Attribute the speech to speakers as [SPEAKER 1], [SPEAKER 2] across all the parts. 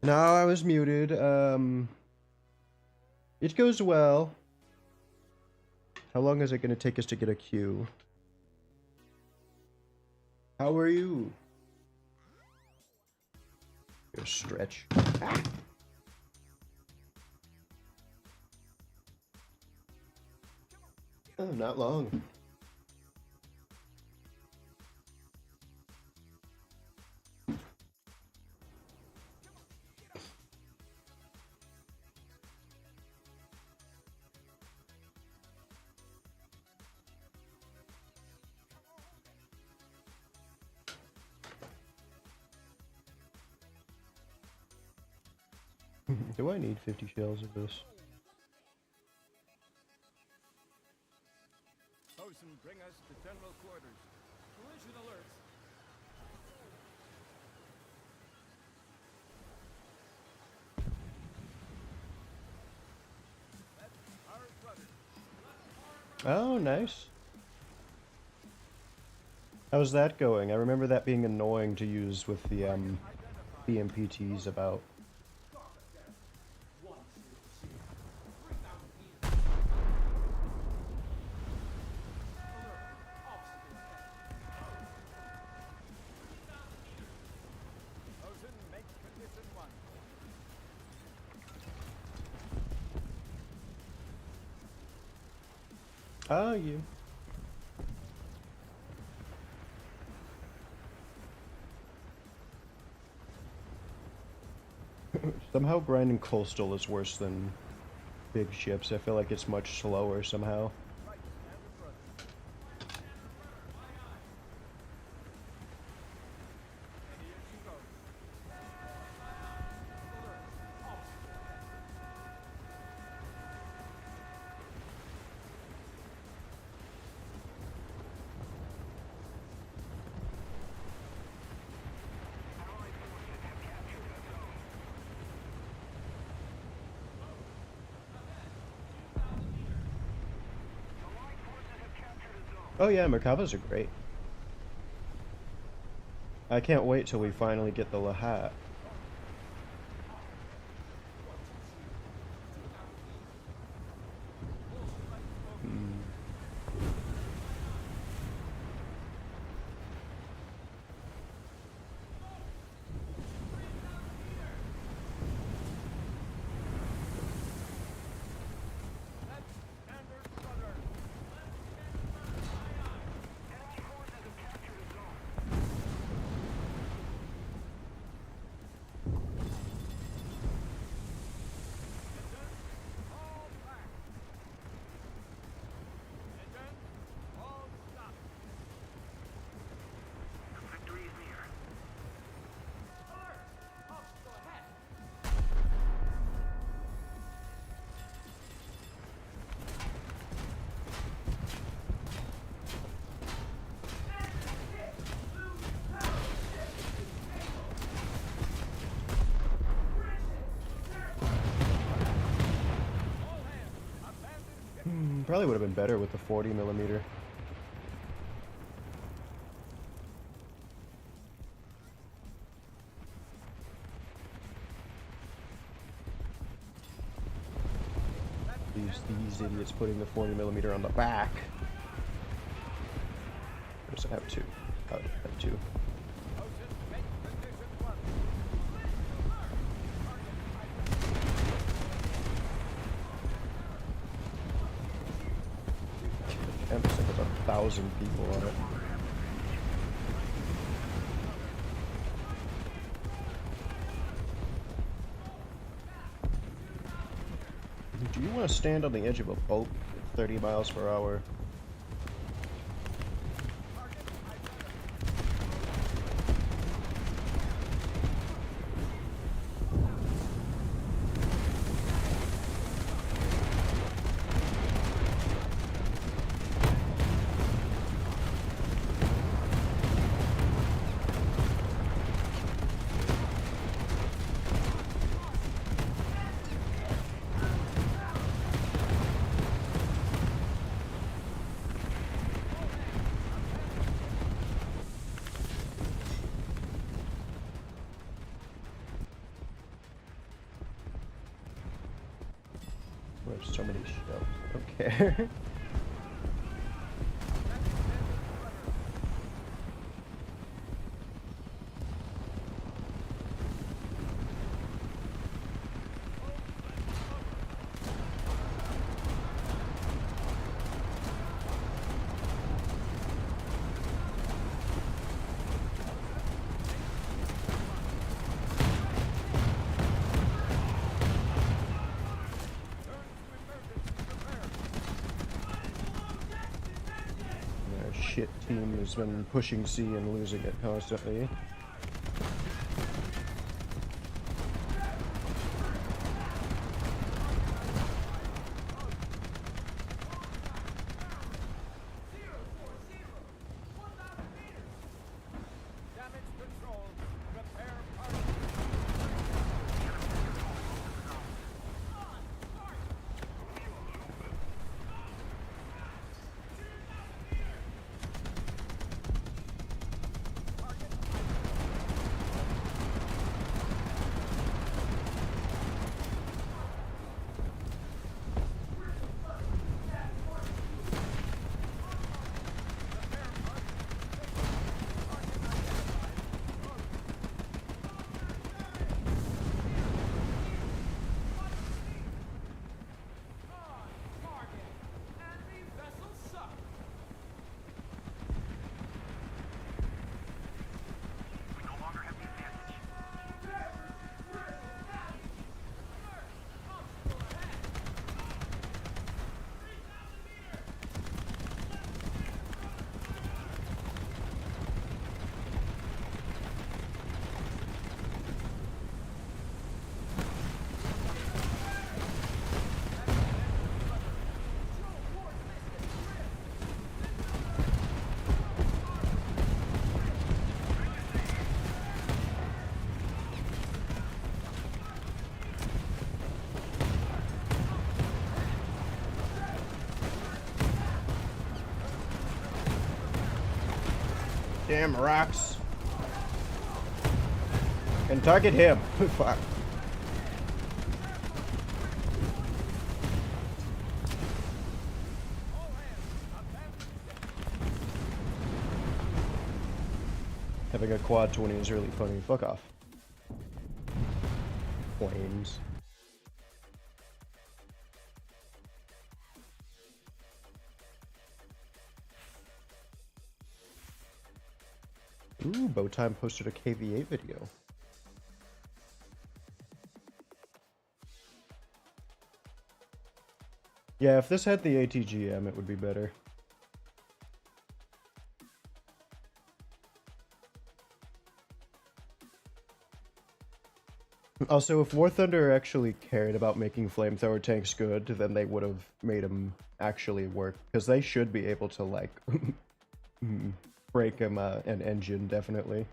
[SPEAKER 1] No, I was muted. It goes well. How long is it going to take us to get a queue? How are you? Go stretch. Ah! Oh, not long. Do I need 50 shells of this?
[SPEAKER 2] Bosun, bring us to general quarters. Collision alerts.
[SPEAKER 1] Oh, nice. How's that going? I remember that being annoying to use with the BMPTs about.
[SPEAKER 2] Bosun, make condition 1.
[SPEAKER 1] Ah, you. Somehow grinding coastal is worse than big ships. I feel like it's much slower somehow.
[SPEAKER 2] Right, standard brother. And here she goes. Alert. Obstacle ahead.
[SPEAKER 1] Oh yeah, Merkabas are great. I can't wait till we finally get the Lahat.
[SPEAKER 2] Standard brother. All back. Engine, all stop. Victory is near. Alert! Obstacle ahead. All hands, abandon ship.
[SPEAKER 1] Probably would have been better with the 40mm. These idiots putting the 40mm on the back. Or does it have two? Oh, it have two.
[SPEAKER 2] Bosun, make condition 1.
[SPEAKER 1] Emphasis has 1,000 people on it. Do you want to stand on the edge of a boat at 30 miles per hour? We have so many shells. I don't care. Shit team has been pushing C and losing it constantly. Damn rocks. And target him. Fuck. Having a quad 20 is really funny. Fuck off. Flames. Ooh, Bowtime posted a KV8 video. Yeah, if this had the ATGM, it would be better. Also, if War Thunder actually cared about making flamethrower tanks good, then they would have made them actually work. Because they should be able to, like, break him an engine, definitely.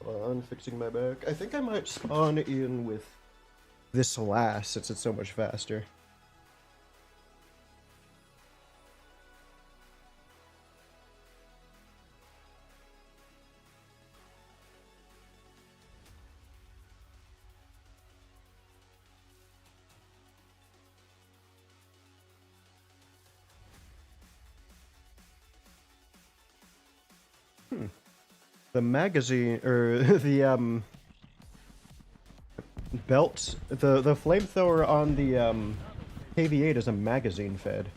[SPEAKER 1] On fixing my back. I think I might spawn in with this last since it's so much faster. The magazine, or the belt, the flamethrower on the KV8 is a magazine fed.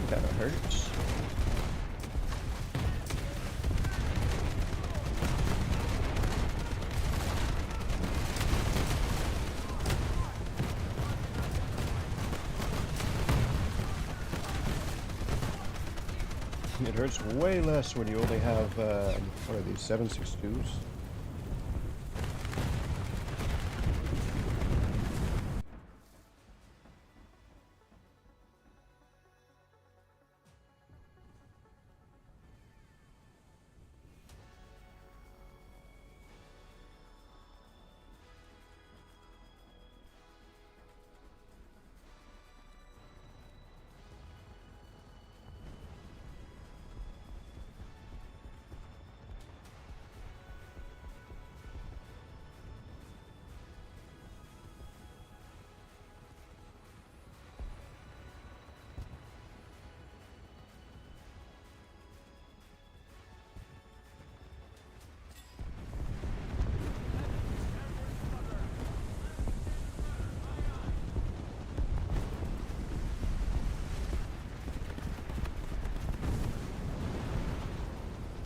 [SPEAKER 1] thing kind of hurts. It hurts way less when you only have, what are these, 7.62s?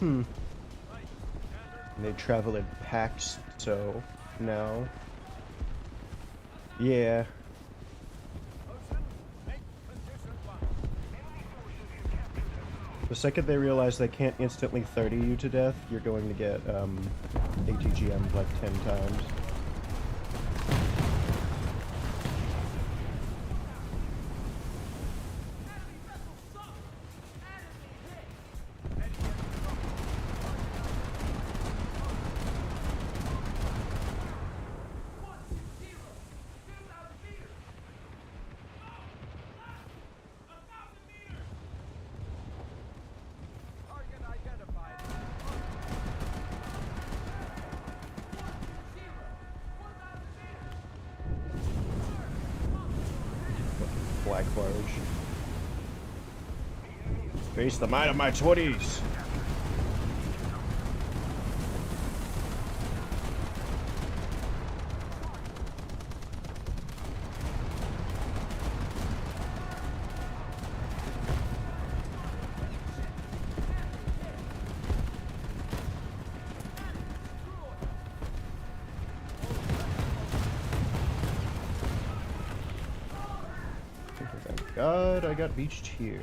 [SPEAKER 1] And they travel in packs, so no. Yeah. The second they realize they can't instantly 30 you to death, you're going to get ATGM like 10 times. Black barge. Face the might of my 20s. God, I got beached here.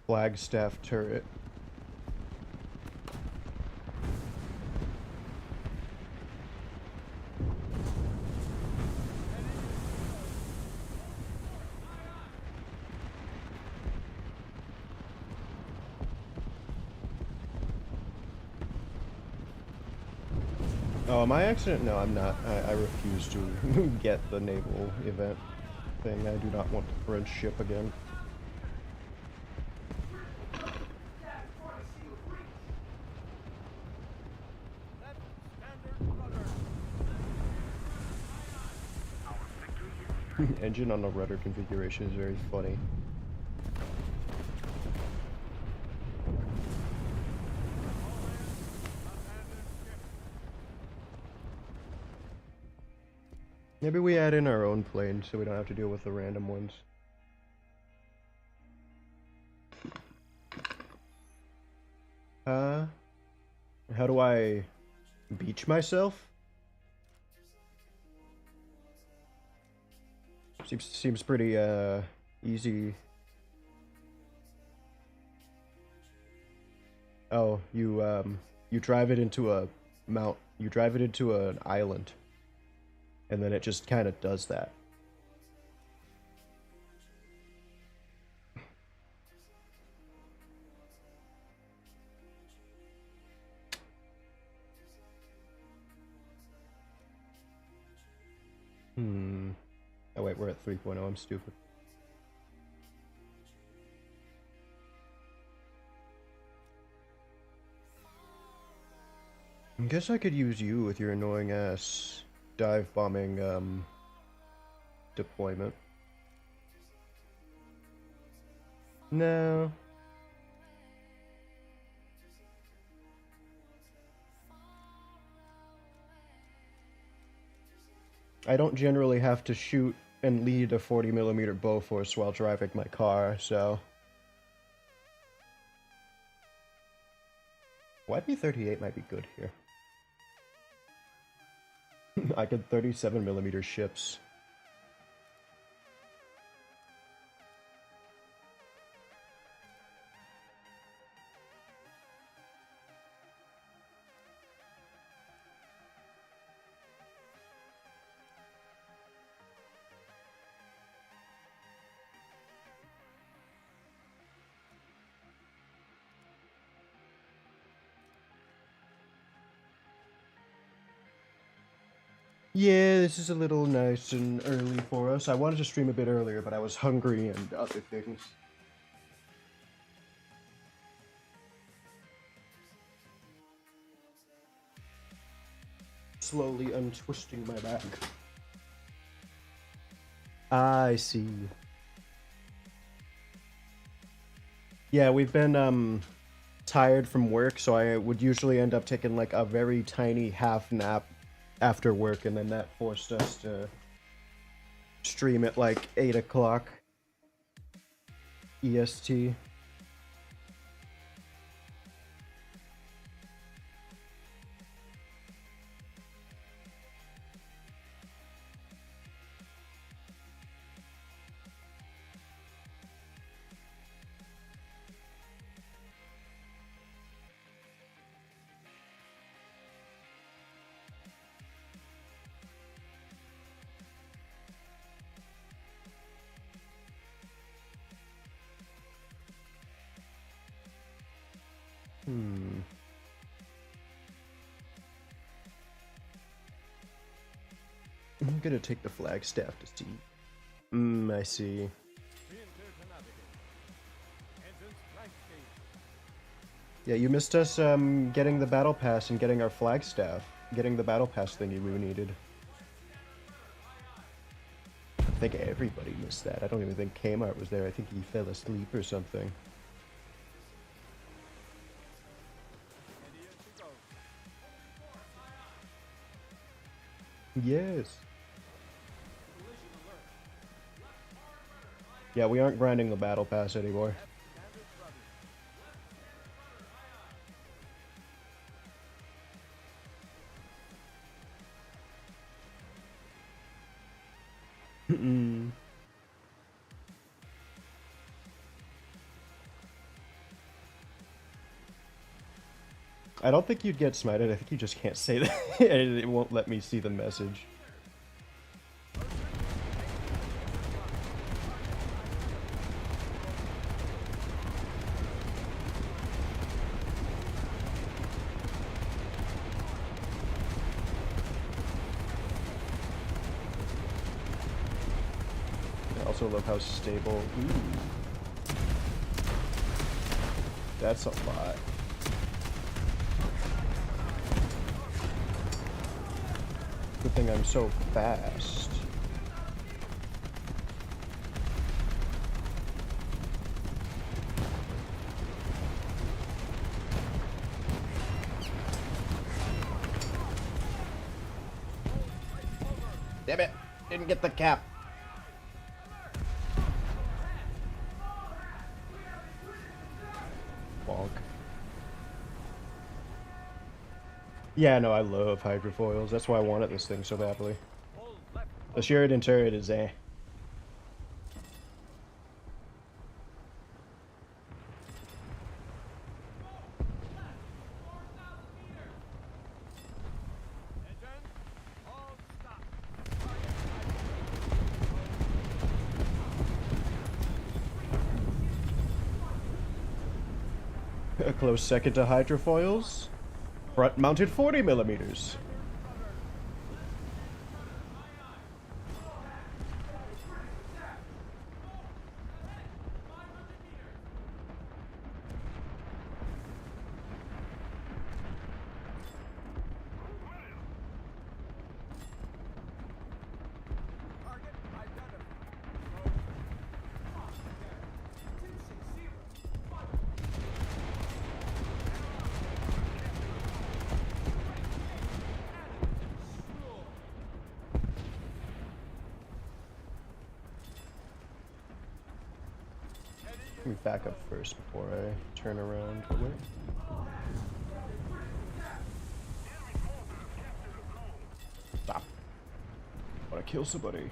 [SPEAKER 1] Flagstaff turret. Oh, am I accident? No, I'm not. I refuse to get the naval event thing. I do not want the French ship again.
[SPEAKER 2] Left standard rudder.
[SPEAKER 1] Engine on the rudder configuration is very funny. Maybe we add in our own plane so we don't have to deal with the random ones. How do I beach myself? Seems pretty easy. Oh, you drive it into a you drive it into an island. And then it just kind of does that. Oh wait, we're at 3.0, I'm stupid. I guess I could use you with your annoying ass dive bombing deployment. No. I don't generally have to shoot and lead a 40mm Bofors while driving my car, so... YP-38 might be good here. I could 37mm ships. Yeah, this is a little nice and early for us. I wanted to stream a bit earlier, but I was hungry and other things. Slowly untwisting my back. I see. Yeah, we've been tired from work, so I would usually end up taking like a very tiny half nap after work, and then that forced us to stream at like 8 o'clock EST. I'm gonna take the Flagstaff to see. I see. Yeah, you missed us getting the battle pass and getting our Flagstaff. Getting the battle pass thingy we needed. I think everybody missed that. I don't even think Kmart was there. I think he fell asleep or something. Yes. Yeah, we aren't grinding the battle pass anymore. I don't think you'd get smited. I think you just can't say that. It won't let me see the message. I also love how stable. Ooh. That's a lot. Good thing I'm so fast. Damn it! Didn't get the cap. Bonk. Yeah, no, I love hydrofoils. That's why I wanted this thing so badly. The Sheridan turret is eh. A close second to hydrofoils. Front mounted 40 millimeters. Let me back up first before I turn around. Oh, wait. Stop. I wanna kill somebody.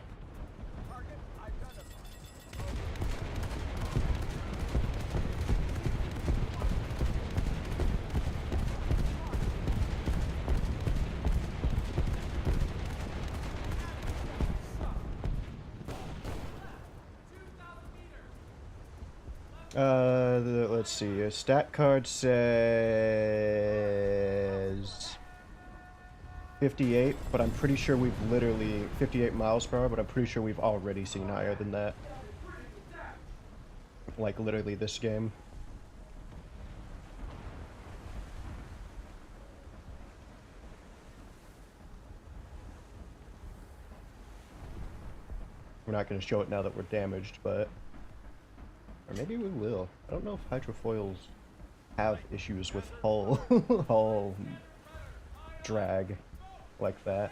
[SPEAKER 1] Let's see. A stat card says 58, but I'm pretty sure we've literally 58 miles per hour, but I'm pretty sure we've already seen higher than that. Like literally this game. We're not going to show it now that we're damaged, but... Or maybe we will. I don't know if hydrofoils have issues with hull, hull drag like that.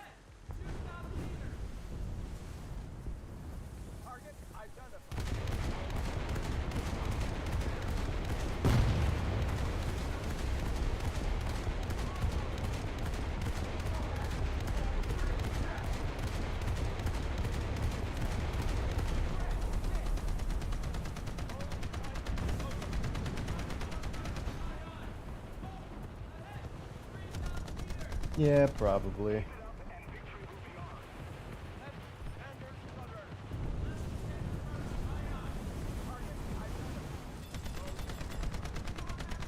[SPEAKER 1] Yeah, probably.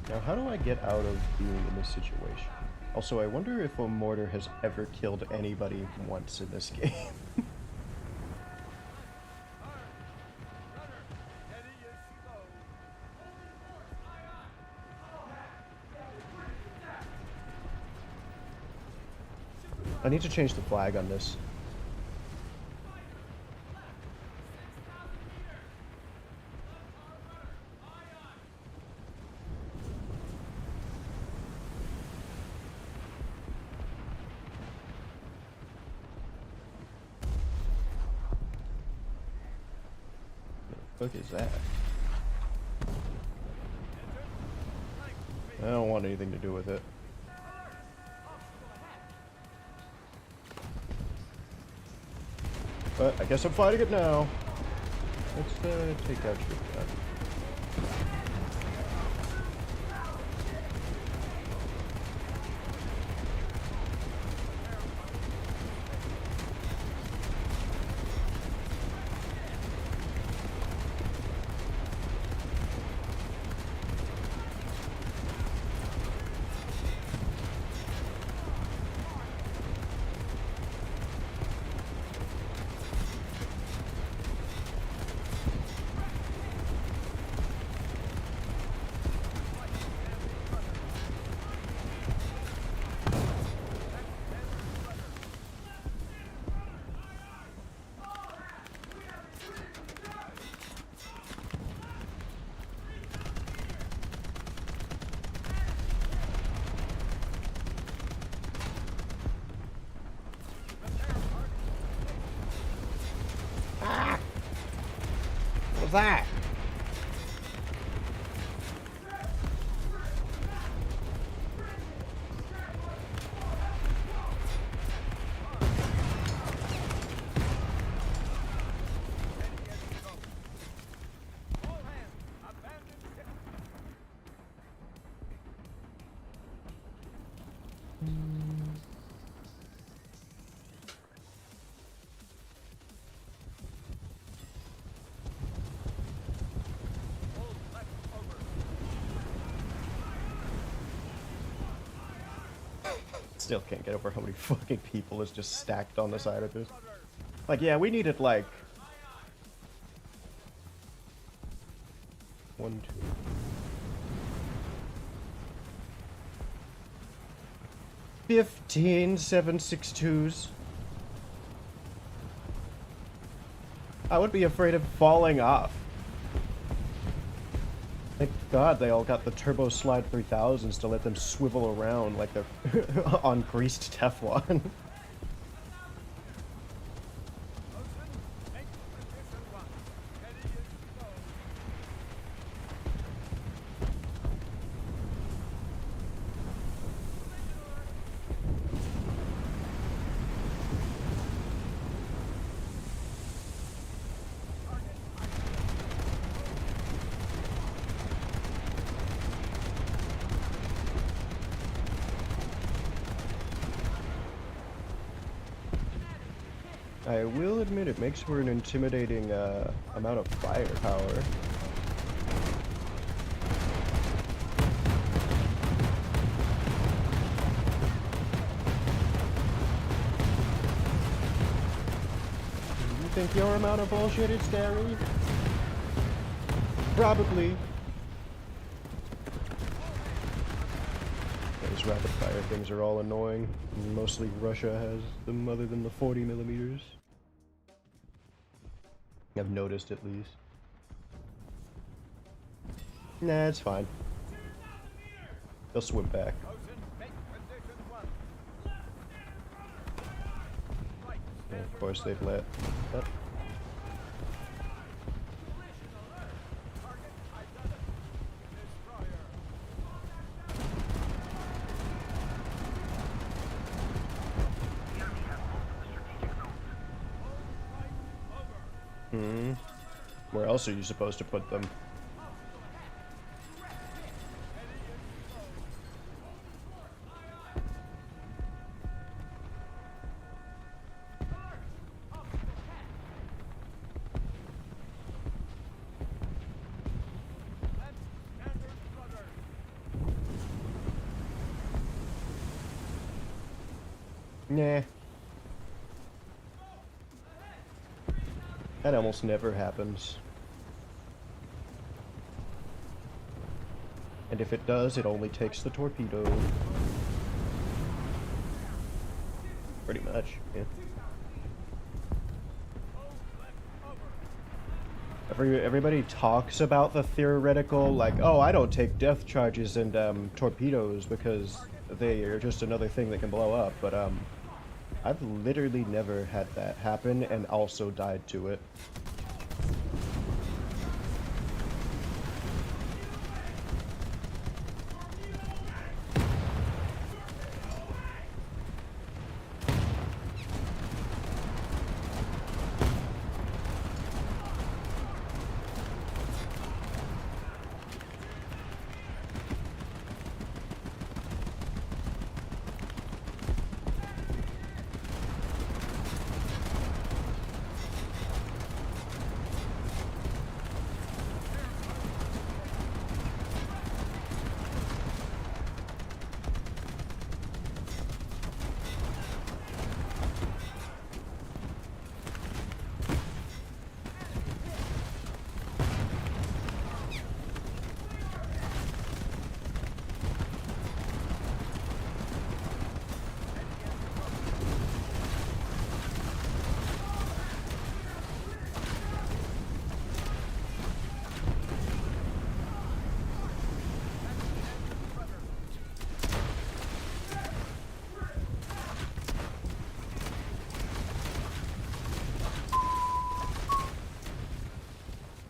[SPEAKER 1] Now, how do I get out of being in this situation? Also, I wonder if a mortar has ever killed anybody once in this game. I need to change the flag on this. What the fuck is that? I don't want anything to do with it. But I guess I'm fighting it now. Let's take out your gun. of that?
[SPEAKER 2] All hands, abandon ship. Hold left over.
[SPEAKER 1] Still can't get over how many fucking people is just stacked on the side of this. Like, yeah, we needed like 1, 2. $15 7.62s. I would be afraid of falling off. Thank God they all got the Turbo Slide 3000s to let them swivel around like they're on greased Teflon.
[SPEAKER 2] Ocean, make position 1. Ready is go.
[SPEAKER 1] I will admit it makes for an intimidating amount of firepower. You think your amount of bullshit is scary? Probably. Those rapid fire things are all annoying. Mostly Russia has them other than the 40 millimeters. I've noticed at least. Nah, it's fine. They'll swim back.
[SPEAKER 2] Ocean, make position 1. Right,
[SPEAKER 1] And of course they've let. Yep.
[SPEAKER 2] collision alert. Target identified. Destroyer.
[SPEAKER 1] Hmm. Where else are you supposed to put them? Nah. That almost never happens. And if it does, it only takes the torpedo. Pretty much, yeah. Everybody talks about the theoretical, like, oh, I don't take depth charges and torpedoes because they are just another thing that can blow up, but I've literally never had that happen and also died to it.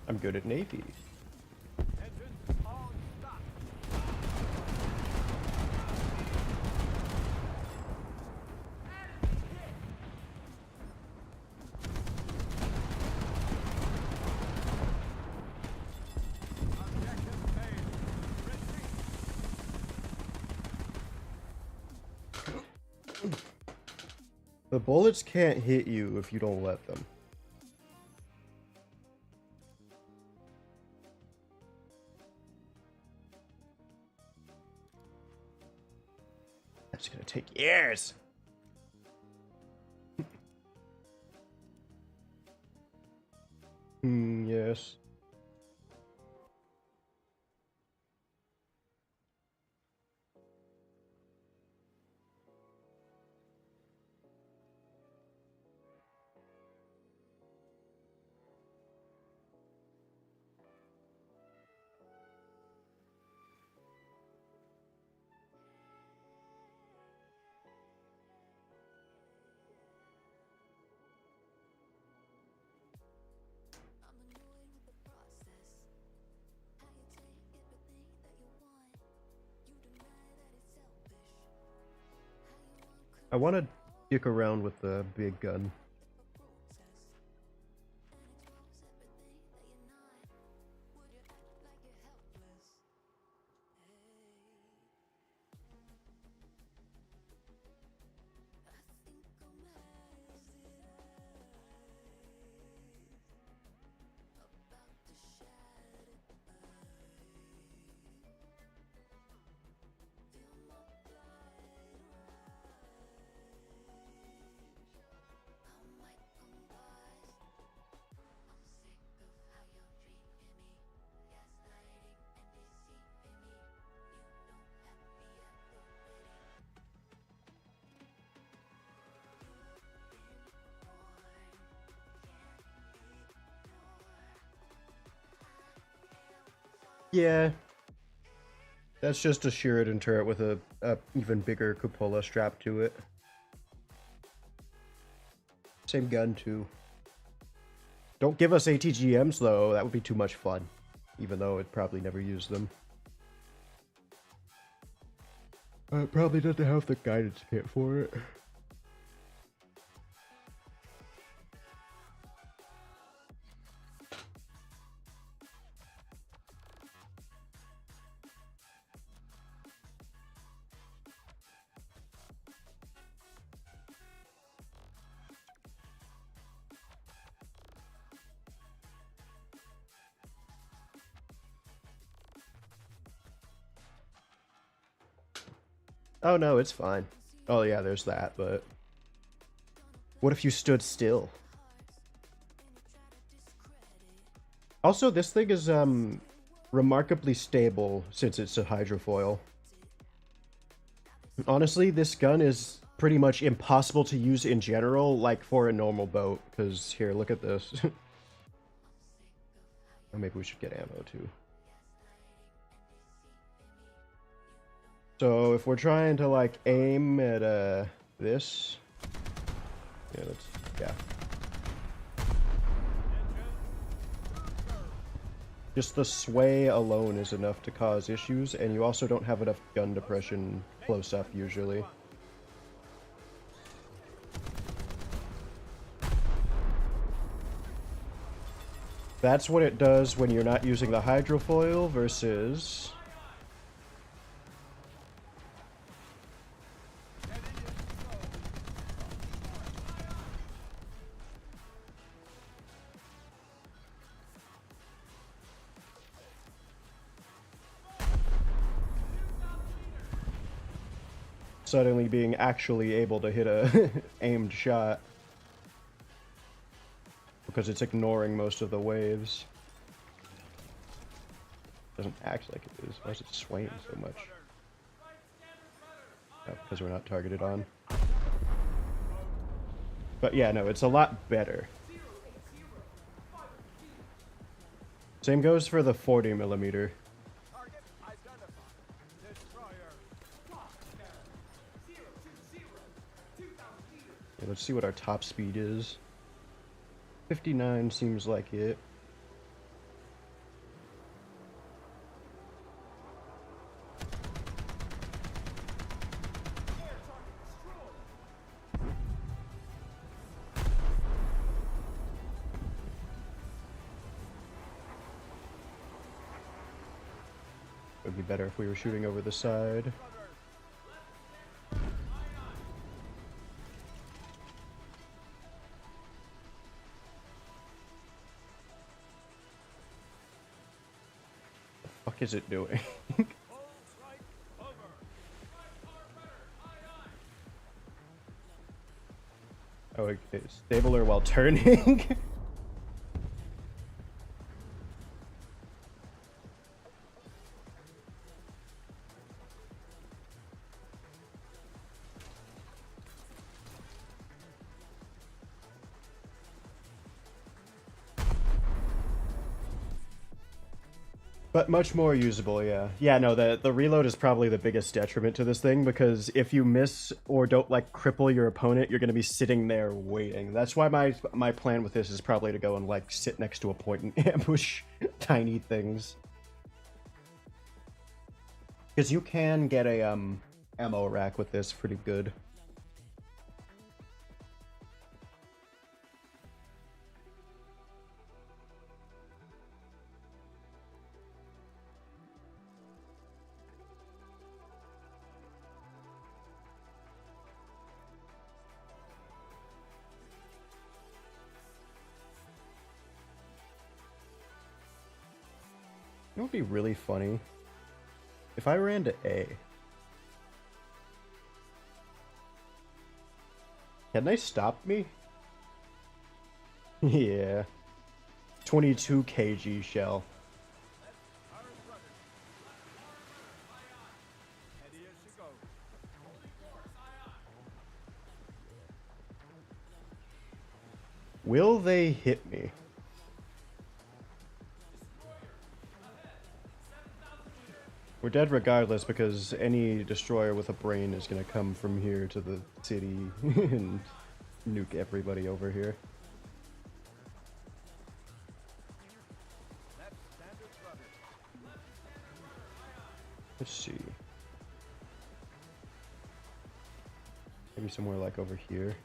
[SPEAKER 1] I'm good at Navy.
[SPEAKER 2] Engines on stop. Objective made. Retreat.
[SPEAKER 1] The bullets can't hit you if you don't let them. That's gonna take years. Yes. I want to dick around with the big gun. Yeah. That's just a Sheridan turret with a even bigger cupola strapped to it. Same gun, too. Don't give us ATGMs, though. That would be too much fun. Even though it probably never used them. It probably doesn't have the guidance kit for it. Oh no, it's fine. Oh yeah, there's that, but... What if you stood still? Also, this thing is, remarkably stable since it's a hydrofoil. Honestly, this gun is pretty much impossible to use in general, like for a normal boat, because here, look at this. Or maybe we should get ammo too. So if we're trying to like aim at this, yeah. Just the sway alone is enough to cause issues, and you also don't have enough gun depression close up usually. That's what it does when you're not using the hydrofoil versus... suddenly being actually able to hit a aimed shot. Because it's ignoring most of the waves. Doesn't act like it is. Why is it swaying so much? Oh, because we're not targeted on. But yeah, no, it's a lot better. Same goes for the 40mm. Yeah, let's see what our top speed is. 59 seems like it. would be better if we were shooting over the side. The fuck is it doing? Oh, okay. Stabler while turning. But much more usable, yeah. Yeah, no, the reload is probably the biggest detriment to this thing, because if you miss or don't, like, cripple your opponent, you're gonna be sitting there waiting. That's why my plan with this is probably to go and, like, sit next to a point and ambush tiny things. Because you can get a, ammo rack with this pretty good. It would be really funny if I ran to A. Can they stop me? Yeah. 22 kg shell. Will they hit me? We're dead regardless, because any destroyer with a brain is going to come from here to the city and nuke everybody over here. Let's see. Maybe somewhere like over here.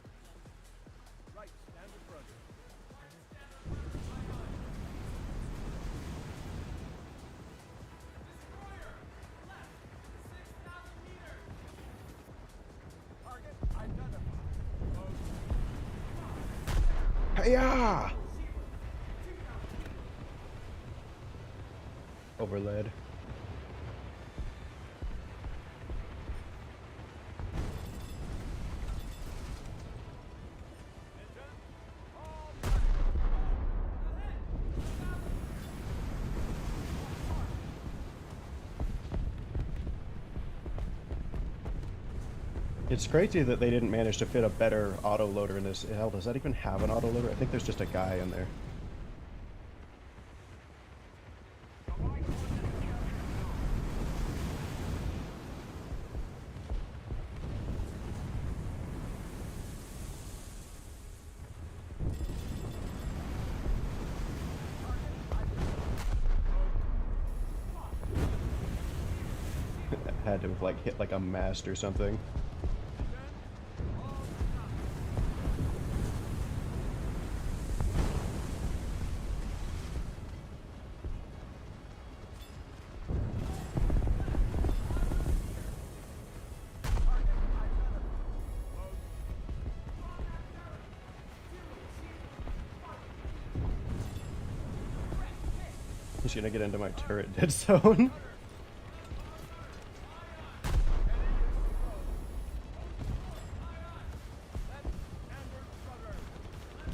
[SPEAKER 1] Hiya! Overled. It's crazy that they didn't manage to fit a better autoloader in this. Hell, does that even have an autoloader? I think there's just a guy in there. Had to have, like, hit like a mast or something. He's gonna get into my turret dead zone.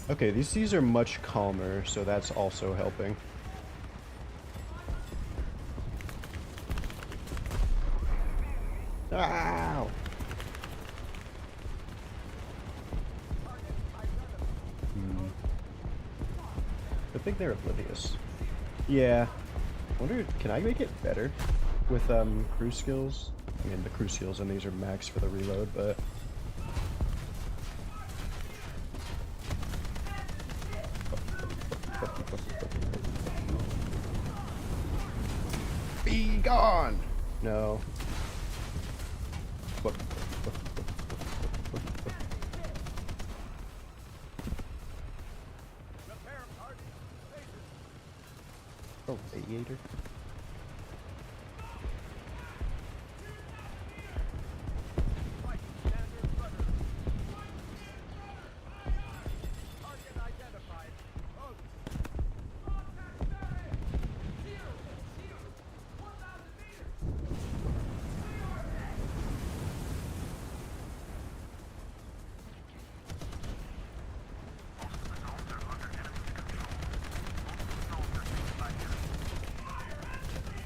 [SPEAKER 1] Okay, these seas are much calmer, so that's also helping. Ow! I think they're oblivious. Yeah. Wonder, can I make it better with crew skills? I mean, the crew skills and these are max for the reload, but be gone! No. Oh, radiator.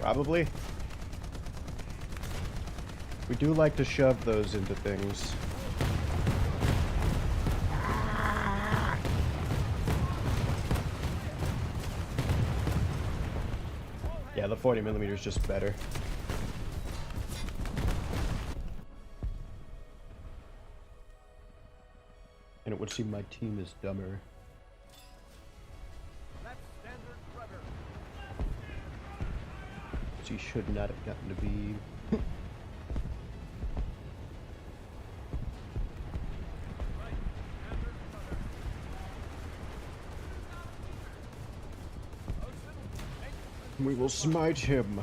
[SPEAKER 1] Probably. We do like to shove those into things. Yeah, the 40mm is just better. And it would seem my team is dumber.
[SPEAKER 2] That's standard rudder.
[SPEAKER 1] She should not have gotten to be.
[SPEAKER 2] Right, standard rudder. Ocean, make
[SPEAKER 1] We will smite him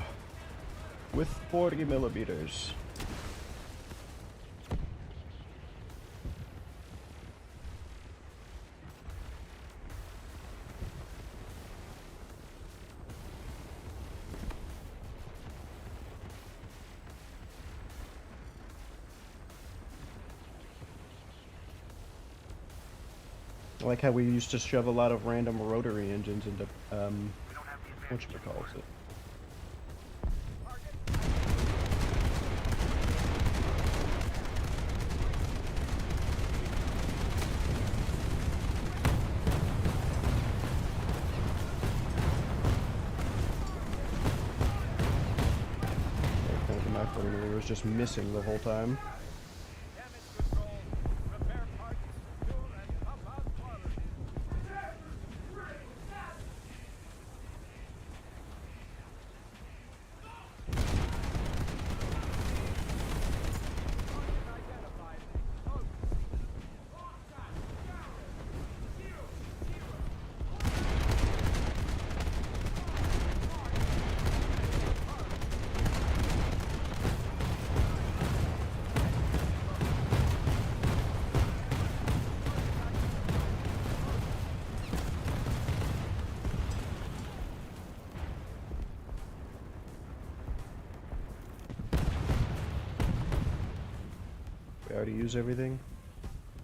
[SPEAKER 1] with 40mm. I like how we used to shove a lot of random rotary engines into, whatchamacallit. My phone was just missing the whole time.
[SPEAKER 2] damage control. Repair parts. Fuel and pump out water. Identified. Oh,
[SPEAKER 1] We already use everything?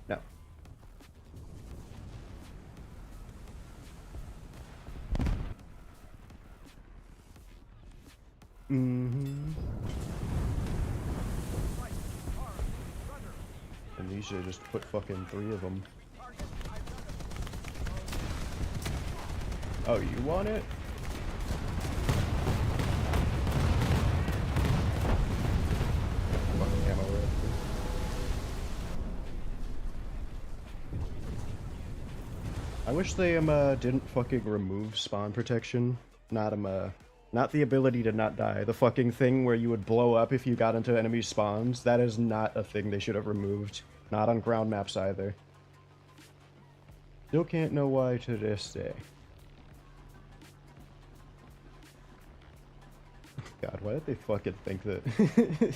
[SPEAKER 1] No. Mm-hmm.
[SPEAKER 2] right. Hard. Rudder.
[SPEAKER 1] And you should just put fucking 3 of them.
[SPEAKER 2] Target identified.
[SPEAKER 1] Oh, you want it? Fucking ammo right. I wish they didn't fucking remove spawn protection. Not the ability to not die. The fucking thing where you would blow up if you got into enemy spawns. That is not a thing they should have removed. Not on ground maps either. Still can't know why to this day. God, why did they fucking think that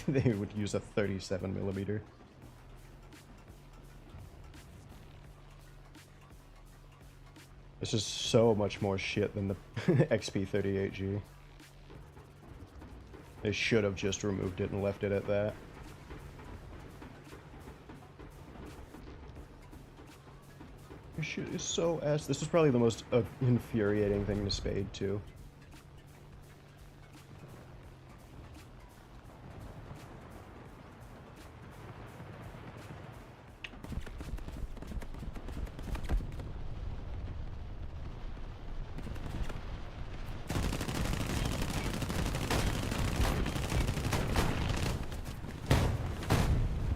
[SPEAKER 1] they would use a 37mm? This is so much more shit than the XP38G. They should have just removed it and left it at that. This shit is so ass. This is probably the most infuriating thing to Spade, too.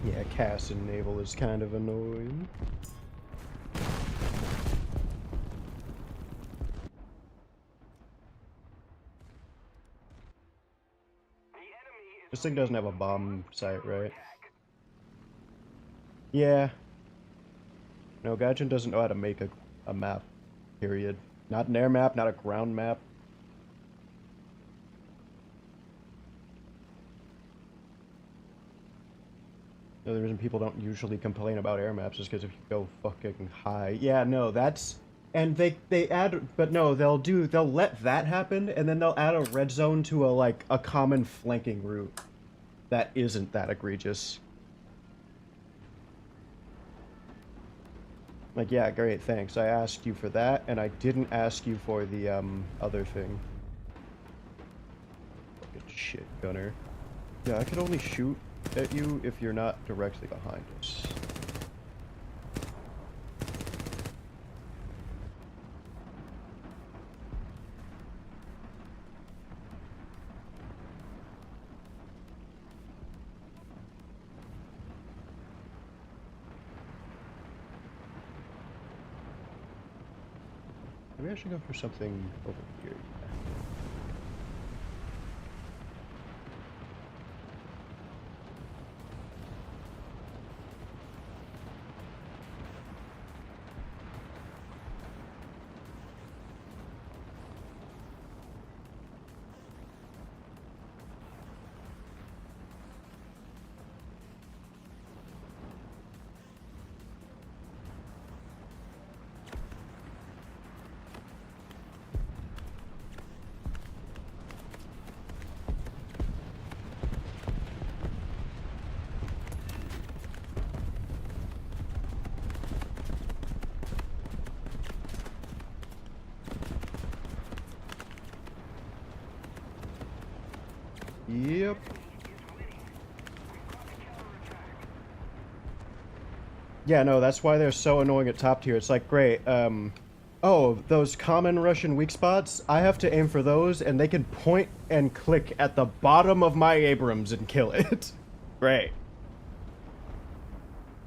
[SPEAKER 1] Yeah, cast and naval is kind of annoying. This thing doesn't have a bomb site, right? Yeah. No, Gaijin doesn't know how to make a map, period. Not an air map, not a ground map. The reason people don't usually complain about air maps is because if you go fucking high. Yeah, no, that's... And they add... But no, they'll let that happen, and then they'll add a red zone to a common flanking route. That isn't that egregious. Like, yeah, great, thanks. I asked you for that, and I didn't ask you for the, other thing. Shit, gunner. Yeah, I could only shoot at you if you're not directly behind us. Maybe I should go for something over here. Yep. Yeah, no, that's why they're so annoying at top tier. It's like, great, oh, those common Russian weak spots, I have to aim for those, and they can point and click at the bottom of my Abrams and kill it. Great.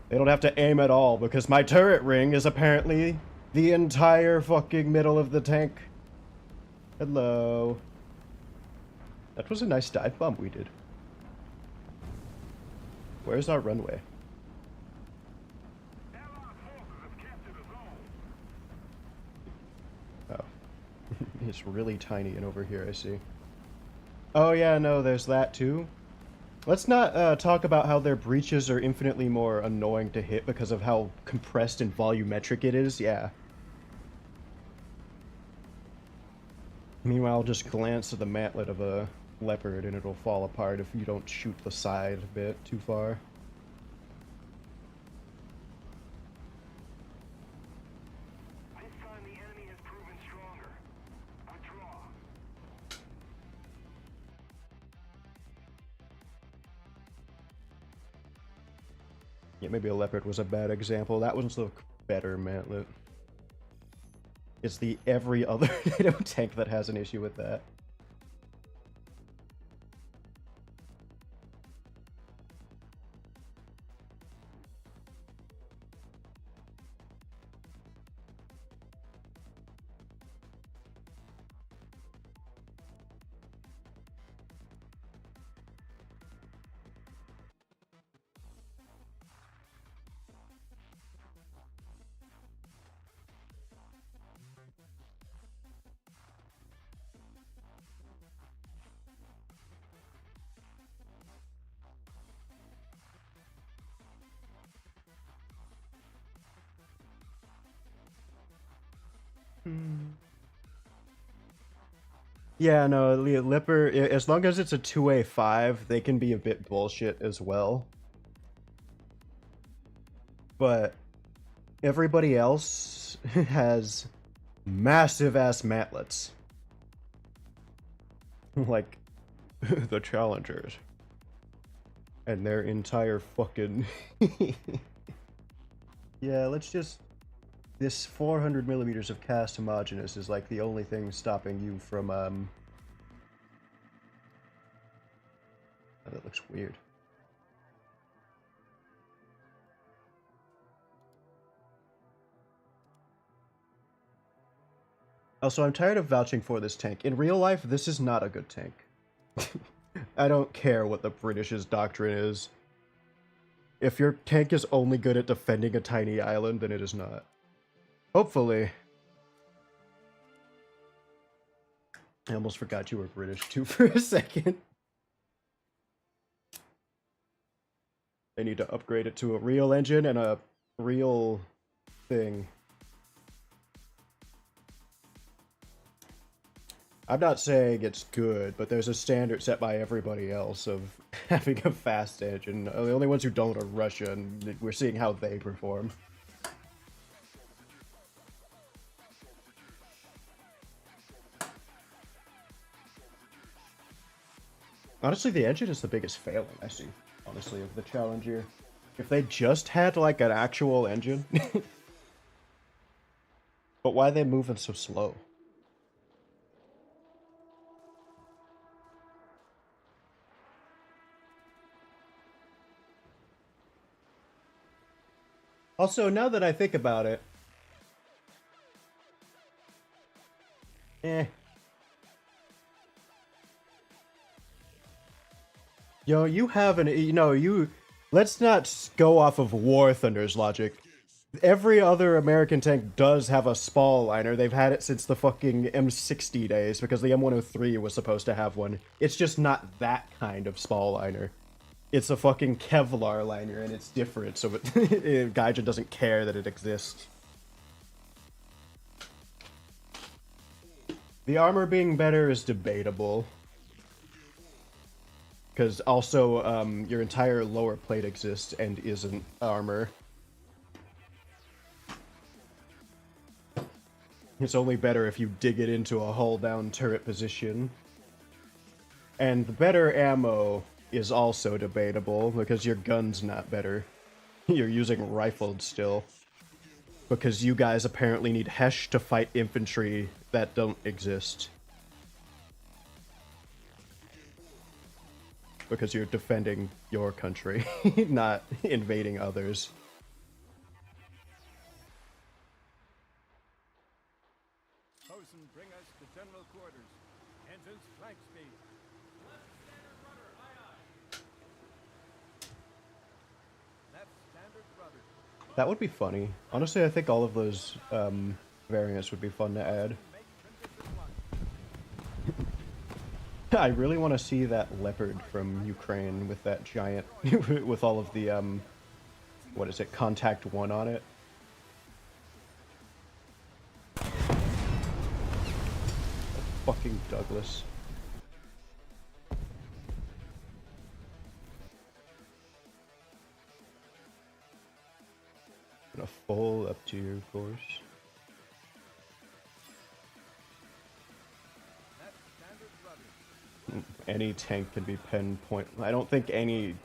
[SPEAKER 1] They don't have to aim at all, because my turret ring is apparently the entire fucking middle of the tank. Hello. That was a nice dive bomb we did. Where's our runway? Oh. It's really tiny and over here, I see. Oh yeah, no, there's that too. Let's not talk about how their breaches are infinitely more annoying to hit because of how compressed and volumetric it is, yeah. Meanwhile, just glance at the mantlet of a leopard and it'll fall apart if you don't shoot the side a bit too far.
[SPEAKER 2] This time the enemy has proven stronger. Withdraw.
[SPEAKER 1] Yeah, maybe a leopard was a bad example. That one's the better mantlet. It's the every other NATO tank that has an issue with that. Yeah, no, Lipper, as long as it's a 2A5, they can be a bit bullshit as well. But everybody else has massive ass mantlets. Like the challengers. And their entire fucking... Yeah, let's just... This 400 millimeters of cast homogeneous is like the only thing stopping you from, Oh, that looks weird. Also, I'm tired of vouching for this tank. In real life, this is not a good tank. I don't care what the British's doctrine is. If your tank is only good at defending a tiny island, then it is not. Hopefully. I almost forgot you were British too for a second. They need to upgrade it to a real engine and a real thing. I'm not saying it's good, but there's a standard set by everybody else of having a fast engine. The only ones who don't are Russia, and we're seeing how they perform. Honestly, the engine is the biggest failing I see, honestly, of the Challenger. If they just had, like, an actual engine... But why are they moving so slow? Also, now that I think about it... Yo, you have an... You know, you... Let's not go off of War Thunder's logic. Every other American tank does have a spall liner. They've had it since the fucking M60 days, because the M103 was supposed to have one. It's just not that kind of spall liner. It's a fucking Kevlar liner, and it's different, so Gaijin doesn't care that it exists. The armor being better is debatable. Because also, your entire lower plate exists and isn't armor. It's only better if you dig it into a hull-down turret position. And the better ammo is also debatable, because your gun's not better. You're using rifled still. Because you guys apparently need Hesh to fight infantry that don't exist. Because you're defending your country, not invading others.
[SPEAKER 2] Hosen, bring us to general quarters. Engines flank speed. Left standard rudder.
[SPEAKER 1] That would be funny. Honestly, I think all of those variants would be fun to add.
[SPEAKER 2] Make condition one.
[SPEAKER 1] I really want to see that leopard from Ukraine with that giant, with all of the, what is it, Contact 1 on it. Fucking Douglas. Gonna full up to your course.
[SPEAKER 2] Left standard rudder.
[SPEAKER 1] Any tank can be pinpoint. I don't think any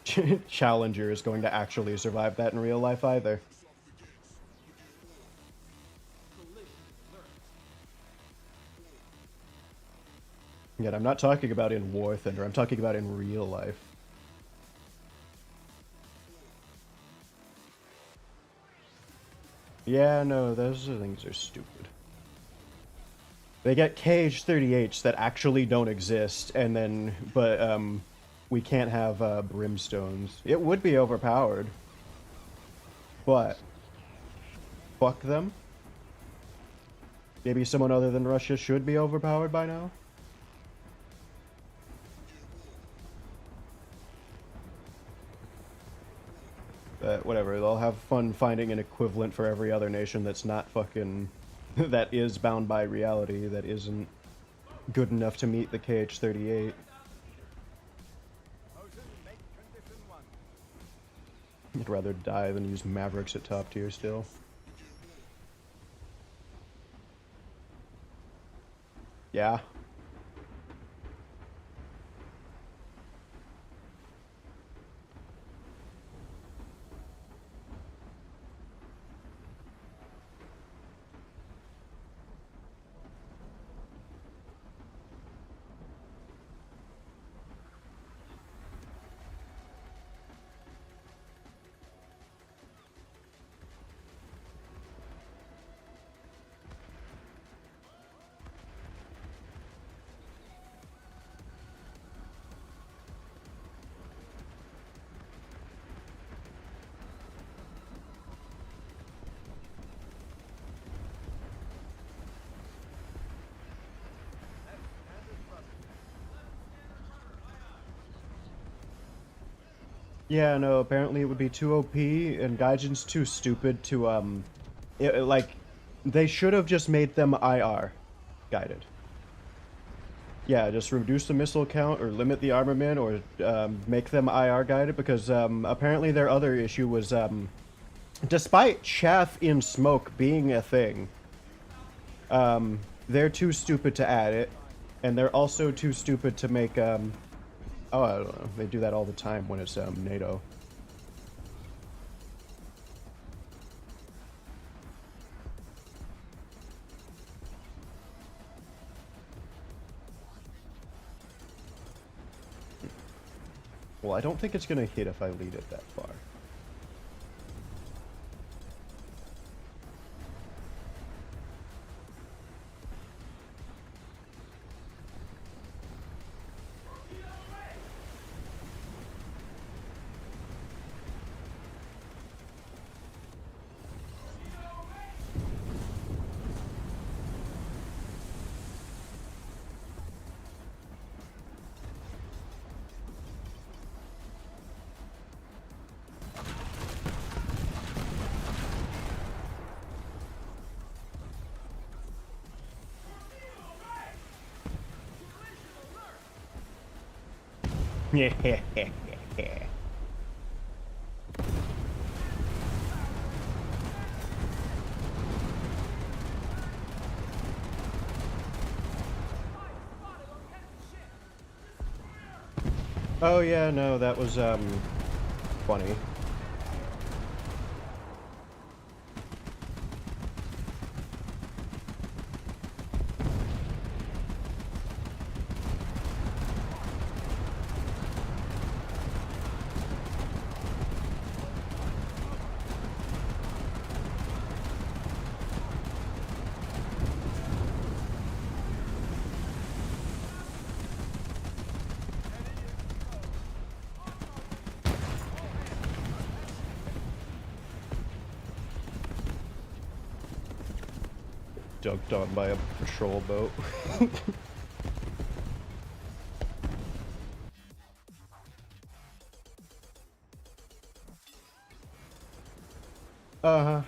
[SPEAKER 1] Challenger is going to actually survive that in real life either. Yet I'm not talking about in War Thunder, I'm talking about in real life. Yeah, no, those things are stupid. They get KH-38s that actually don't exist, and then, but, we can't have, brimstones. It would be overpowered. But, fuck them. Maybe someone other than Russia should be overpowered by now? But whatever, they'll have fun finding an equivalent for every other nation that's not fucking... that is bound by reality, that isn't good enough to meet the KH-38.
[SPEAKER 2] Hosen, make condition one.
[SPEAKER 1] I'd rather die than use Mavericks at top tier still. Yeah. Yeah, no, apparently it would be too OP, and Gaijin's too stupid to, like, they should have just made them IR guided. Yeah, just reduce the missile count, or limit the armament, or, make them IR guided, because, apparently their other issue was, despite chaff in smoke being a thing, they're too stupid to add it, and they're also too stupid to make, Oh, I don't know. They do that all the time when it's NATO. Well, I don't think it's gonna hit if I lead it that far. Yeah. Oh yeah, no, that was funny. Dunked on by a patrol boat. Uh-huh.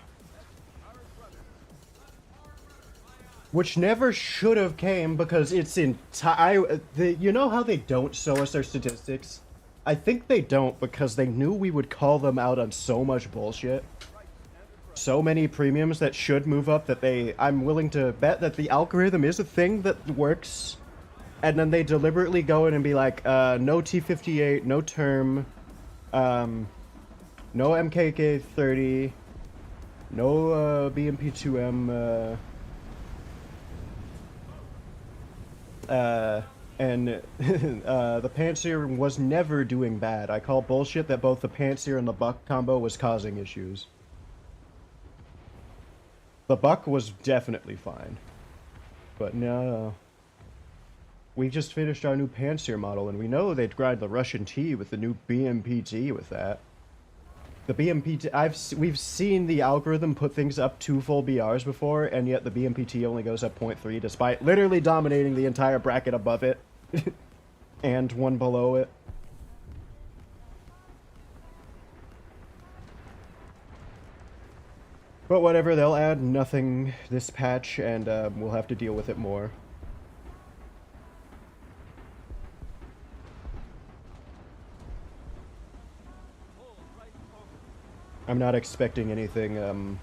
[SPEAKER 1] Which never should have came because it's you know how they don't show us their statistics? I think they don't because they knew we would call them out on so much bullshit. So many premiums that should move up that I'm willing to bet that the algorithm is a thing that works. And then they deliberately go in and be like, no T58, no term, no MKK30, no BMP2M, and the Pantsir was never doing bad. I call bullshit that both the Pantsir and the Buck combo was causing issues. The Buck was definitely fine. But no. We just finished our new Pantsir model, and we know they'd grind the Russian T with the new BMPT with that. The BMPT, we've seen the algorithm put things up 2 full BRs before, and yet the BMPT only goes up 0.3, despite literally dominating the entire bracket above it. And one below it. But whatever, they'll add nothing this patch, and we'll have to deal with it more. I'm not expecting anything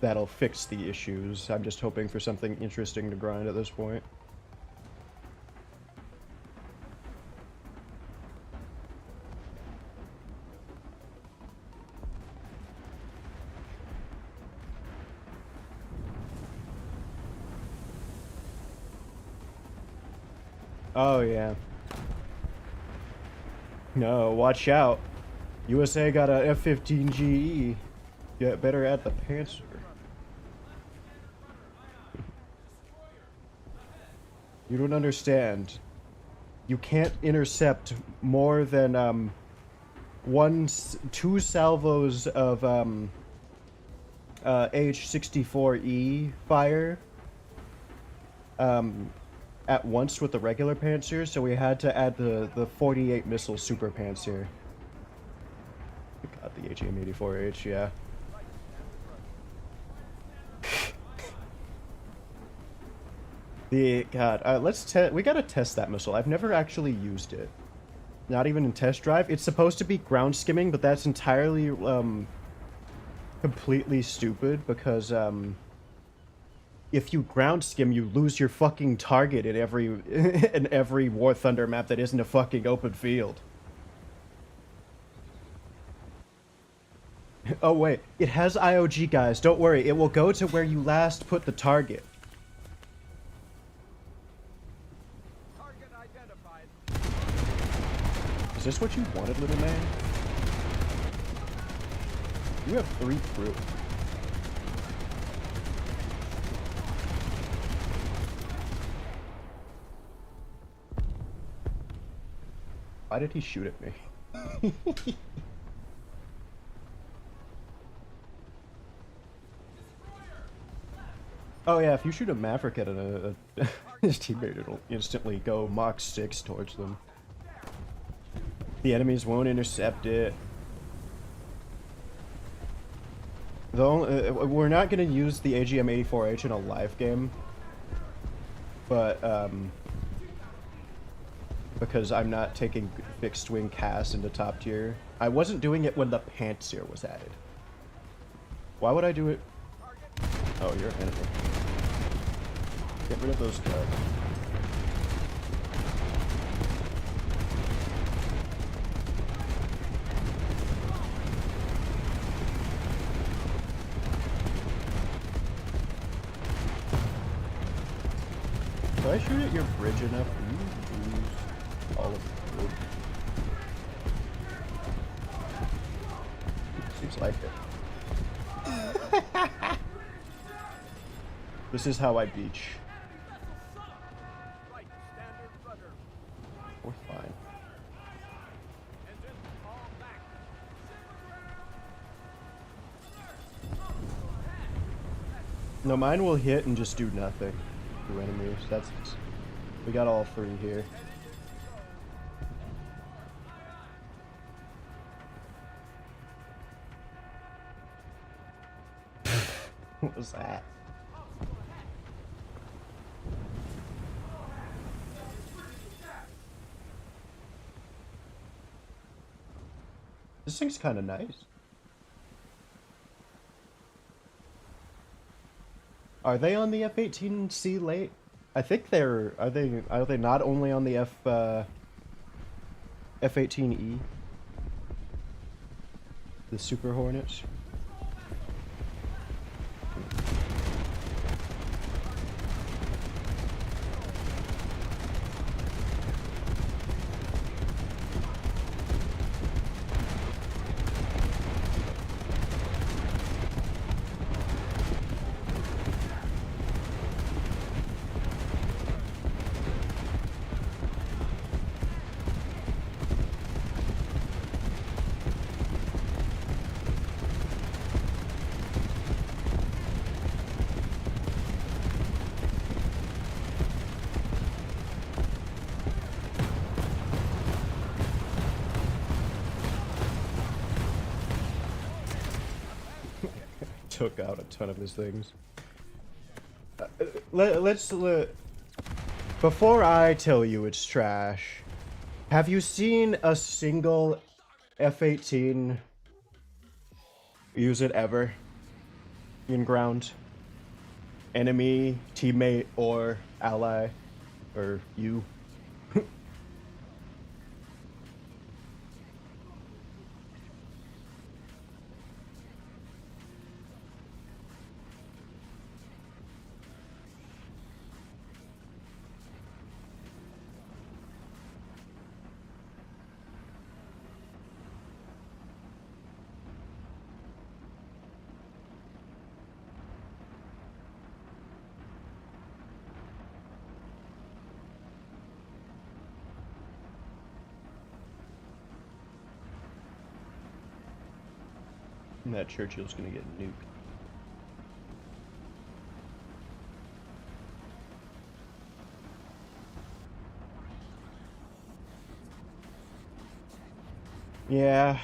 [SPEAKER 1] that'll fix the issues. I'm just hoping for something interesting to grind at this point. Oh, yeah. No, watch out. USA got a F-15 GE. You better add the Panzer. You don't understand. You can't intercept more than, 2 salvos of, AH-64E fire, at once with the regular Panzer, so we had to add the 48 missile Super Panzer. God, the HM-84H, yeah. We gotta test that missile. I've never actually used it. Not even in test drive. It's supposed to be ground skimming, but that's entirely, completely stupid because, if you ground skim, you lose your fucking target in every in every War Thunder map that isn't a fucking open field. Oh wait, it has IOG, guys. Don't worry, it will go to where you last put the target.
[SPEAKER 2] Target identified.
[SPEAKER 1] Is this what you wanted, little man? You have 3 crew. Why did he shoot at me? Oh yeah, if you shoot a Maverick at his teammate, it'll instantly go Mach 6 towards them. The enemies won't intercept it. We're not going to use the AGM-84H in a live game, but because I'm not taking fixed wing CAS into top tier. I wasn't doing it when the Pantsir was added. Why would I do it? Oh, you're an enemy. Get rid of those guys. If I shoot at your bridge enough, you lose all of the group. Seems like it. This is how I beach.
[SPEAKER 2] Right, standard rudder.
[SPEAKER 1] We're fine.
[SPEAKER 2] Engine all back.
[SPEAKER 1] No, mine will hit and just do nothing to enemies. That's we got all 3 here. What was that? This thing's kind of nice. Are they on the F-18C late? I think they're. Are they not only on the F-18E? The Super Hornets. Took out a ton of his things. Before I tell you it's trash, have you seen a single F-18 use it ever in ground? Enemy, teammate, or ally, or you? And that Churchill's gonna get nuked. Yeah.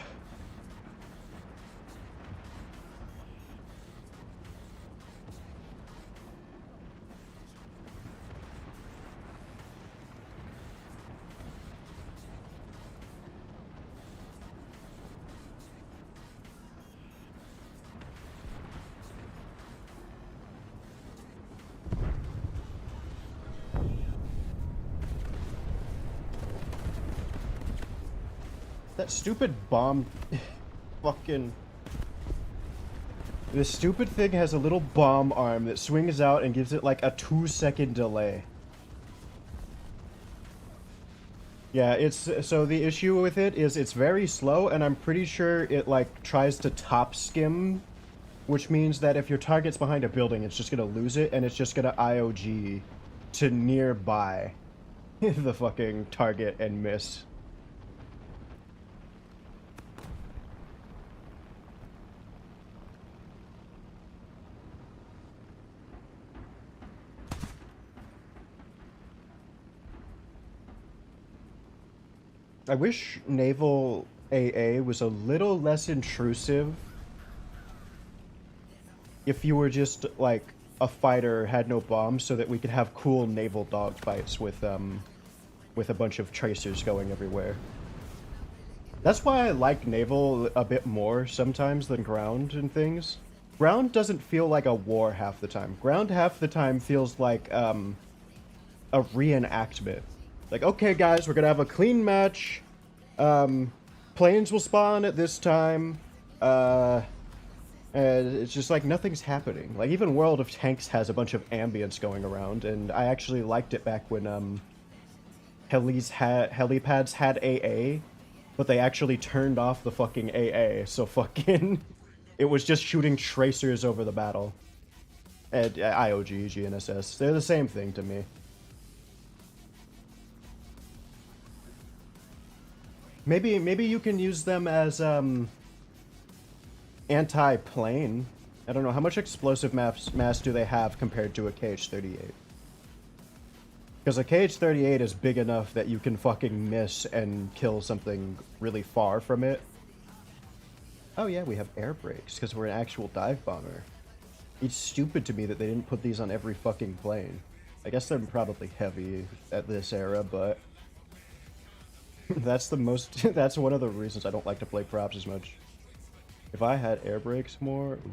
[SPEAKER 1] That stupid bomb... fucking... This stupid thing has a little bomb arm that swings out and gives it like a 2-second delay. Yeah, it's... So the issue with it is it's very slow, and I'm pretty sure it like tries to top skim, which means that if your target's behind a building, it's just gonna lose it, and it's just gonna IOG to nearby the fucking target and miss. I wish naval AA was a little less intrusive. If you were just like a fighter, had no bombs, so that we could have cool naval dogfights with a bunch of tracers going everywhere. That's why I like naval a bit more sometimes than ground and things. Ground doesn't feel like a war half the time. Ground half the time feels like a reenactment. Like, okay guys, we're gonna have a clean match. Planes will spawn at this time. And it's just like nothing's happening. Like even World of Tanks has a bunch of ambience going around, and I actually liked it back when helipads had AA, but they actually turned off the fucking AA, so fucking it was just shooting tracers over the battle. And IOG, GNSS, they're the same thing to me. Maybe you can use them as anti-plane. I don't know, how much explosive mass do they have compared to a KH-38? Because a KH-38 is big enough that you can fucking miss and kill something really far from it. Oh yeah, we have air brakes, because we're an actual dive bomber. It's stupid to me that they didn't put these on every fucking plane. I guess they're probably heavy at this era, but... that's one of the reasons I don't like to play props as much. If I had air brakes more... Ooh.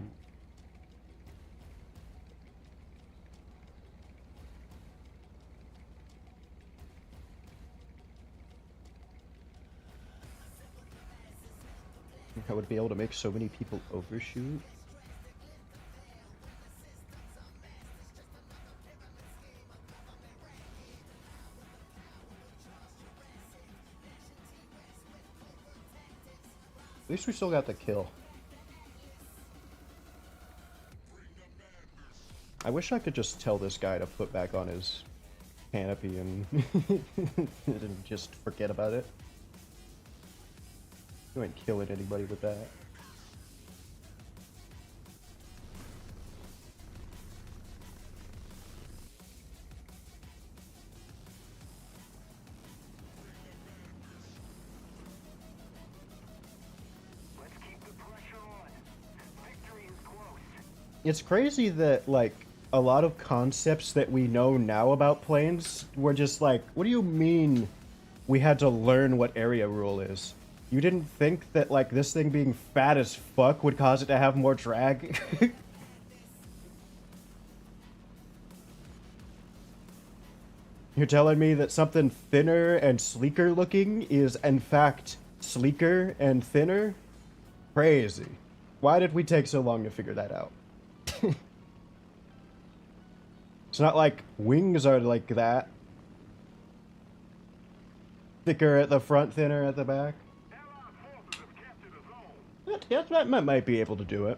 [SPEAKER 1] I would be able to make so many people overshoot. At least we still got the kill. I wish I could just tell this guy to put back on his canopy and, and just forget about it. You ain't killing anybody with that.
[SPEAKER 2] Let's keep the pressure on. Victory is close.
[SPEAKER 1] It's crazy that, like, a lot of concepts that we know now about planes were just like, what do you mean we had to learn what area rule is? You didn't think that, like, this thing being fat as fuck would cause it to have more drag? You're telling me that something thinner and sleeker looking is, in fact, sleeker and thinner? Crazy. Why did we take so long to figure that out? It's not like wings are like that. Thicker at the front, thinner at the back. That might be able to do it.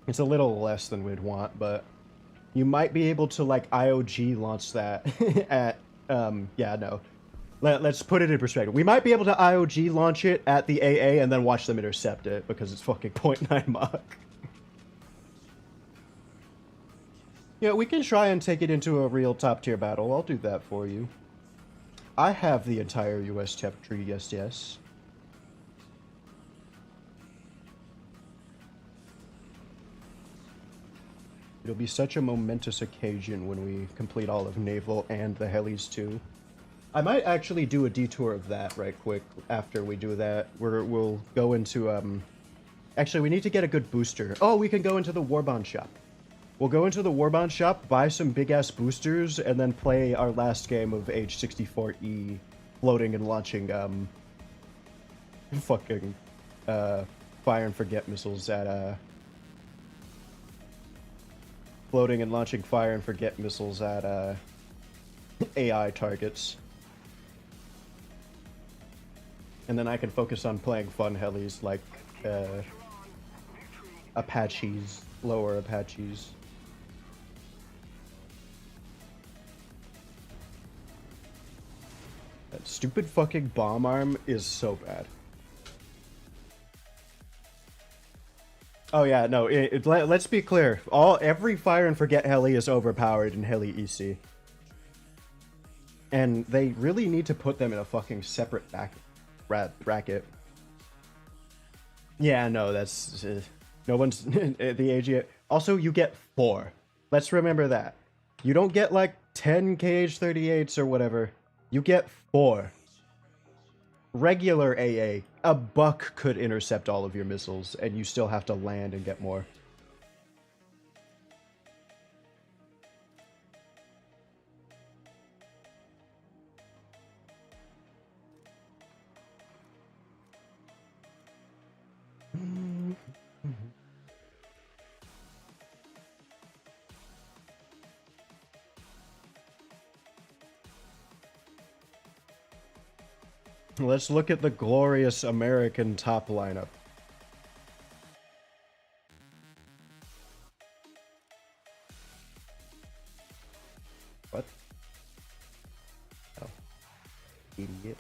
[SPEAKER 1] It's a little less than we'd want, but you might be able to, like, IOG launch that at, yeah, no. Let's put it in perspective. We might be able to IOG launch it at the AA and then watch them intercept it, because it's fucking 0.9 Mach. Yeah, we can try and take it into a real top-tier battle. I'll do that for you. I have the entire US tech tree, yes. It'll be such a momentous occasion when we complete all of Naval and the helis too. I might actually do a detour of that right quick after we do that. We'll go into, actually, we need to get a good booster. Oh, we can go into the Warbond shop. We'll go into the Warbond shop, buy some big-ass boosters, and then play our last game of Age 64E, floating and launching, fucking fire and forget missiles at floating and launching fire and forget missiles at AI targets. And then I can focus on playing fun helis like Apaches, lower Apaches. That stupid fucking bomb arm is so bad. Oh yeah, no, let's be clear. Every fire and forget heli is overpowered in heli EC. And they really need to put them in a fucking separate bracket. Yeah, no, that's no one's the AG. Also, you get 4. Let's remember that. You don't get like 10 KH-38s or whatever. You get 4. Regular AA, a buck could intercept all of your missiles, and you still have to land and get more. Let's look at the glorious American top lineup. What? Oh. Idiot.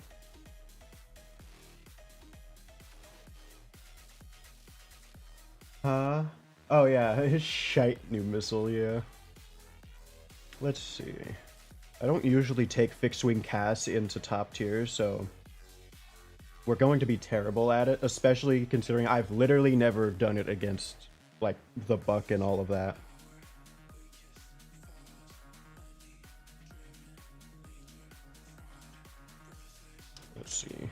[SPEAKER 1] Huh? Oh yeah, his shite new missile, yeah. Let's see. I don't usually take fixed wing Cass into top tier, so we're going to be terrible at it, especially considering I've literally never done it against, like, the Buck and all of that. Let's see.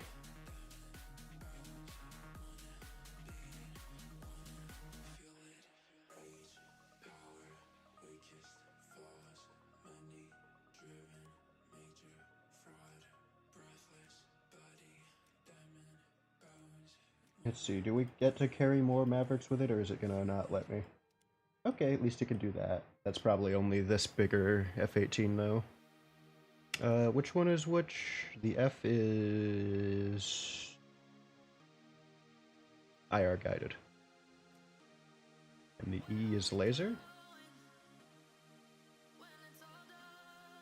[SPEAKER 1] Let's see, do we get to carry more Mavericks with it, or is it gonna not let me? Okay, at least it can do that. That's probably only this bigger F-18, though. Which one is which? The F is IR guided. And the E is laser?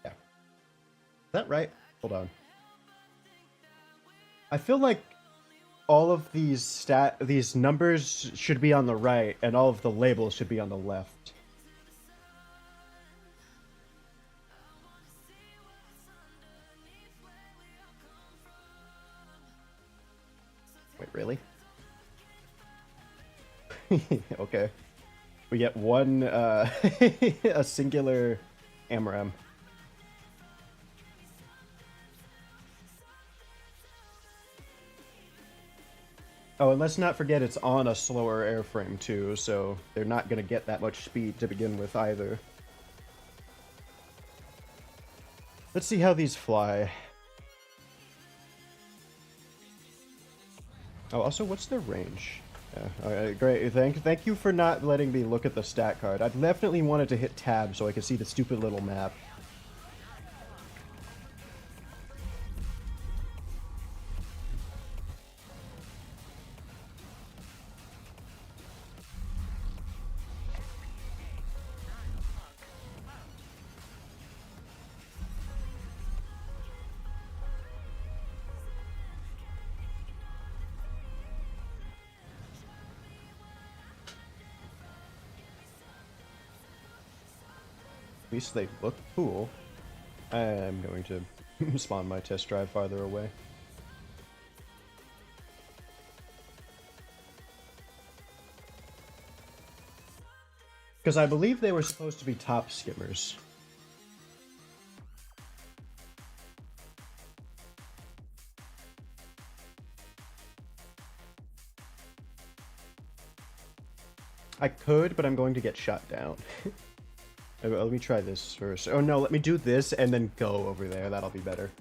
[SPEAKER 1] Yeah. Is that right? Hold on. I feel like all of these numbers should be on the right, and all of the labels should be on the left. Wait, really? Okay. We get one, a singular AMRAM. Oh, and let's not forget it's on a slower airframe too, so they're not going to get that much speed to begin with either. Let's see how these fly. Oh, also, what's their range? Yeah, alright, great. Thank you for not letting me look at the stat card. I definitely wanted to hit tab so I could see the stupid little map. At least they look cool. I'm going to spawn my test drive farther away. Because I believe they were supposed to be top skimmers. I could, but I'm going to get shot down. Let me try this first. Oh no, let me do this and then go over there. That'll be better.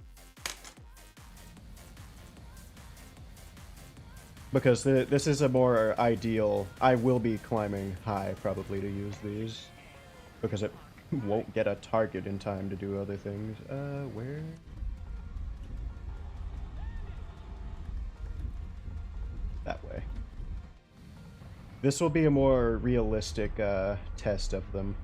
[SPEAKER 1] Because this is a more ideal... I will be climbing high, probably, to use these. Because it won't get a target in time to do other things. Where? That way. This will be a more realistic test of them.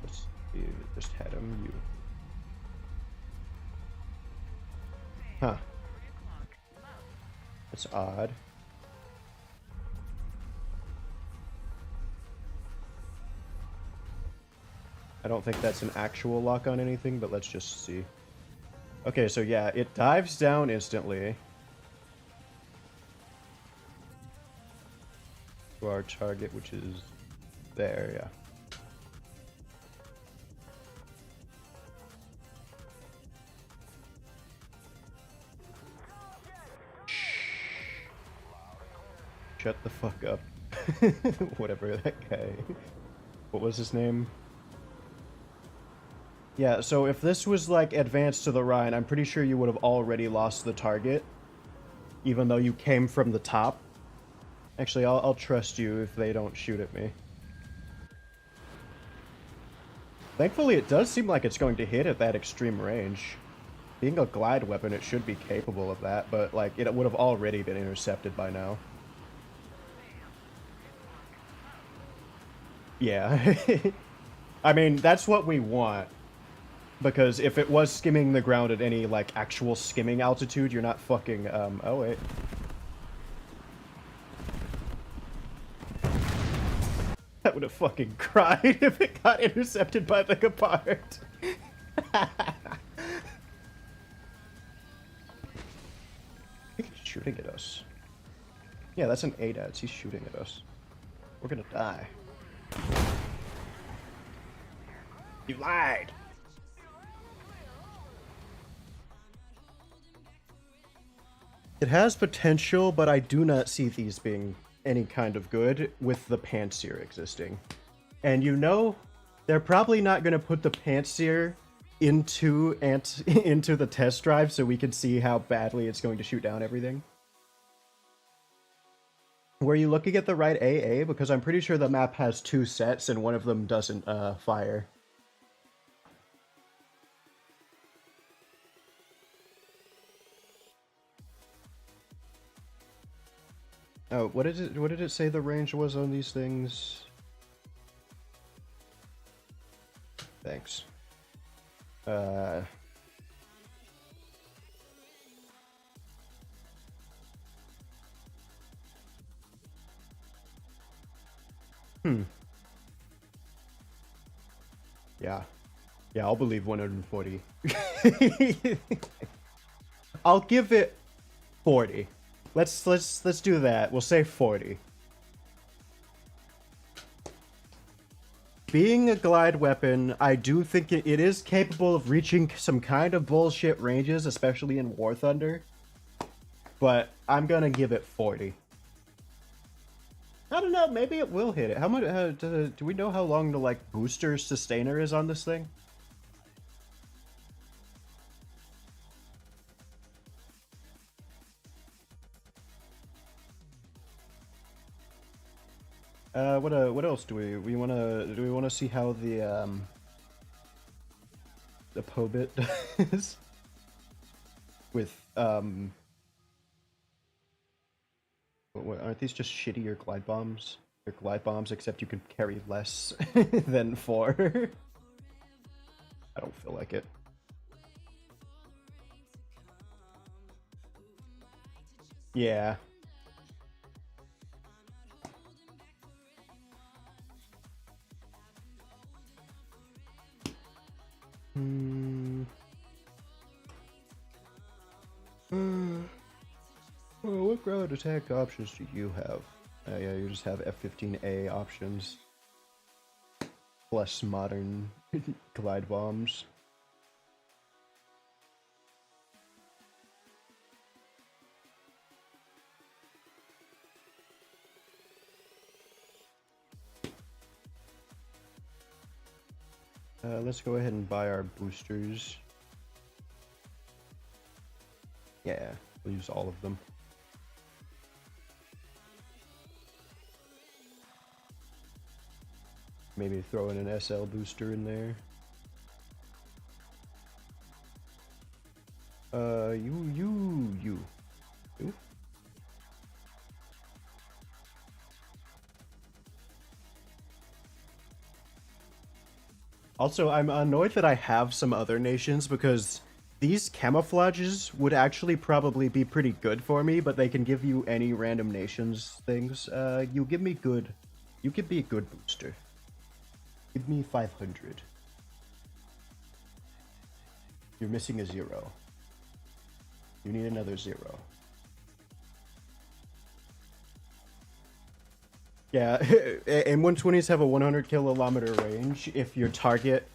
[SPEAKER 1] Let's see, just had him, you. Huh. That's odd. I don't think that's an actual lock on anything, but let's just see. Okay, so yeah, it dives down instantly. To our target, which is there, yeah. Shut the fuck up. Whatever that guy... What was his name? Yeah, so if this was like advanced to the Rhine, I'm pretty sure you would have already lost the target. Even though you came from the top. Actually, I'll trust you if they don't shoot at me. Thankfully, it does seem like it's going to hit at that extreme range. Being a glide weapon, it should be capable of that, but like it would have already been intercepted by now. Yeah. I mean, that's what we want. Because if it was skimming the ground at any, like, actual skimming altitude, you're not fucking, oh wait. That would have fucking cried if it got intercepted by the Gepard. I think he's shooting at us. Yeah, that's an ADATS. He's shooting at us. We're gonna die. You lied! It has potential, but I do not see these being any kind of good with the Pantsir existing. And you know, they're probably not going to put the Pantsir into the test drive so we can see how badly it's going to shoot down everything. Were you looking at the right AA? Because I'm pretty sure the map has 2 sets and one of them doesn't fire. Oh, what did it say the range was on these things? Thanks. Yeah. Yeah, I'll believe 140. I'll give it 40. Let's do that. We'll say 40. Being a glide weapon, I do think it is capable of reaching some kind of bullshit ranges, especially in War Thunder. But I'm gonna give it 40. I don't know, maybe it will hit it. How much do we know how long the like booster sustainer is on this thing? What else do we wanna see how the Pobit does with aren't these just shittier glide bombs? They're glide bombs except you can carry less than 4. I don't feel like it. Yeah. Well, what ground attack options do you have? Yeah, you just have F-15A options. Plus modern glide bombs. Let's go ahead and buy our boosters. Yeah, we'll use all of them. Maybe throw in an SL booster in there. You. Also, I'm annoyed that I have some other nations because these camouflages would actually probably be pretty good for me, but they can give you any random nations things. You give me good. You give me a good booster. Give me 500. You're missing a 0. You need another 0. Yeah, M120s have a 100 kilometer range if your target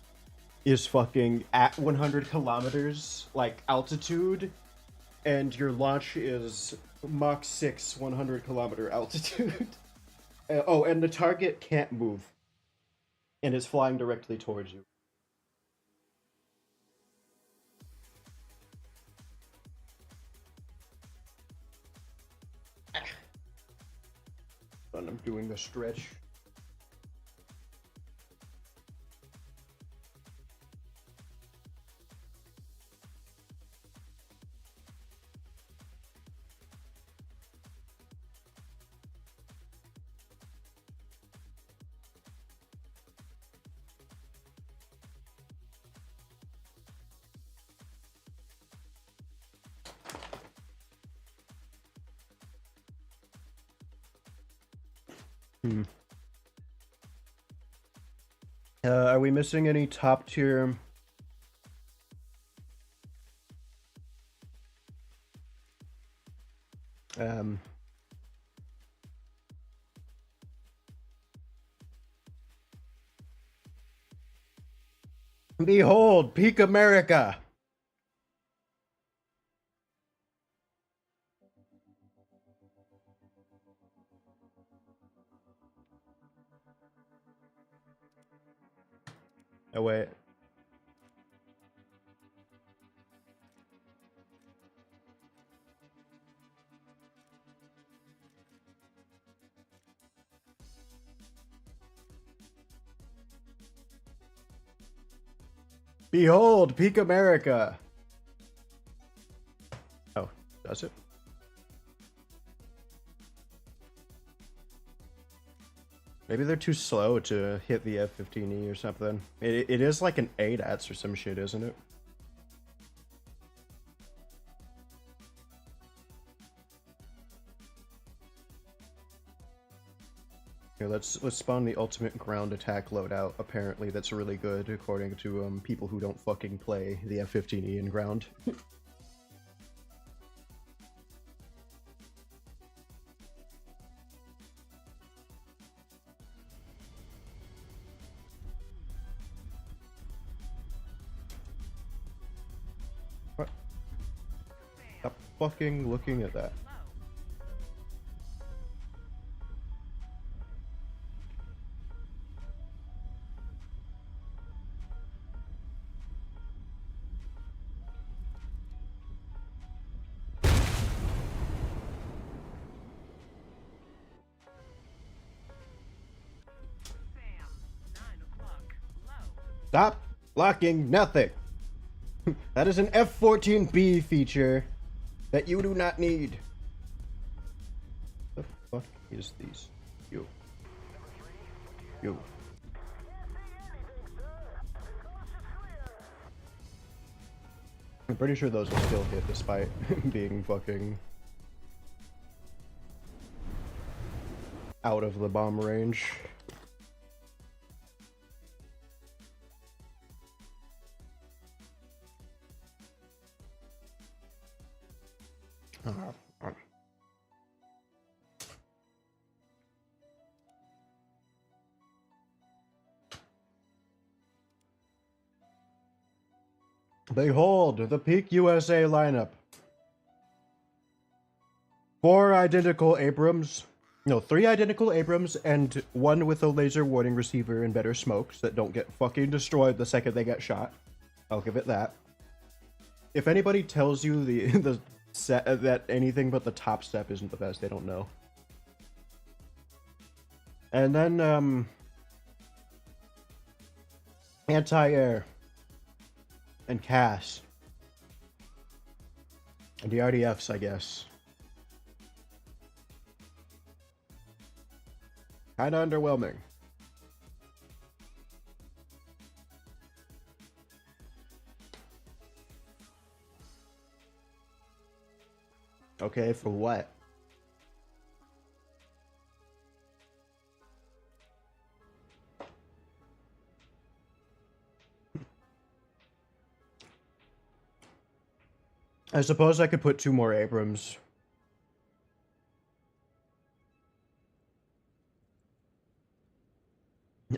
[SPEAKER 1] is fucking at 100 kilometers, like, altitude, and your launch is Mach 6 100 kilometer altitude. Oh, and the target can't move, and is flying directly towards you. And I'm doing the stretch. Are we missing any top tier? Behold, Peak America! Oh, wait. Behold, Peak America! Oh, does it? Maybe they're too slow to hit the F-15E or something. It is like an ADATS or some shit, isn't it? Here, let's spawn the ultimate ground attack loadout. Apparently, that's really good according to people who don't fucking play the F-15E in ground. What? Stop fucking looking at that. Stop blocking nothing. That is an F-14B feature that you do not need. The fuck is these? You. I'm pretty sure those will still hit despite being fucking out of the bomb range. Behold, the Peak USA lineup. 4 identical Abrams, No, 3 identical Abrams and 1 with a laser warning receiver and better smokes that don't get fucking destroyed the second they get shot. I'll give it that. If anybody tells you the set that anything but the top step isn't the best, they don't know. And then anti-air and CAS and the RDFs, I guess. Kinda underwhelming. Okay, for what? I suppose I could put 2 more Abrams.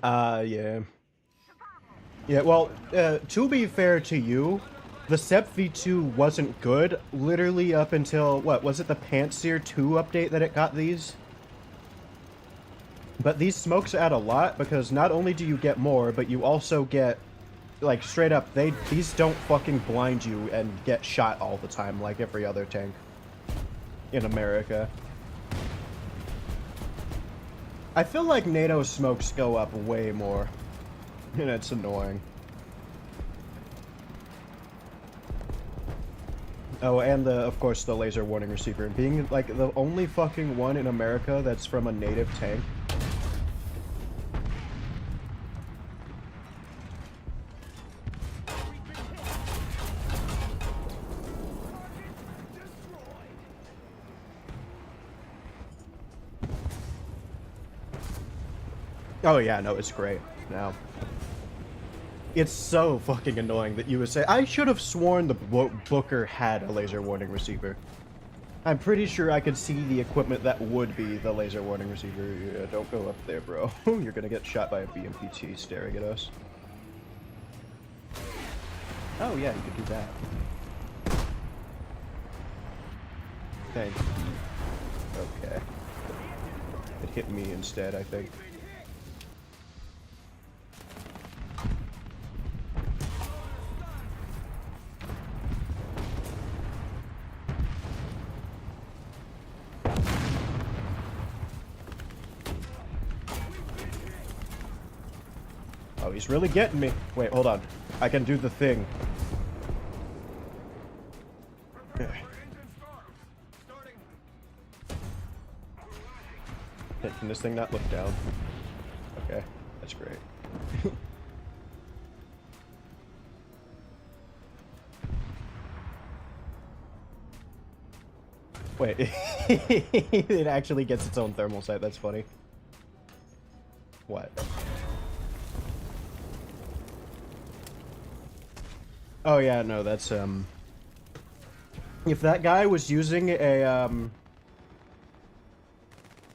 [SPEAKER 1] Yeah. Yeah, well, to be fair to you, the SEP V2 wasn't good, literally up until, what, was it the Pantsir 2 update that it got these? But these smokes add a lot, because not only do you get more, but you also get, like, straight up, these don't fucking blind you and get shot all the time like every other tank in America. I feel like NATO smokes go up way more, and it's annoying. Oh, and of course, the laser warning receiver. Being, like, the only fucking one in America that's from a native tank. Oh yeah, no, it's great now. It's so fucking annoying that you would say, I should have sworn the Booker had a laser warning receiver. I'm pretty sure I could see the equipment that would be the laser warning receiver. Yeah, don't go up there, bro. You're gonna get shot by a BMPT staring at us. Oh yeah, you could do that. Thank you. Okay. It hit me instead, I think. Oh, he's really getting me. Wait, hold on. I can do the thing. Can this thing not look down? Okay, that's great. Wait, it actually gets its own thermal sight, that's funny. What? Oh yeah, no, that's, if that guy was using a,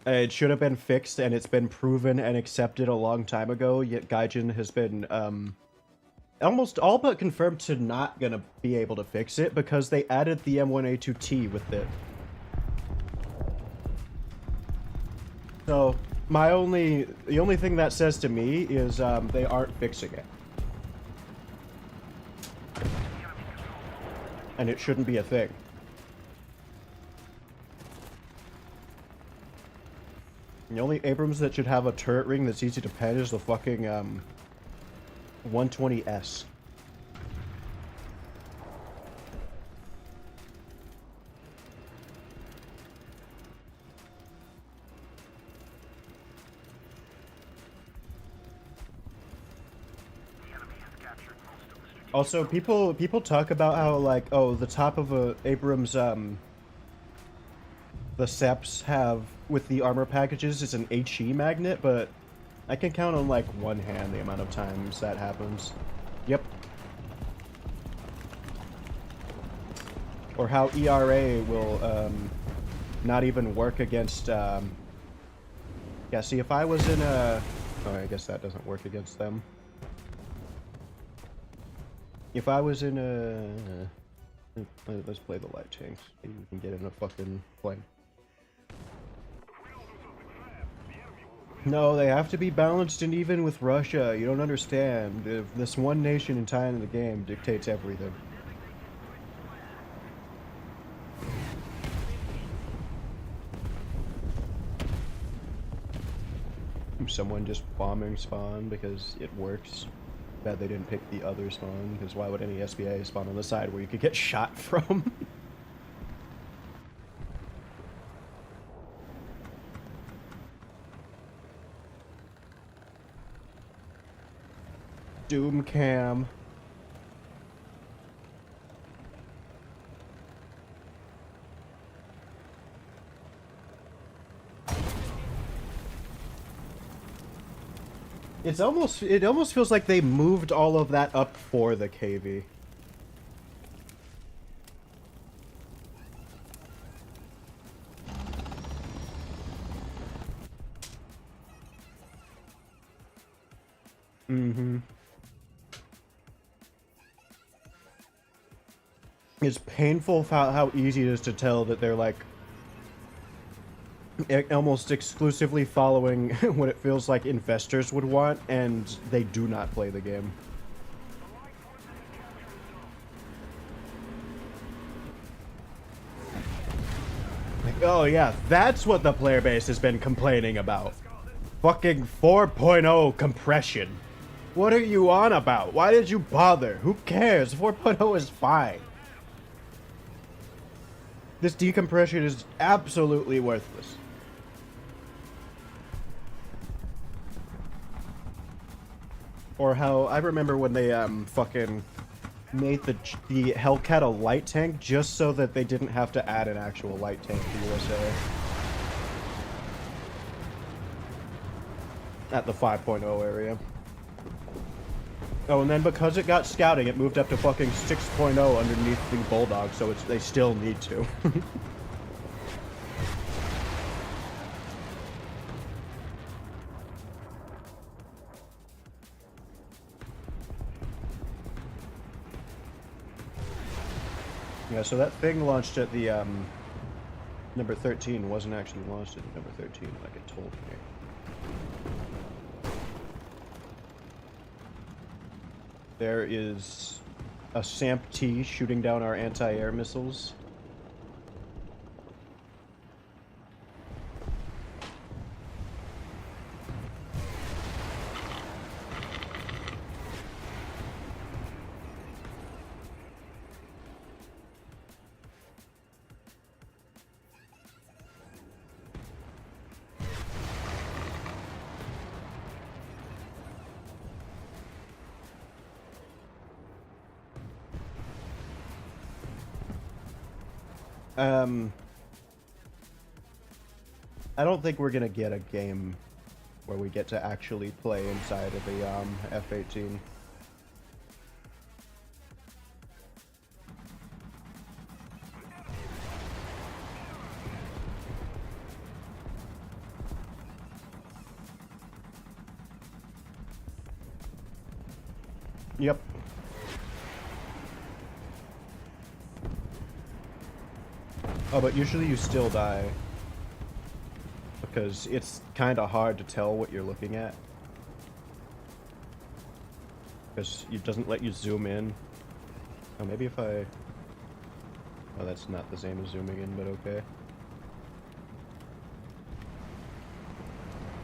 [SPEAKER 1] it should have been fixed, and it's been proven and accepted a long time ago, yet Gaijin has been, almost all but confirmed to not gonna be able to fix it, because they added the M1A2T with it. So, the only thing that says to me is, they aren't fixing it. And it shouldn't be a thing. The only Abrams that should have a turret ring that's easy to pen is the fucking, 120S. Also, people talk about how, like, oh, the top of a Abrams, the SEPs have, with the armor packages, is an HE magnet, but I can count on, like, one hand the amount of times that happens. Yep. Or how ERA will, not even work against, yeah, see, if I was in a... Oh, I guess that doesn't work against them. If I was in a... Let's play the light tanks. Maybe we can get in a fucking plane. No, they have to be balanced and even with Russia. You don't understand. If this one nation in time in the game dictates everything. Someone just bombing spawn because it works. Bad they didn't pick the other spawn, because why would any SBA spawn on the side where you could get shot from? Doom cam. It almost feels like they moved all of that up for the KV. Mm-hmm. It's painful how easy it is to tell that they're like almost exclusively following what it feels like investors would want, and they do not play the game. Like, oh yeah, that's what the player base has been complaining about. Fucking 4.0 compression. What are you on about? Why did you bother? Who cares? 4.0 is fine. This decompression is absolutely worthless. Or how I remember when they fucking made the Hellcat a light tank just so that they didn't have to add an actual light tank to USA. At the 5.0 area. Oh, and then because it got scouting, it moved up to fucking 6.0 underneath the Bulldog, so they still need to. Yeah, so that thing launched at the number 13 wasn't actually launched at number 13 like it told me. There is a SAMP-T shooting down our anti-air missiles. I don't think we're gonna get a game where we get to actually play inside of the F-18. Yep. Oh, but usually you still die. Because it's kind of hard to tell what you're looking at. Because it doesn't let you zoom in. Oh, maybe if I... Oh, that's not the same as zooming in, but okay.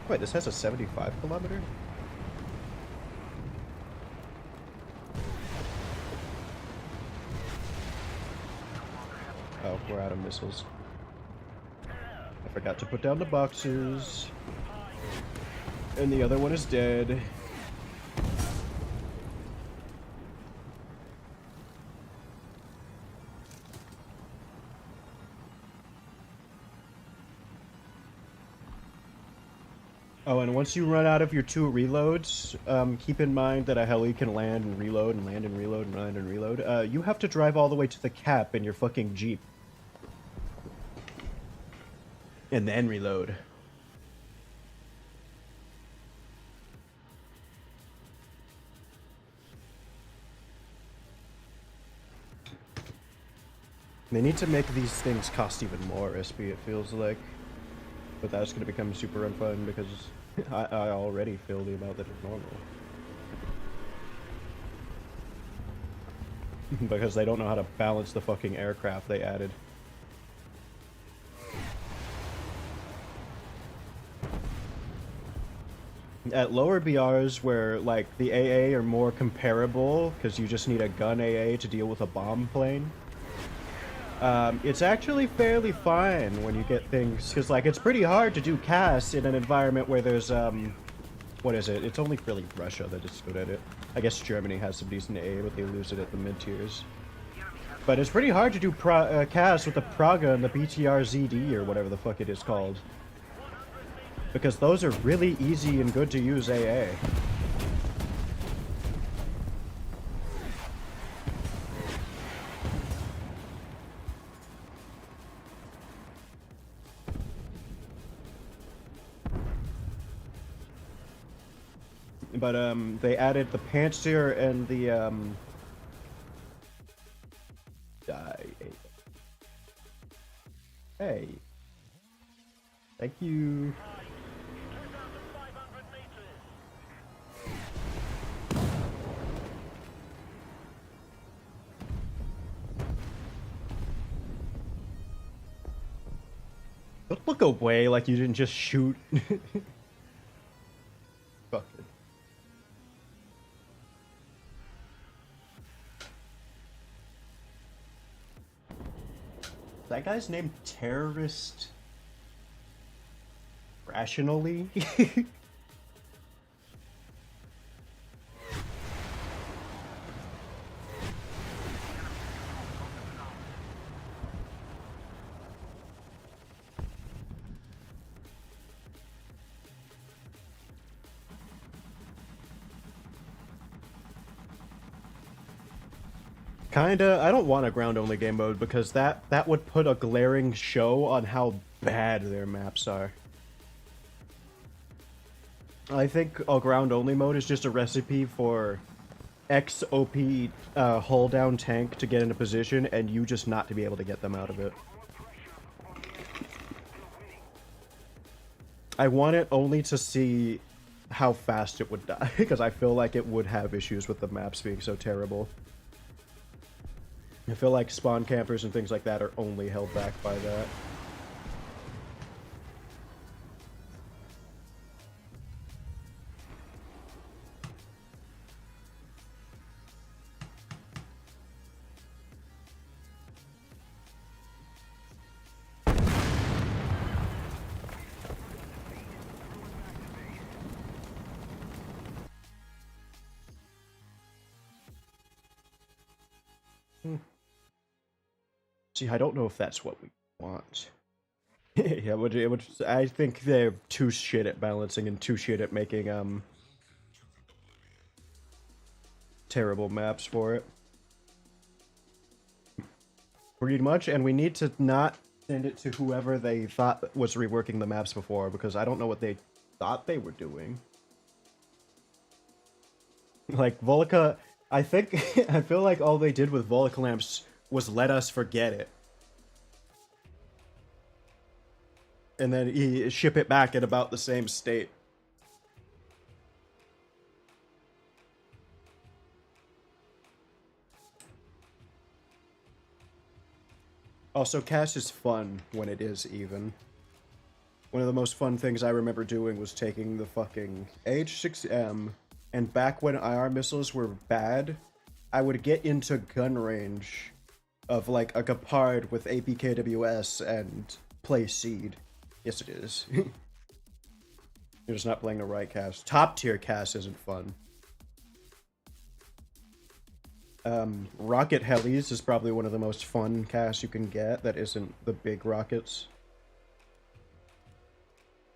[SPEAKER 1] Wait, this has a 75 kilometer? Oh, we're out of missiles. I forgot to put down the boxes. And the other one is dead. Oh, and once you run out of your 2 reloads, keep in mind that a heli can land and reload and land and reload and land and reload. You have to drive all the way to the cap in your fucking Jeep. And then reload. They need to make these things cost even more, SB, it feels like. But that's going to become super unfun because I already feel the amount that is normal. Because they don't know how to balance the fucking aircraft they added. At lower BRs where, like, the AA are more comparable, because you just need a gun AA to deal with a bomb plane, it's actually fairly fine when you get things, because, like, it's pretty hard to do CAS in an environment where there's, what is it? It's only really Russia that is good at it. I guess Germany has some decent AA, but they lose it at the mid-tiers. But it's pretty hard to do CAS with the Praga and the BTR ZD, or whatever the fuck it is called. Because those are really easy and good to use AA. But they added the Panzer and the Hey. Thank you. Don't look away like you didn't just shoot. Fuck it. That guy's named Terrorist Rationally? Kinda. I don't want a ground-only game mode because that would put a glaring show on how bad their maps are. I think a ground-only mode is just a recipe for XOP hull-down tank to get into position and you just not to be able to get them out of it. I want it only to see how fast it would die, because I feel like it would have issues with the maps being so terrible. I feel like spawn campers and things like that are only held back by that. See, I don't know if that's what we want. Yeah, I think they're too shit at balancing and too shit at making, terrible maps for it. Pretty much, and we need to not send it to whoever they thought was reworking the maps before, because I don't know what they thought they were doing. Like, Volca, I think, I feel like all they did with Volca lamps was let us forget it. And then ship it back in about the same state. Also, CAS is fun when it is even. One of the most fun things I remember doing was taking the fucking AH-6M, and back when IR missiles were bad, I would get into gun range of like a Gepard with APKWS and play Seed. Yes, it is. You're just not playing the right CAS. Top tier CAS isn't fun. Rocket helis is probably one of the most fun CAS you can get that isn't the big rockets.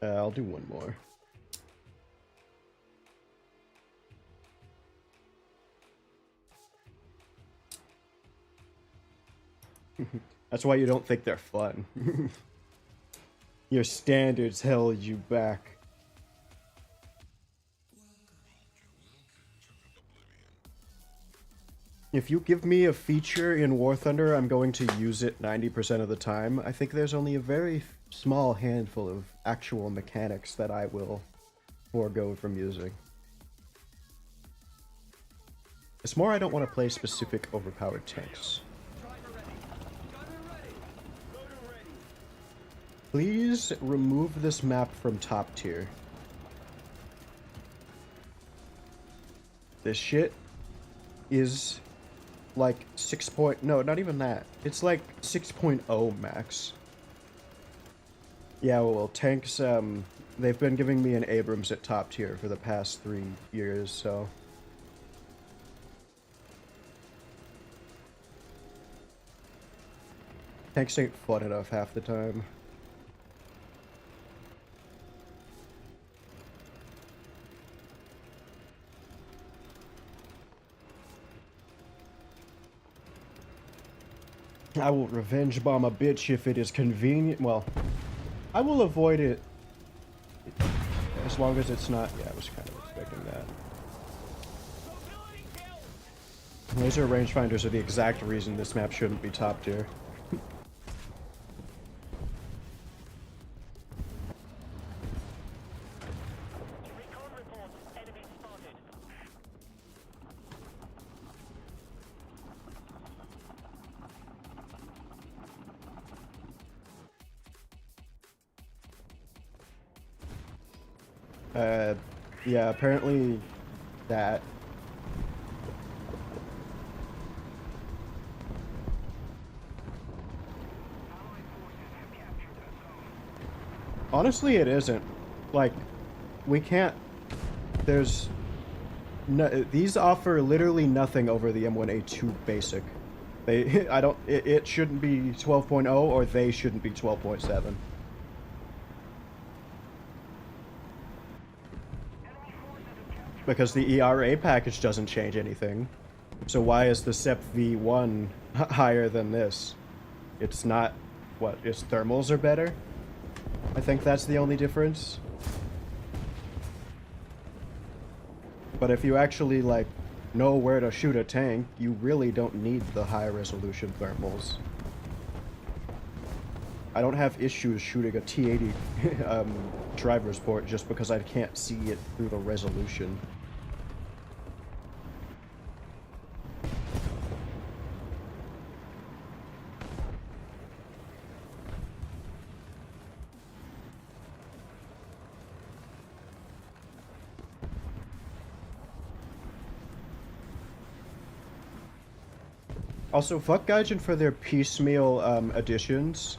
[SPEAKER 1] I'll do one more. That's why you don't think they're fun. Your standards held you back. If you give me a feature in War Thunder, I'm going to use it 90% of the time. I think there's only a very small handful of actual mechanics that I will forego from using. It's more I don't want to play specific overpowered tanks. Please remove this map from top tier. This shit is like 6 point... No, not even that. It's like 6.0 max. Yeah, well, tanks, they've been giving me an Abrams at top tier for the past 3 years, so... Tanks ain't fun enough half the time. I will revenge bomb a bitch if it is convenient. Well, I will avoid it as long as it's not... Yeah, I was kind of expecting that. Laser rangefinders are the exact reason this map shouldn't be top tier. Yeah, apparently that. Honestly, it isn't. Like, we can't... There's... No, these offer literally nothing over the M1A2 basic. They... I don't... It shouldn't be 12.0 or they shouldn't be 12.7. Because the ERA package doesn't change anything. So why is the SEP V1 higher than this? It's not... What? Its thermals are better? I think that's the only difference. But if you actually, like, know where to shoot a tank, you really don't need the high resolution thermals. I don't have issues shooting a T80 driver's port just because I can't see it through the resolution. Also, fuck Gaijin for their piecemeal additions.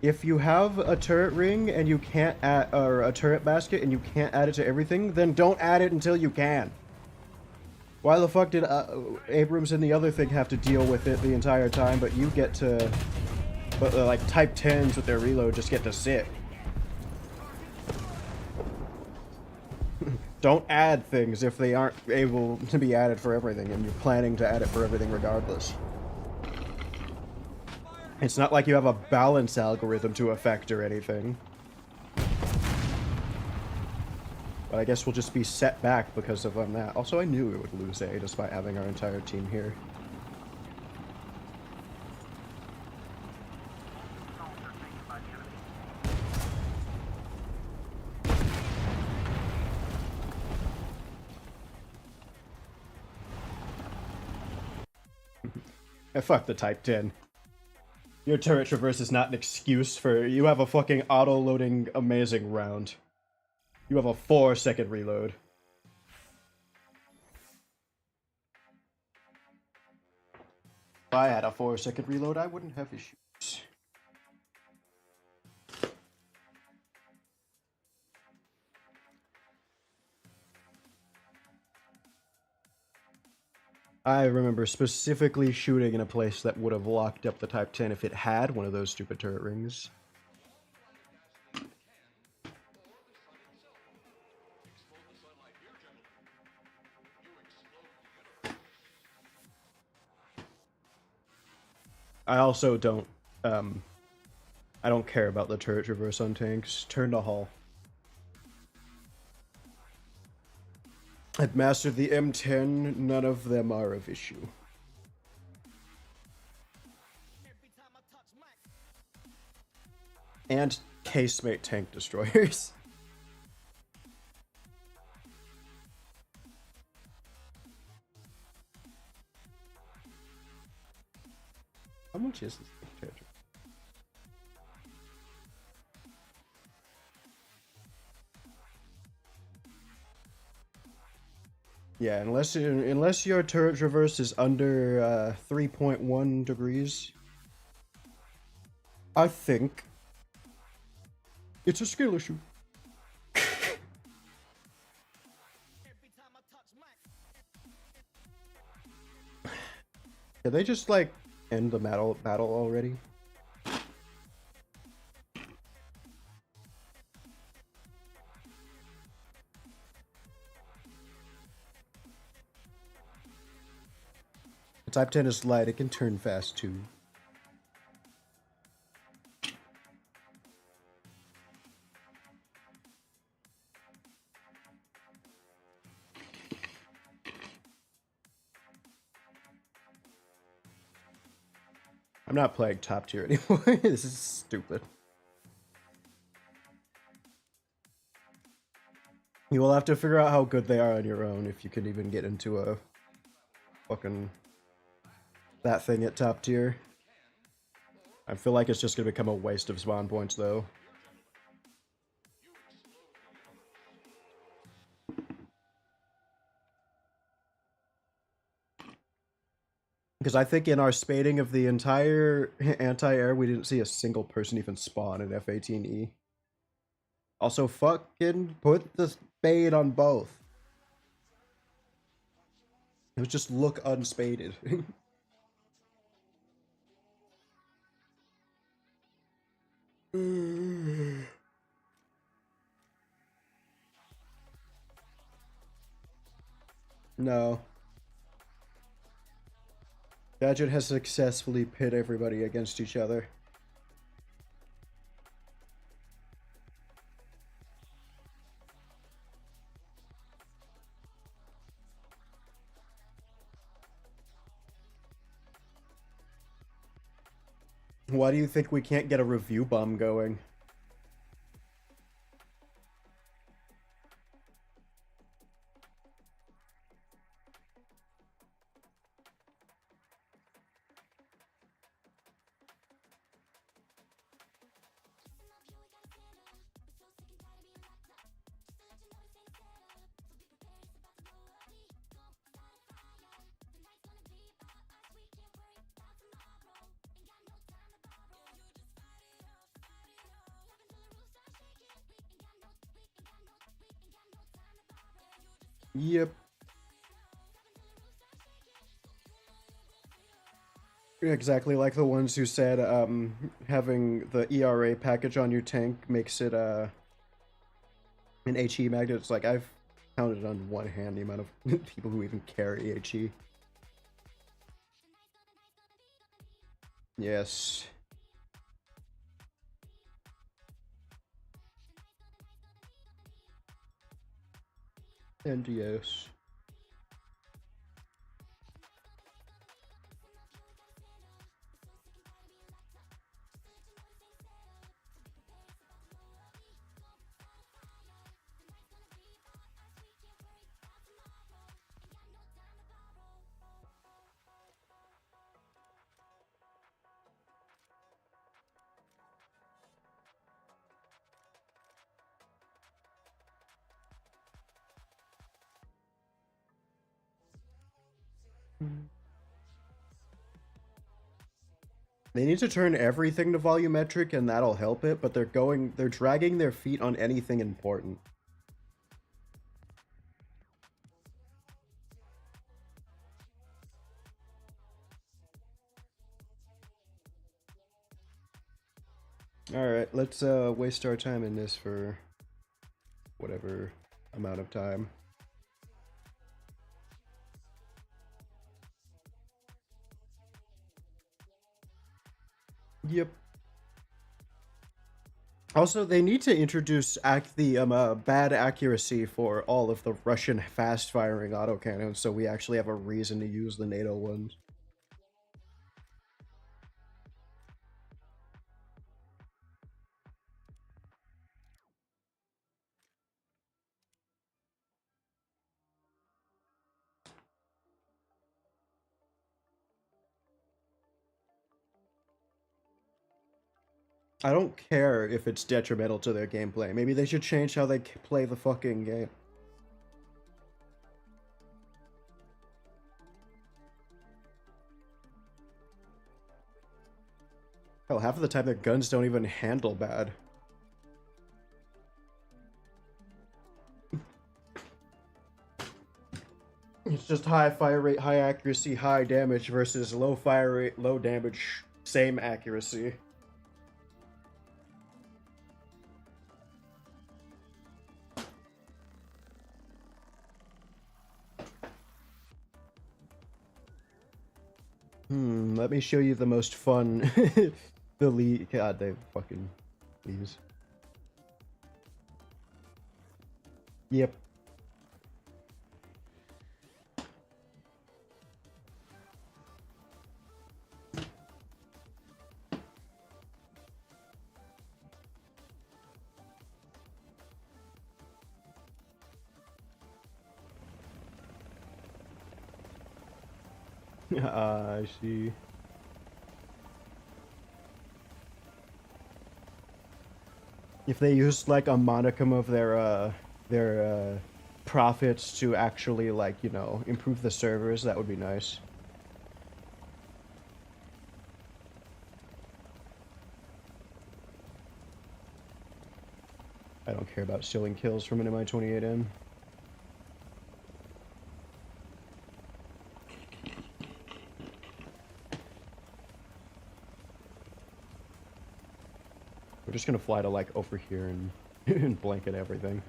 [SPEAKER 1] If you have a turret ring and you can't add, or a turret basket and you can't add it to everything, then don't add it until you can. Why the fuck did Abrams and the other thing have to deal with it the entire time, but you get to, but like Type 10s with their reload just get to sit? Don't add things if they aren't able to be added for everything, and you're planning to add it for everything regardless. It's not like you have a balance algorithm to affect or anything. But I guess we'll just be set back because of that. Also, I knew we would lose A despite having our entire team here. Fuck the Type 10. Your turret traverse is not an excuse for... You have a fucking auto-loading amazing round. You have a 4-second reload. If I had a 4-second reload, I wouldn't have issues. I remember specifically shooting in a place that would have locked up the Type 10 if it had one of those stupid turret rings. I also don't, I don't care about the turret traverse on tanks. Turn to hull. I've mastered the M10, none of them are of issue. And casemate tank destroyers. How much is this charger? Yeah, unless your turret traverse is under 3.1 degrees, I think it's a skill issue. Did they just like end the battle already? Type 10 is light, it can turn fast too. I'm not playing top tier anymore. This is stupid. You will have to figure out how good they are on your own if you can even get into a fucking that thing at top tier. I feel like it's just gonna become a waste of spawn points though. Because I think in our spading of the entire anti-air, we didn't see a single person even spawn in F-18E. Also, fucking put the spade on both. It would just look unspaded. No. Gadget has successfully pit everybody against each other. Why do you think we can't get a review bomb going? Yep. Exactly like the ones who said having the ERA package on your tank makes it an HE magnet. It's like I've counted on one hand the amount of people who even carry HE. Yes. And yes. They need to turn everything to volumetric and that'll help it, but they're dragging their feet on anything important. Alright, let's waste our time in this for whatever amount of time. Yep. Also, they need to introduce bad accuracy for all of the Russian fast-firing autocannons, so we actually have a reason to use the NATO ones. I don't care if it's detrimental to their gameplay. Maybe they should change how they play the fucking game. Hell, half of the time their guns don't even handle bad. It's just high fire rate, high accuracy, high damage versus low fire rate, low damage, same accuracy. Let me show you the most fun. The lead. God, they fucking. These. Yep. I see. If they used like a modicum of their profits to actually like, you know, improve the servers, that would be nice. I don't care about stealing kills from an MI28M. We're just gonna fly to like over here and, and blanket everything.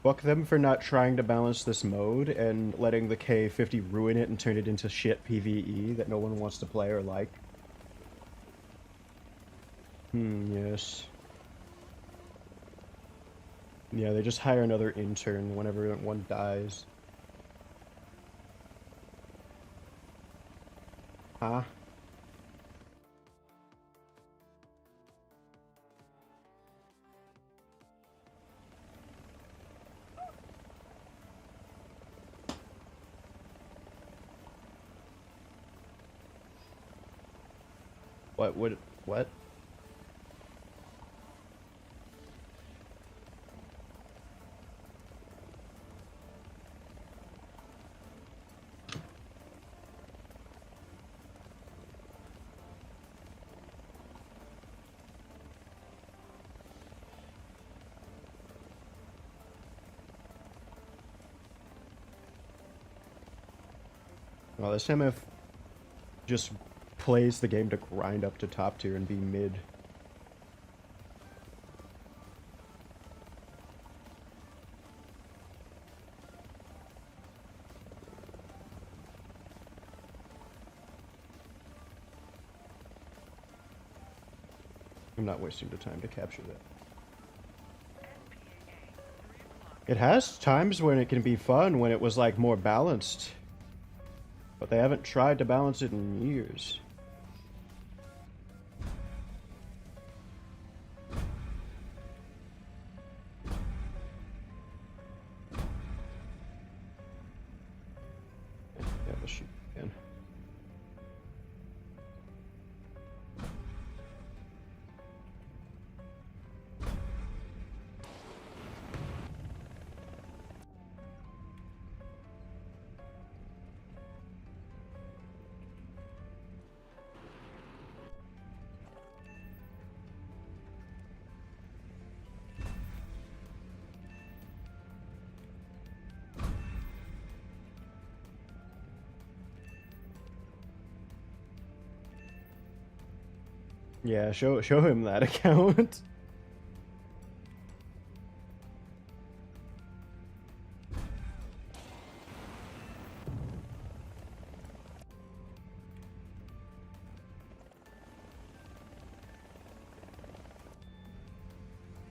[SPEAKER 1] Fuck them for not trying to balance this mode and letting the K50 ruin it and turn it into shit PvE that no one wants to play or like. Yes. Yeah, they just hire another intern whenever one dies. Huh? What would... what? Well, this MF just plays the game to grind up to top tier and be mid. I'm not wasting the time to capture that. It has times when it can be fun, when it was like more balanced. But they haven't tried to balance it in years. Yeah, let's shoot again. Yeah, show him that account.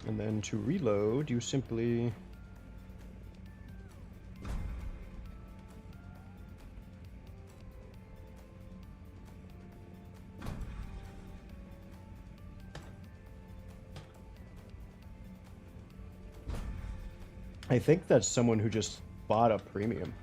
[SPEAKER 1] And then to reload, you simply... I think that's someone who just bought a premium.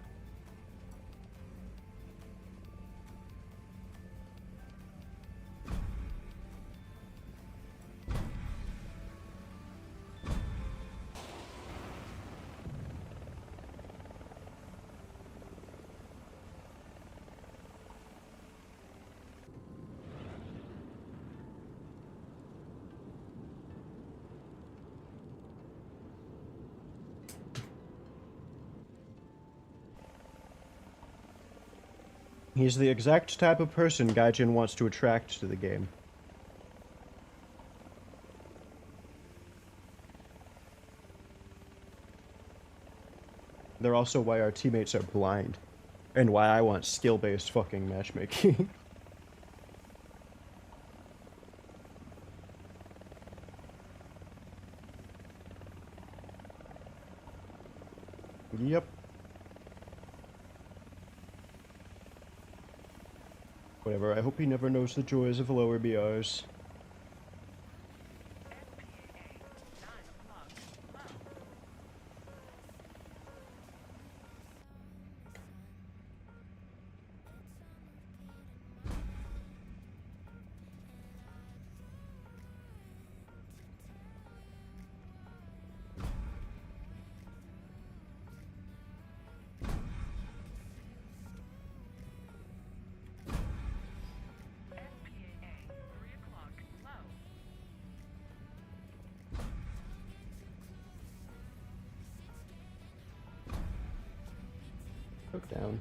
[SPEAKER 1] He's the exact type of person Gaijin wants to attract to the game. They're also why our teammates are blind. And why I want skill-based fucking matchmaking. Yep. Whatever, I hope he never knows the joys of lower BRs. Hook down.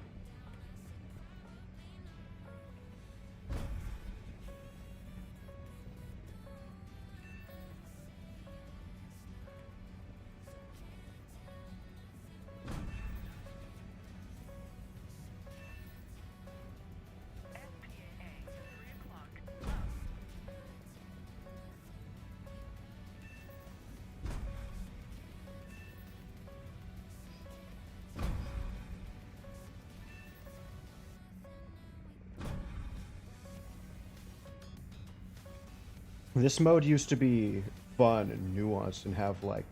[SPEAKER 1] This mode used to be fun and nuanced and have like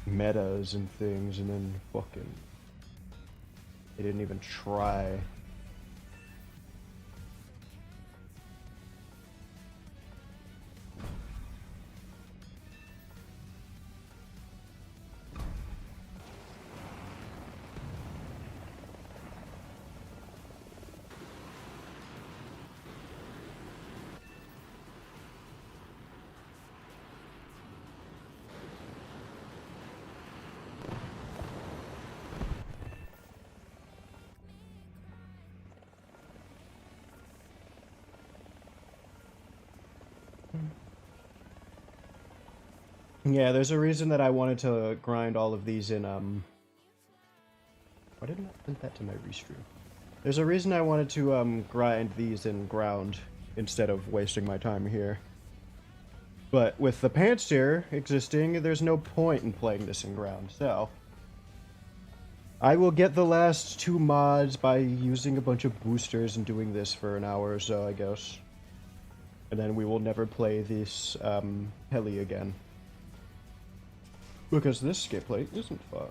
[SPEAKER 1] metas and things, and then fucking they didn't even try. Yeah, there's a reason that I wanted to grind all of these in, why didn't I link that to my restream? There's a reason I wanted to, grind these in ground instead of wasting my time here. But with the pants here existing, there's no point in playing this in ground, so... I will get the last 2 mods by using a bunch of boosters and doing this for an hour or so, I guess. And then we will never play this, heli again. Because this skip plate isn't fun.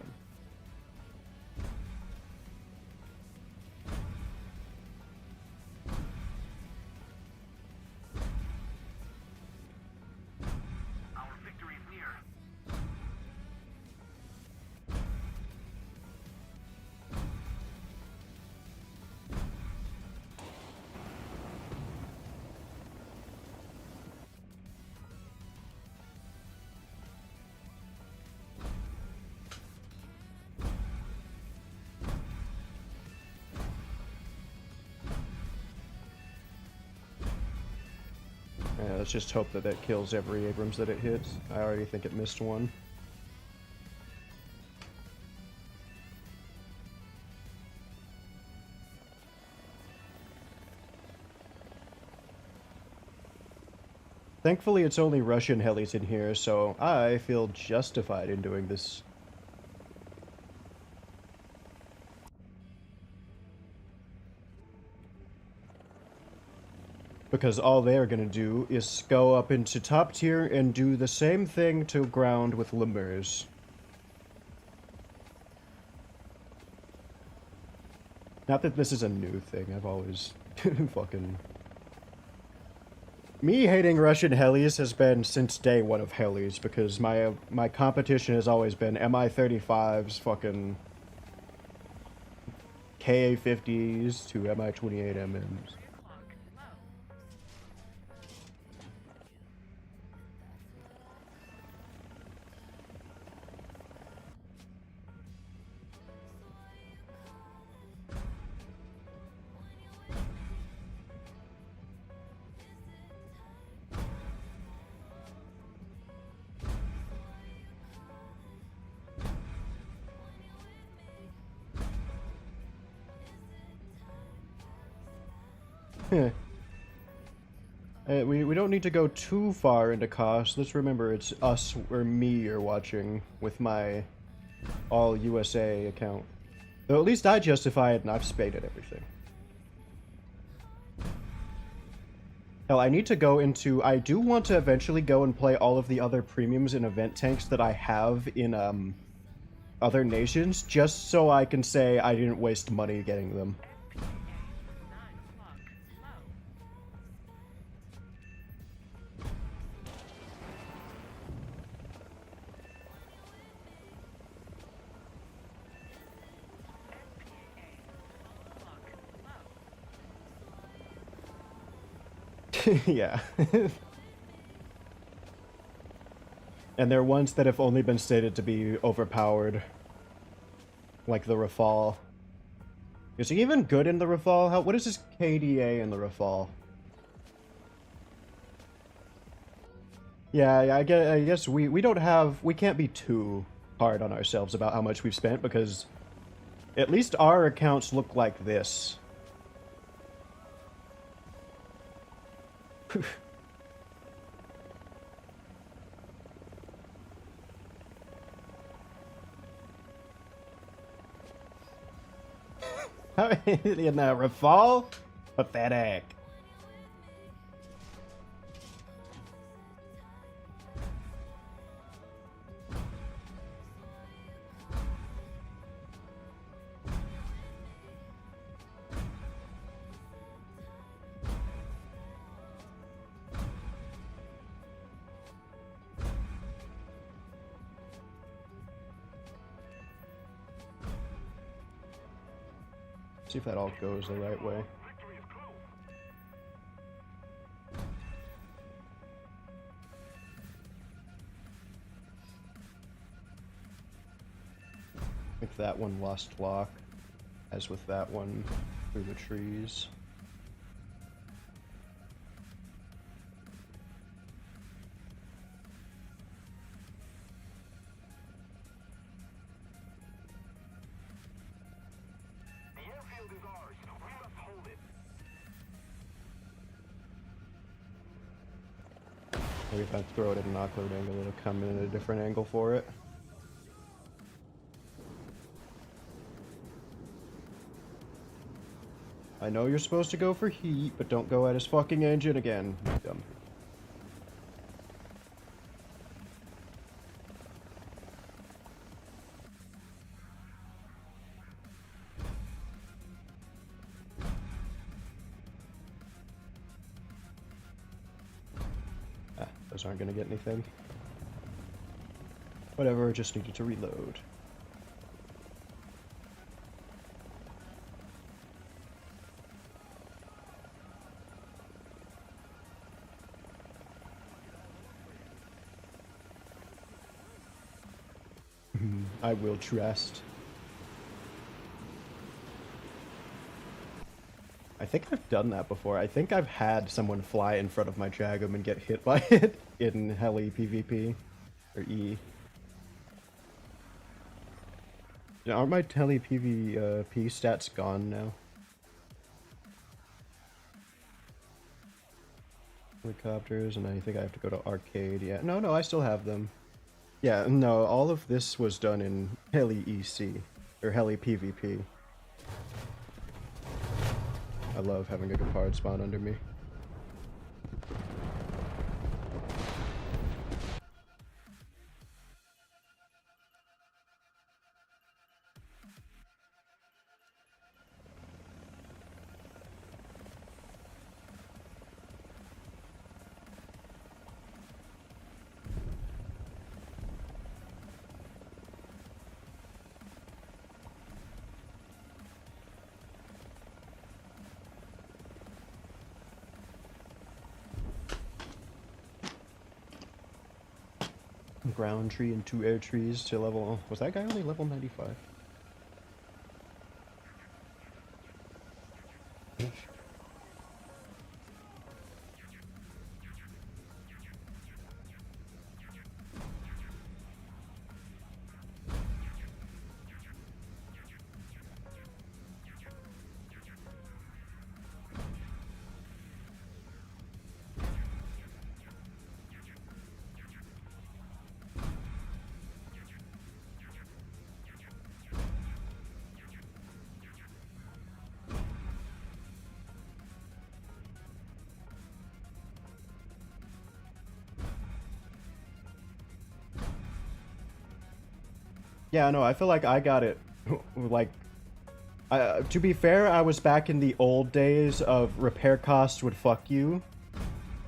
[SPEAKER 2] Our victory is near.
[SPEAKER 1] Yeah, let's just hope that that kills every Abrams that it hits. I already think it missed one. Thankfully, it's only Russian helis in here, so I feel justified in doing this. Because all they're gonna do is go up into top tier and do the same thing to ground with Lemurs. Not that this is a new thing, I've always fucking... Me hating Russian helis has been since day one of helis, because my competition has always been Mi-35s, fucking Ka-50s to Mi-28MMs. We don't need to go too far into cost. Let's remember it's us or me you're watching with my all USA account. Though at least I justify it and I've spaded everything. Hell, I need to go into... I do want to eventually go and play all of the other premiums and event tanks that I have in other nations, just so I can say I didn't waste money getting them. Yeah. And they're ones that have only been stated to be overpowered. Like the Rafal. Is he even good in the Rafal? What is his KDA in the Rafal? Yeah, I guess we don't have... We can't be too hard on ourselves about how much we've spent, because at least our accounts look like this. In the Rafal? Pathetic. See if that all goes the right way. If that one lost lock, as with that one, through the trees. Maybe if I throw it at an awkward angle, it'll come in at a different angle for it. I know you're supposed to go for heat, but don't go at his fucking engine again. Dumb. Those aren't gonna get anything. Whatever, just needed to reload. I will trust. I think I've done that before. I think I've had someone fly in front of my Dragum and get hit by it in Heli PvP. Or E. Aren't my Heli PvP stats gone now? Helicopters, and I think I have to go to arcade. Yeah, no, I still have them. Yeah, no, all of this was done in Heli EC, or Heli PvP. I love having a Gepard spawn under me. Ground tree and 2 air trees to level... Was that guy only level 95? Yeah, no, I feel like I got it. Like, to be fair, I was back in the old days of repair costs would fuck you,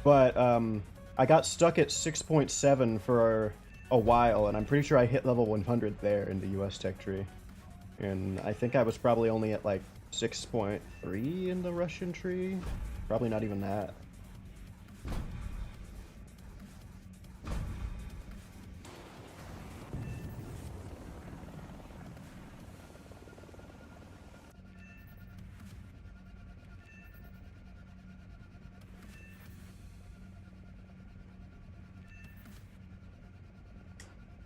[SPEAKER 1] but I got stuck at 6.7 for a while, and I'm pretty sure I hit level 100 there in the US Tech tree. And I think I was probably only at like 6.3 in the Russian tree. Probably not even that.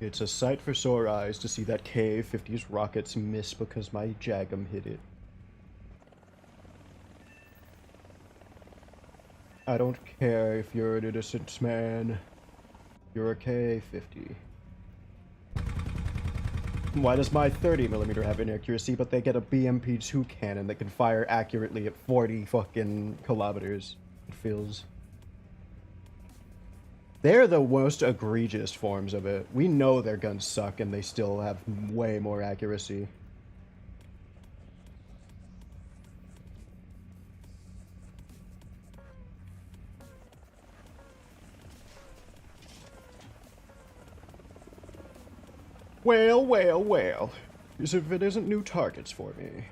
[SPEAKER 1] It's a sight for sore eyes to see that K-50's rockets miss because my Jagum hit it. I don't care if you're an innocent man. You're a K-50. Why does my 30mm have inaccuracy, but they get a BMP-2 cannon that can fire accurately at 40 fucking kilometers? It feels... They're the most egregious forms of it. We know their guns suck and they still have way more accuracy. Well, well, well. As if it isn't new targets for me.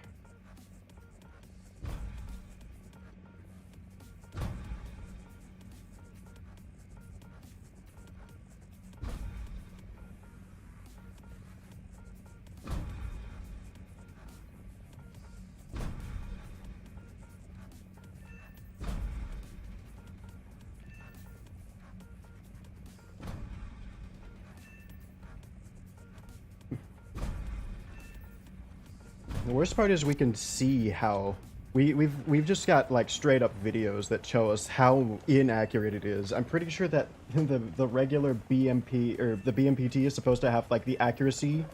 [SPEAKER 1] The worst part is we can see how we've just got like straight up videos that show us how inaccurate it is. I'm pretty sure that the regular BMP or the BMPT is supposed to have like the accuracy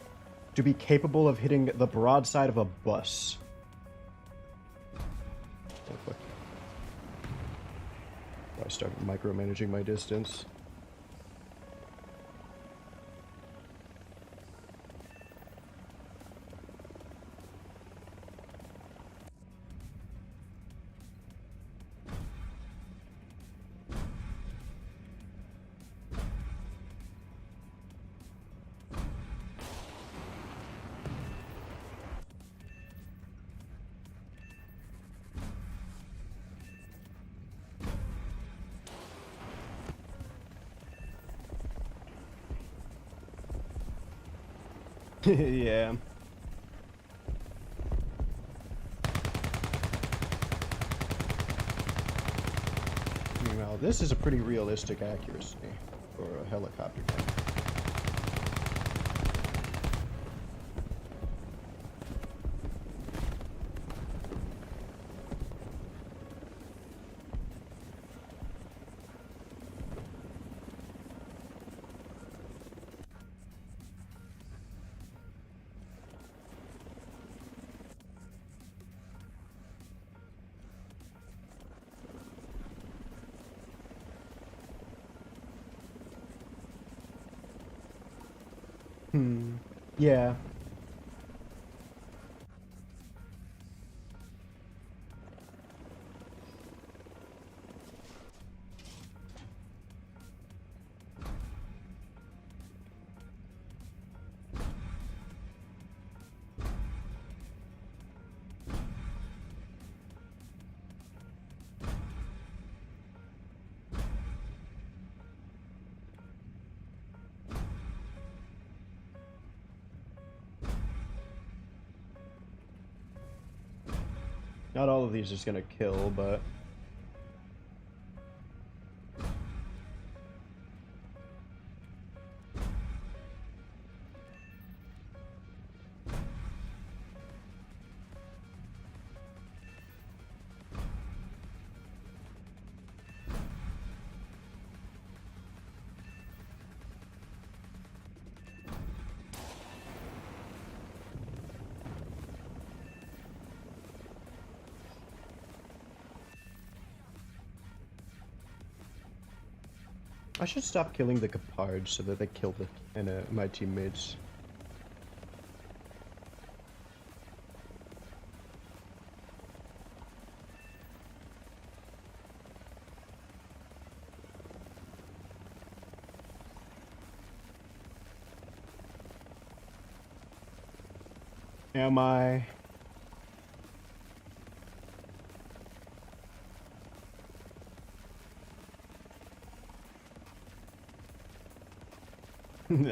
[SPEAKER 1] to be capable of hitting the broadside of a bus. Oh, fuck. I started micromanaging my distance. Yeah. Well, this is a pretty realistic accuracy for a helicopter gun. Yeah. Not all of these is gonna kill, but... I should stop killing the Gepards so that they kill my teammates. Am I?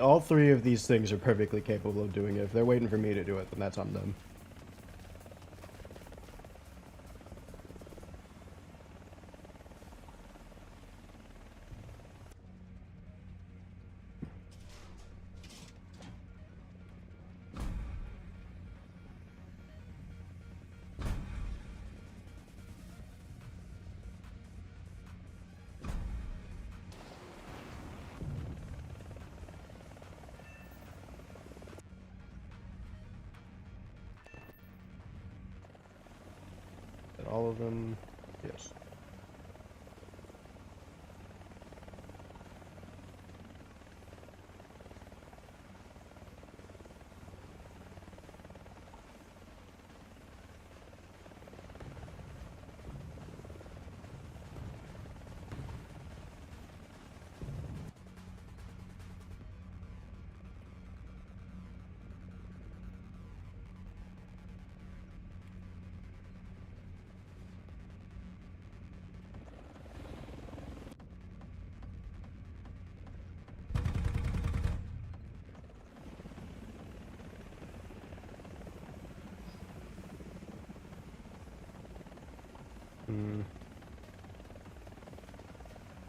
[SPEAKER 1] All three of these things are perfectly capable of doing it. If they're waiting for me to do it, then that's on them. All of them, yes.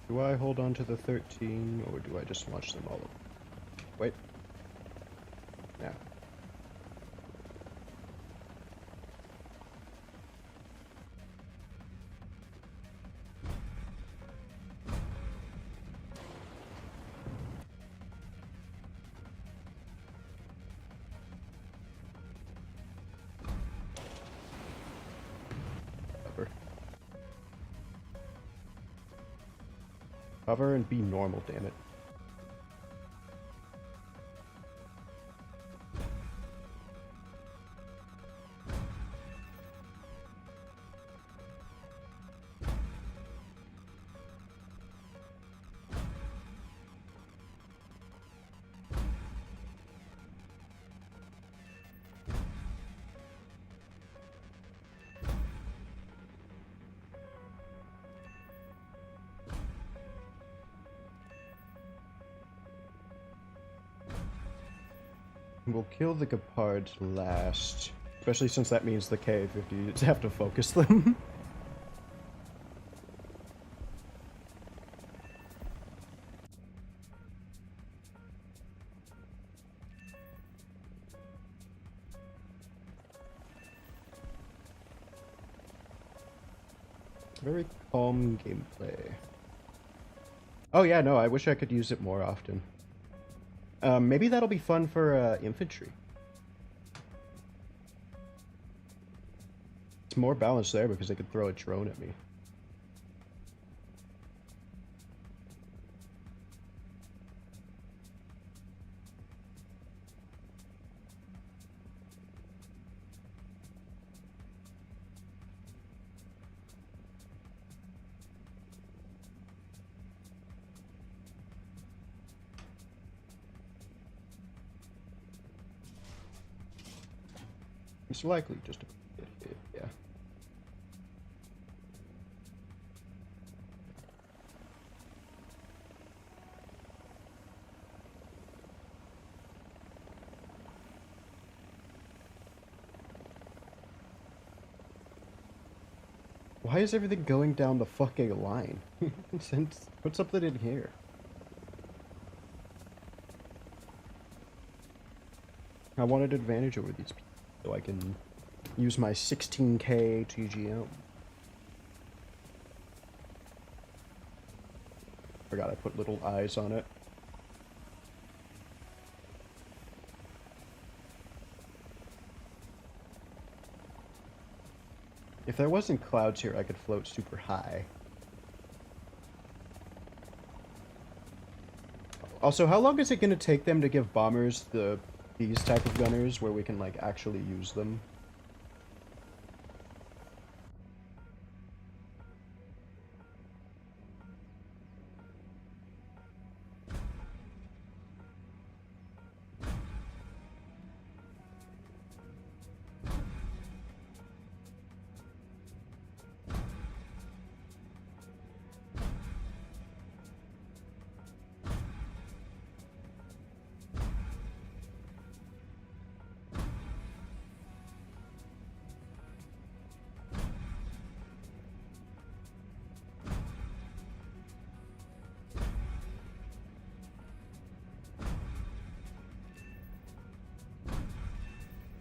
[SPEAKER 1] Do I hold on to the 13, or do I just launch them all? Wait. Yeah. Cover and be normal, damn it. We'll kill the Gepard last, especially since that means the K-50s have to focus them. Very calm gameplay. Oh yeah, no, I wish I could use it more often. Maybe that'll be fun for infantry. It's more balanced there because they could throw a drone at me. It's likely just a bit, yeah. Why is everything going down the fucking line? Put something in here. I wanted advantage over these people so I can use my 16k TGM. Forgot I put little eyes on it. If there wasn't clouds here, I could float super high. Also, how long is it going to take them to give bombers these type of gunners where we can, like, actually use them?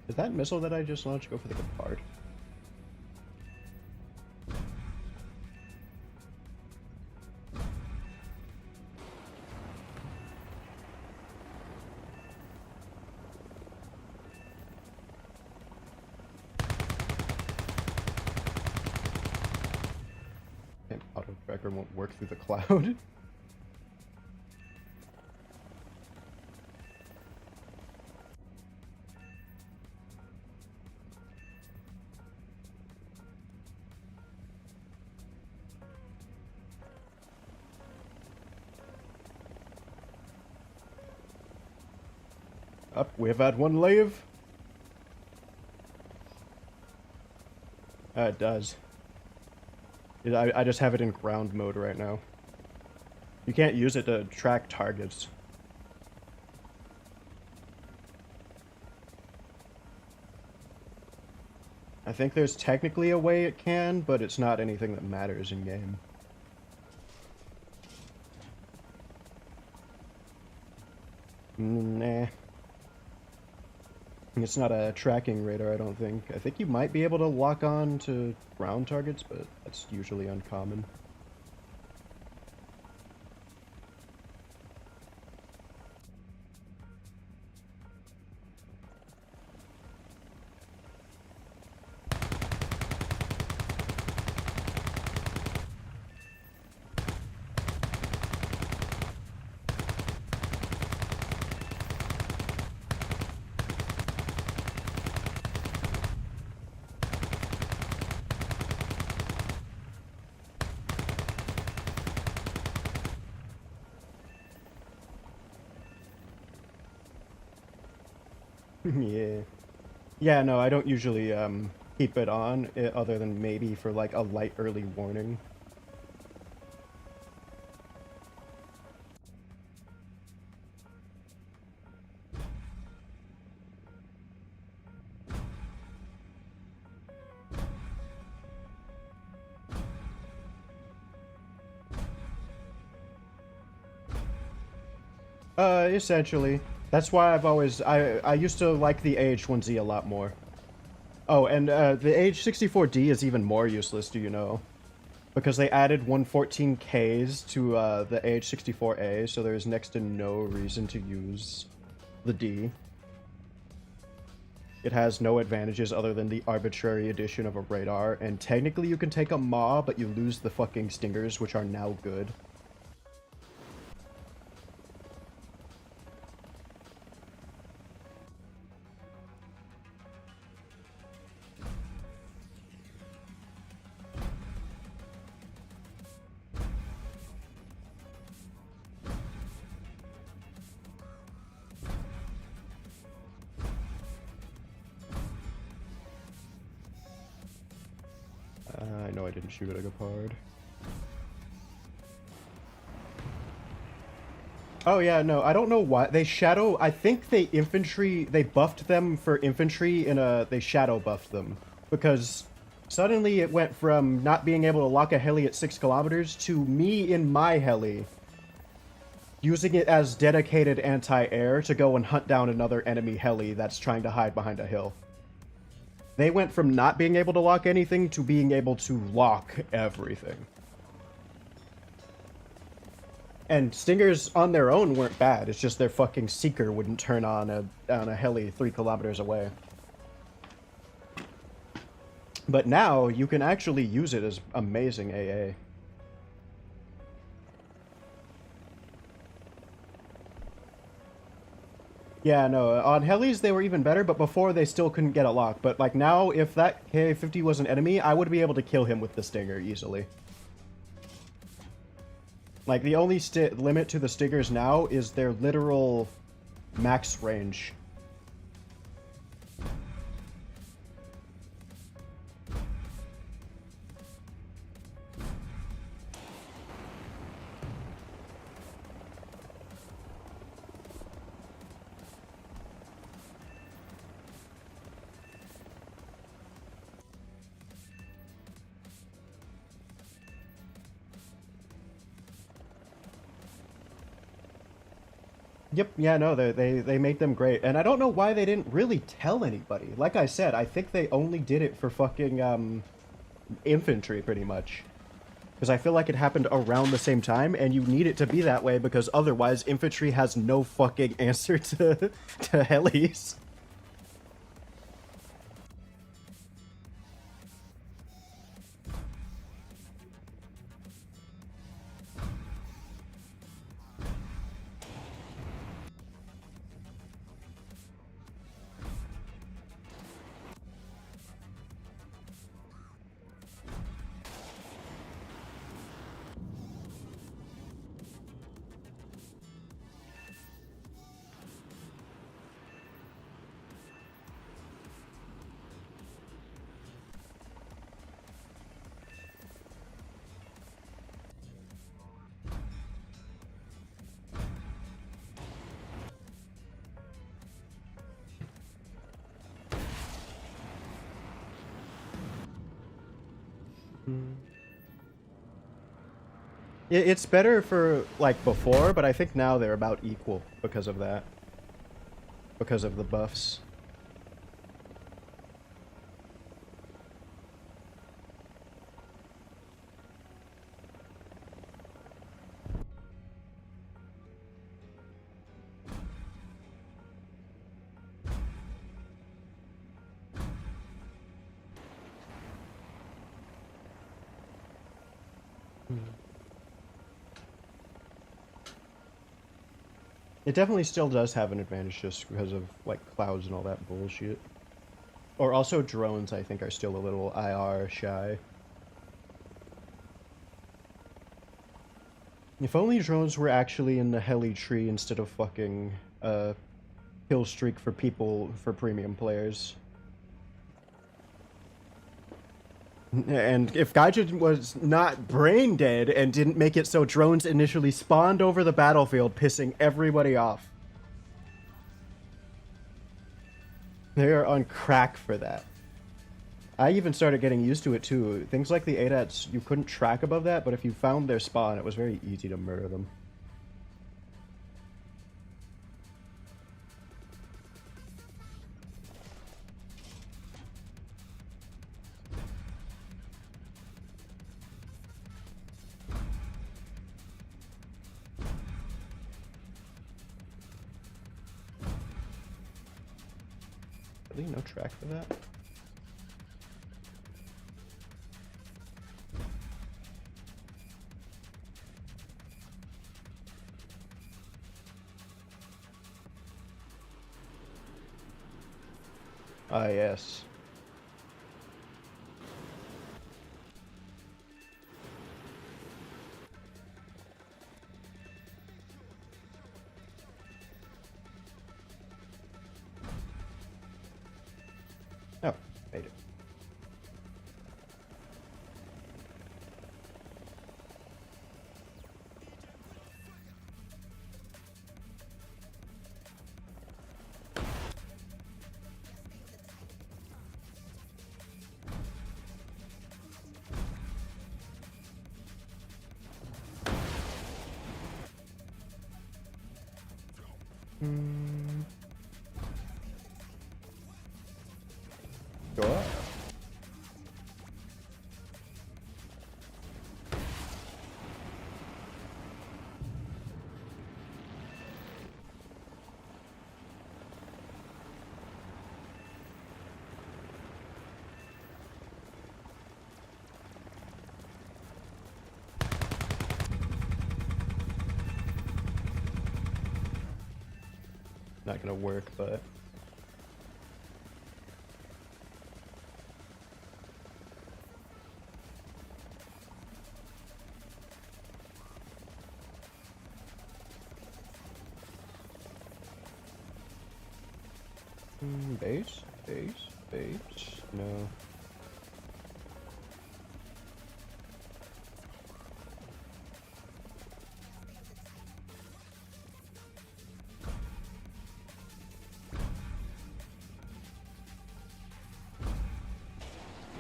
[SPEAKER 1] Did that missile that I just launched go for the card? And auto tracker won't work through the cloud. Up, we've had one leave. It does. I just have it in ground mode right now. You can't use it to track targets. I think there's technically a way it can, but it's not anything that matters in game. Nah. It's not a tracking radar, I don't think. I think you might be able to lock on to ground targets, but that's usually uncommon. Yeah. Yeah, no, I don't usually keep it on, other than maybe for like a light early warning. Essentially. That's why I've always... I used to like the AH-1Z a lot more. Oh, and the AH-64D is even more useless, do you know? Because they added 114Ks to the AH-64A, so there's next to no reason to use the D. It has no advantages other than the arbitrary addition of a radar, and technically you can take a maw, but you lose the fucking stingers, which are now good. I know I didn't shoot at a Gepard. Oh yeah, no, I don't know why. They shadow... I think they buffed them for infantry in a... They shadow buffed them. Because suddenly it went from not being able to lock a heli at 6 kilometers to me in my heli using it as dedicated anti-air to go and hunt down another enemy heli that's trying to hide behind a hill. They went from not being able to lock anything to being able to lock everything. And stingers on their own weren't bad, it's just their fucking seeker wouldn't turn on a heli 3 kilometers away. But now, you can actually use it as amazing AA. Yeah, no, on helis they were even better, but before they still couldn't get it locked. But like now, if that K-50 was an enemy, I would be able to kill him with the Stinger easily. Like, the only limit to the Stingers now is their literal max range. Yep, yeah, no, they made them great, and I don't know why they didn't really tell anybody. Like I said, I think they only did it for fucking infantry, pretty much, because I feel like it happened around the same time, and you need it to be that way because otherwise infantry has no fucking answer to helis. It's better for, like, before, but I think now they're about equal because of that. Because of the buffs. It definitely still does have an advantage just because of, like, clouds and all that bullshit. Or also drones, I think, are still a little IR shy. If only drones were actually in the heli tree instead of fucking, kill streak for people, for premium players. And if Gaijin was not brain dead and didn't make it so drones initially spawned over the battlefield, pissing everybody off. They are on crack for that. I even started getting used to it too. Things like the ADATs, you couldn't track above that, but if you found their spawn, it was very easy to murder them. Really? No track for that? Ah, yes. Oh, made it. Sure. Not gonna work, but... Base? Base? Base? No.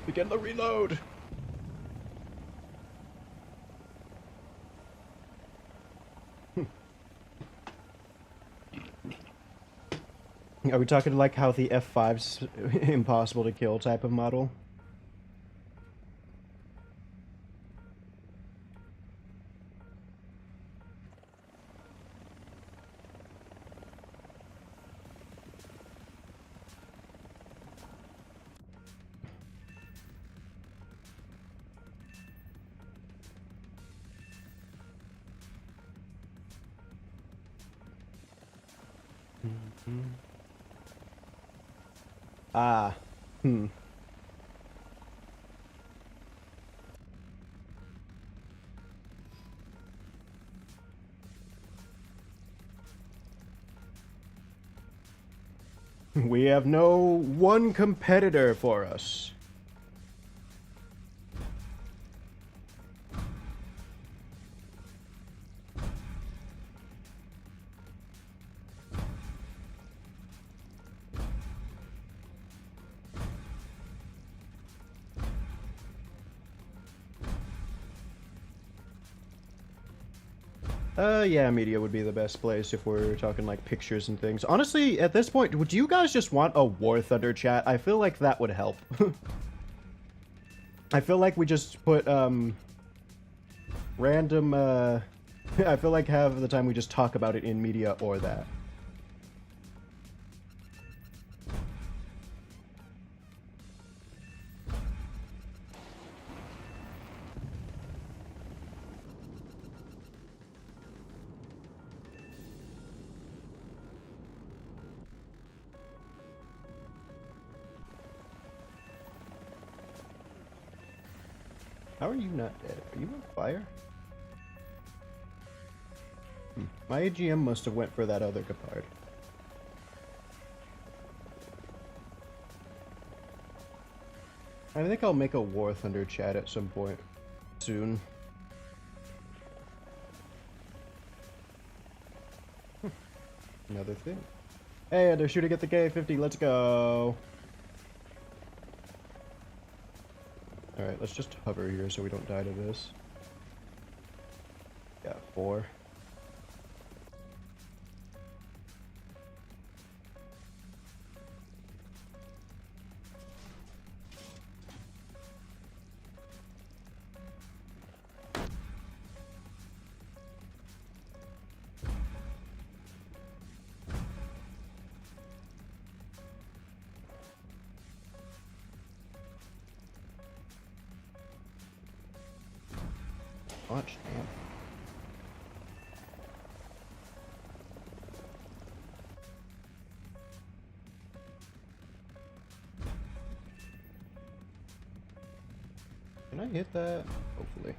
[SPEAKER 1] Begin the reload! Are we talking like how the F5's impossible to kill type of model? Ah, hmm. We have no one competitor for us. Yeah, media would be the best place if we're talking like pictures and things. Honestly, at this point, would you guys just want a War Thunder chat? I feel like that would help. I feel like we just put, random, I feel like half of the time we just talk about it in media or that. How are you not dead? Are you on fire? My AGM must have went for that other Gepard. I think I'll make a War Thunder chat at some point soon. Another thing. Hey, they're shooting at the K-50. Let's go. Alright, let's just hover here so we don't die to this. Got 4. Launch, damn. Can I hit that? Hopefully.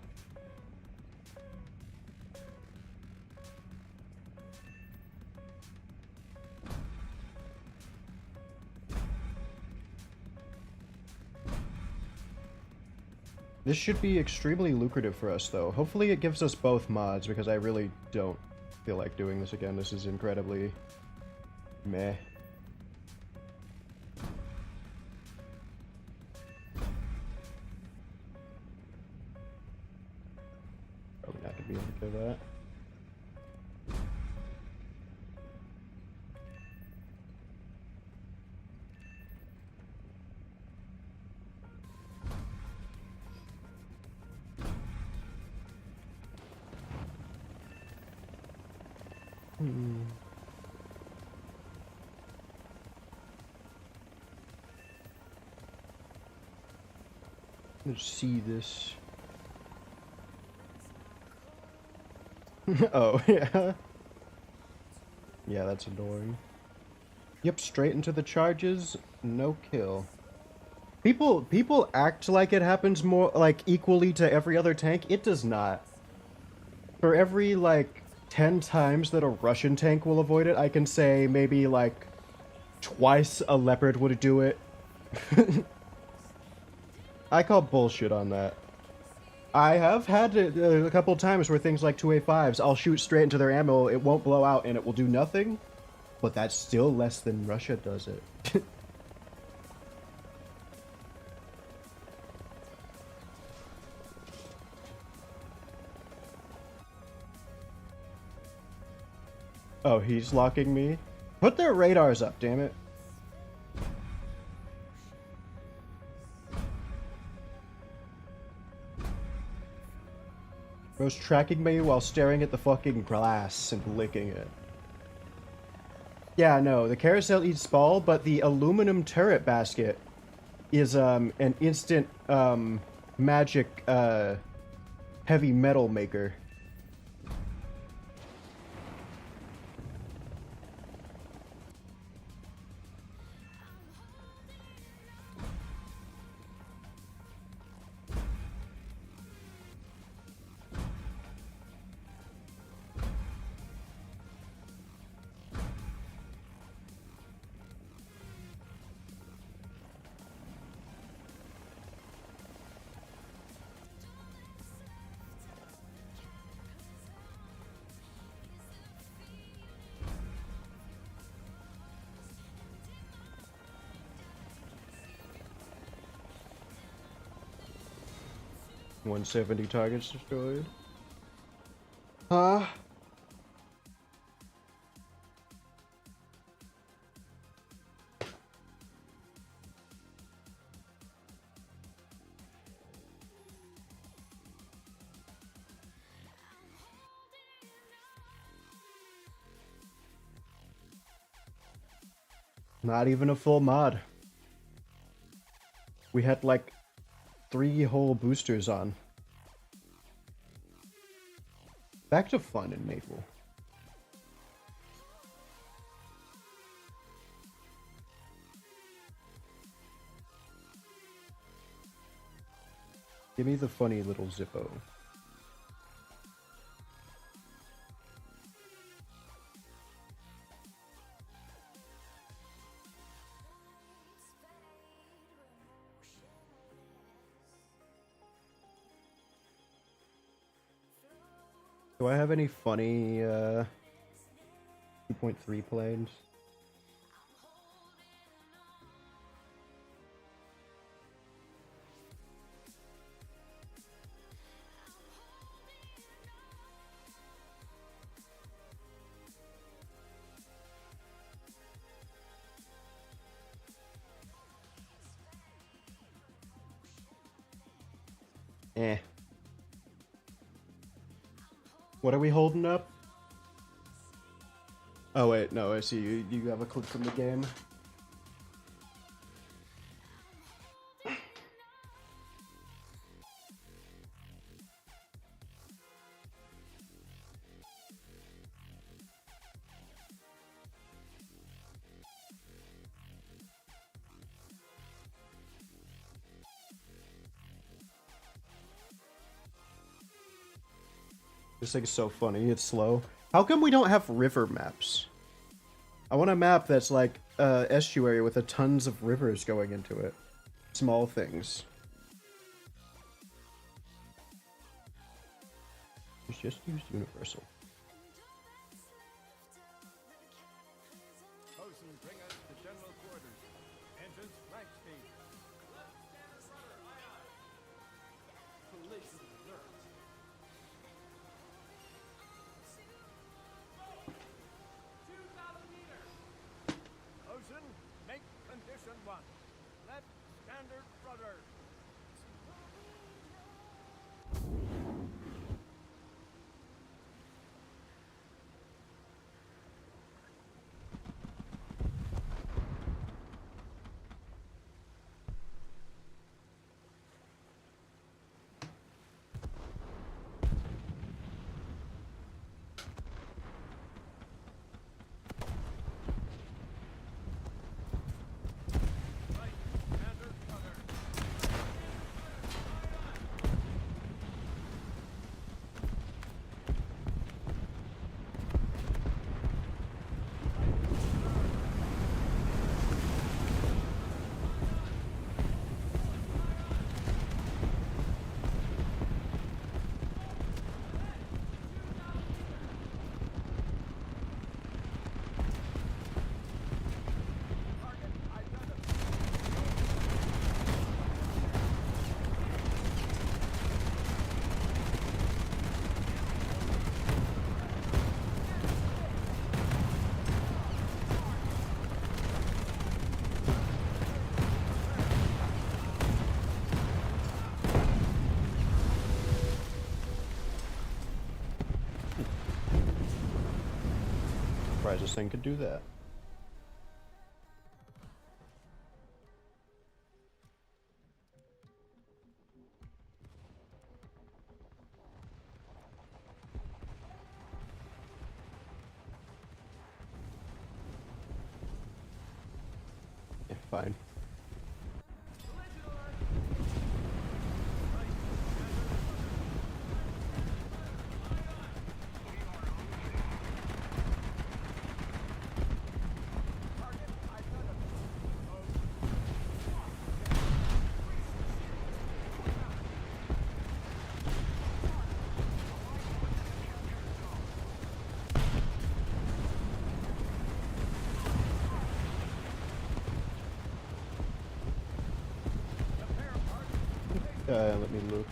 [SPEAKER 1] This should be extremely lucrative for us, though. Hopefully it gives us both mods, because I really don't feel like doing this again. This is incredibly meh. Probably not gonna be able to kill that. Let's see this. Oh, yeah. Yeah, that's annoying. Yep, straight into the charges, no kill. People act like it happens more, like, equally to every other tank. It does not. For every, like, 10 times that a Russian tank will avoid it, I can say maybe, like, twice a Leopard would do it. I call bullshit on that. I have had a couple times where things like 2A5s, I'll shoot straight into their ammo, it won't blow out, and it will do nothing. But that's still less than Russia does it. Oh, he's locking me? Put their radars up, damn it. Bro's tracking me while staring at the fucking glass and licking it. Yeah, no, the carousel eats ball, but the aluminum turret basket is an instant magic heavy metal maker. $170 targets destroyed. Huh? Not even a full mod. We had like 3 whole boosters on. Back to fun in Maple. Give me the funny little Zippo. Do I have any funny 2.3 planes? Eh. What are we holding up? Oh wait, no, I see you. You have a clip from the game. This thing is so funny. It's slow. How come we don't have river maps? I want a map that's like estuary with tons of rivers going into it. Small things. Just use universal.
[SPEAKER 2] Bosun, bring us to general quarters. Engines flank speed. Collision alert. Bosun, make condition 1. Left standard rudder. Right standard rudder.
[SPEAKER 1] realize this thing could do that. Yeah, fine. Let me look.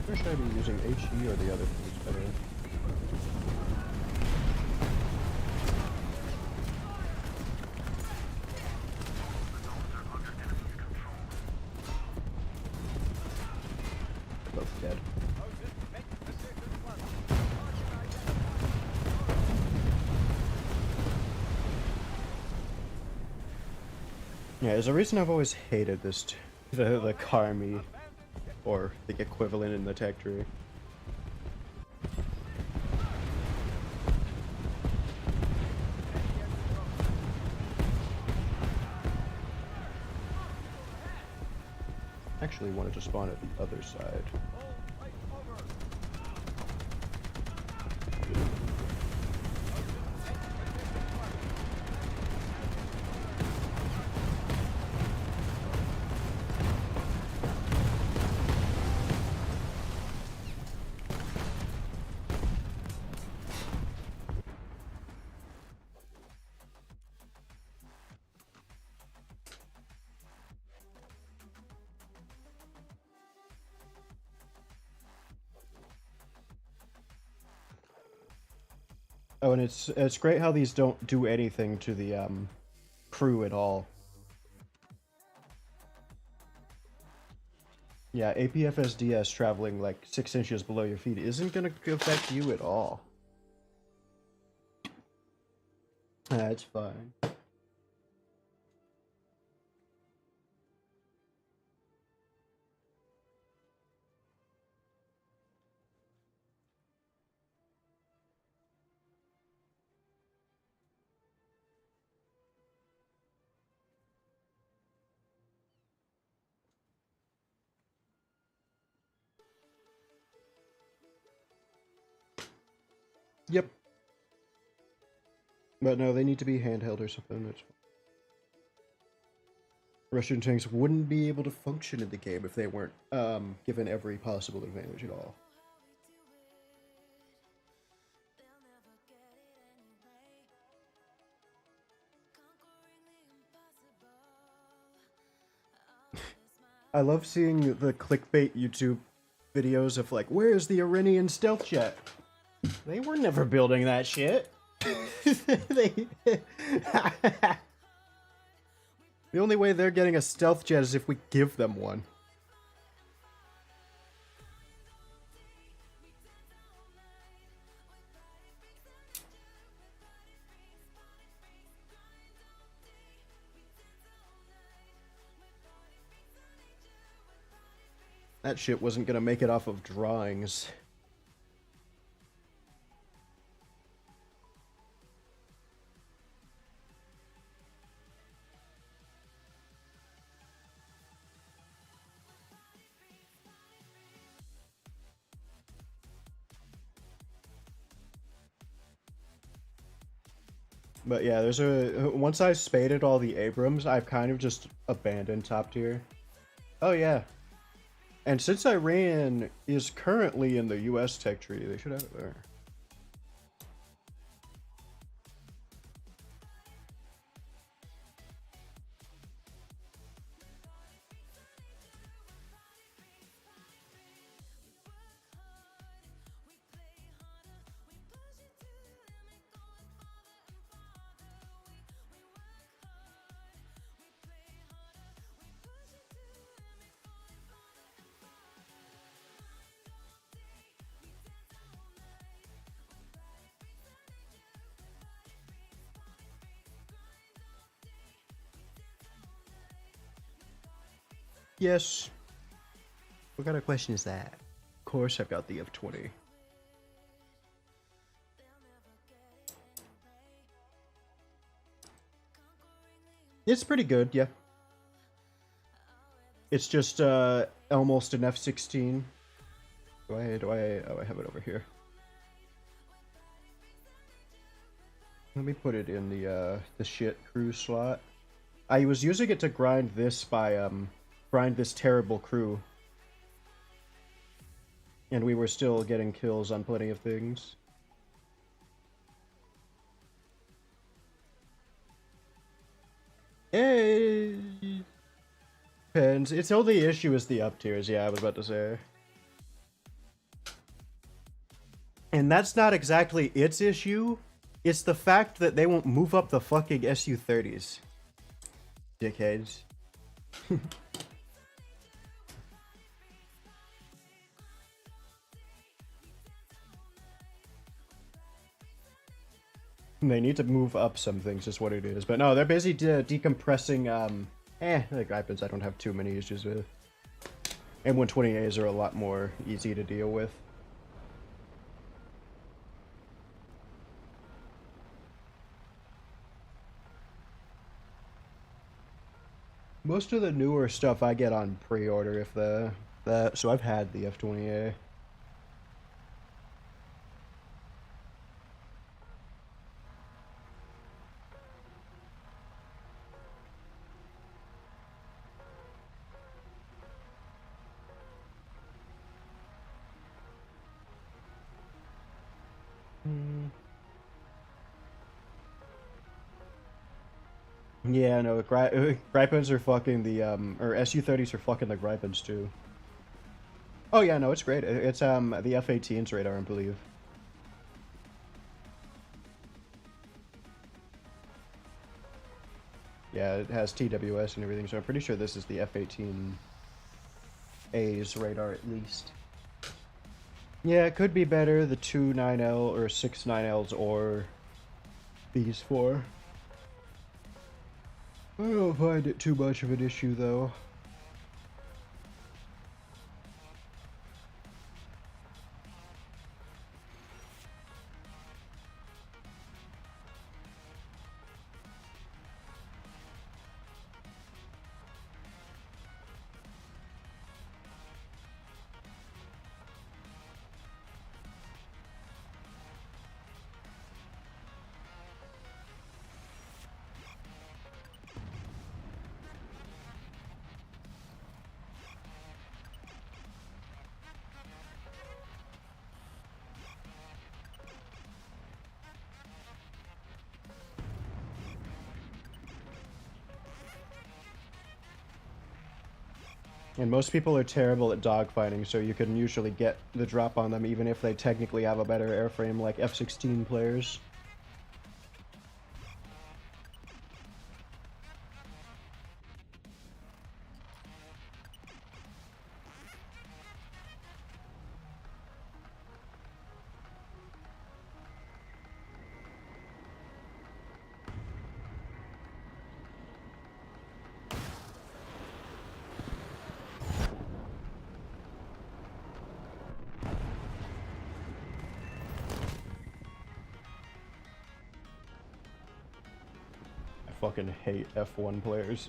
[SPEAKER 1] Where should I be using HE or the other things better? Both dead. Yeah, there's a reason I've always hated this, the Karmi, or the equivalent in the tech tree. Actually wanted to spawn at the other side. Oh, and it's great how these don't do anything to the crew at all. Yeah, APFSDS traveling like 6 inches below your feet isn't gonna affect you at all. That's fine. Yep. But no, they need to be handheld or something. That's... Russian tanks wouldn't be able to function in the game if they weren't given every possible advantage at all. I love seeing the clickbait YouTube videos of like, where's the Iranian stealth jet? They were never building that shit. The only way they're getting a stealth jet is if we give them one. That shit wasn't gonna make it off of drawings. But yeah, there's a... Once I spaded all the Abrams, I've kind of just abandoned top tier. Oh yeah. And since Iran is currently in the US tech tree, they should have it there. Yes. What kind of question is that? Of course I've got the F20. It's pretty good, yeah. It's just almost an F16. Oh, I have it over here. Let me put it in the shit crew slot. I was using it to grind this grind this terrible crew. And we were still getting kills on plenty of things. Hey! Depends. Its only issue is the up tiers, yeah, I was about to say. And that's not exactly its issue. It's the fact that they won't move up the fucking SU-30s. Dickheads. They need to move up some things, is what it is. But no, they're busy decompressing, the Gripens I don't have too many issues with. M120As are a lot more easy to deal with. Most of the newer stuff I get on pre-order so I've had the F20A. Yeah, no, Gripens are fucking the, or SU-30s are fucking the Gripens too. Oh yeah, no, it's great. It's, the F-18's radar, I believe. Yeah, it has TWS and everything, so I'm pretty sure this is the F-18A's radar at least. Yeah, it could be better, the 2.9L or 6.9Ls or these four. I don't find it too much of an issue, though. And most people are terrible at dogfighting, so you can usually get the drop on them even if they technically have a better airframe like F-16 players. I fucking hate F1 players.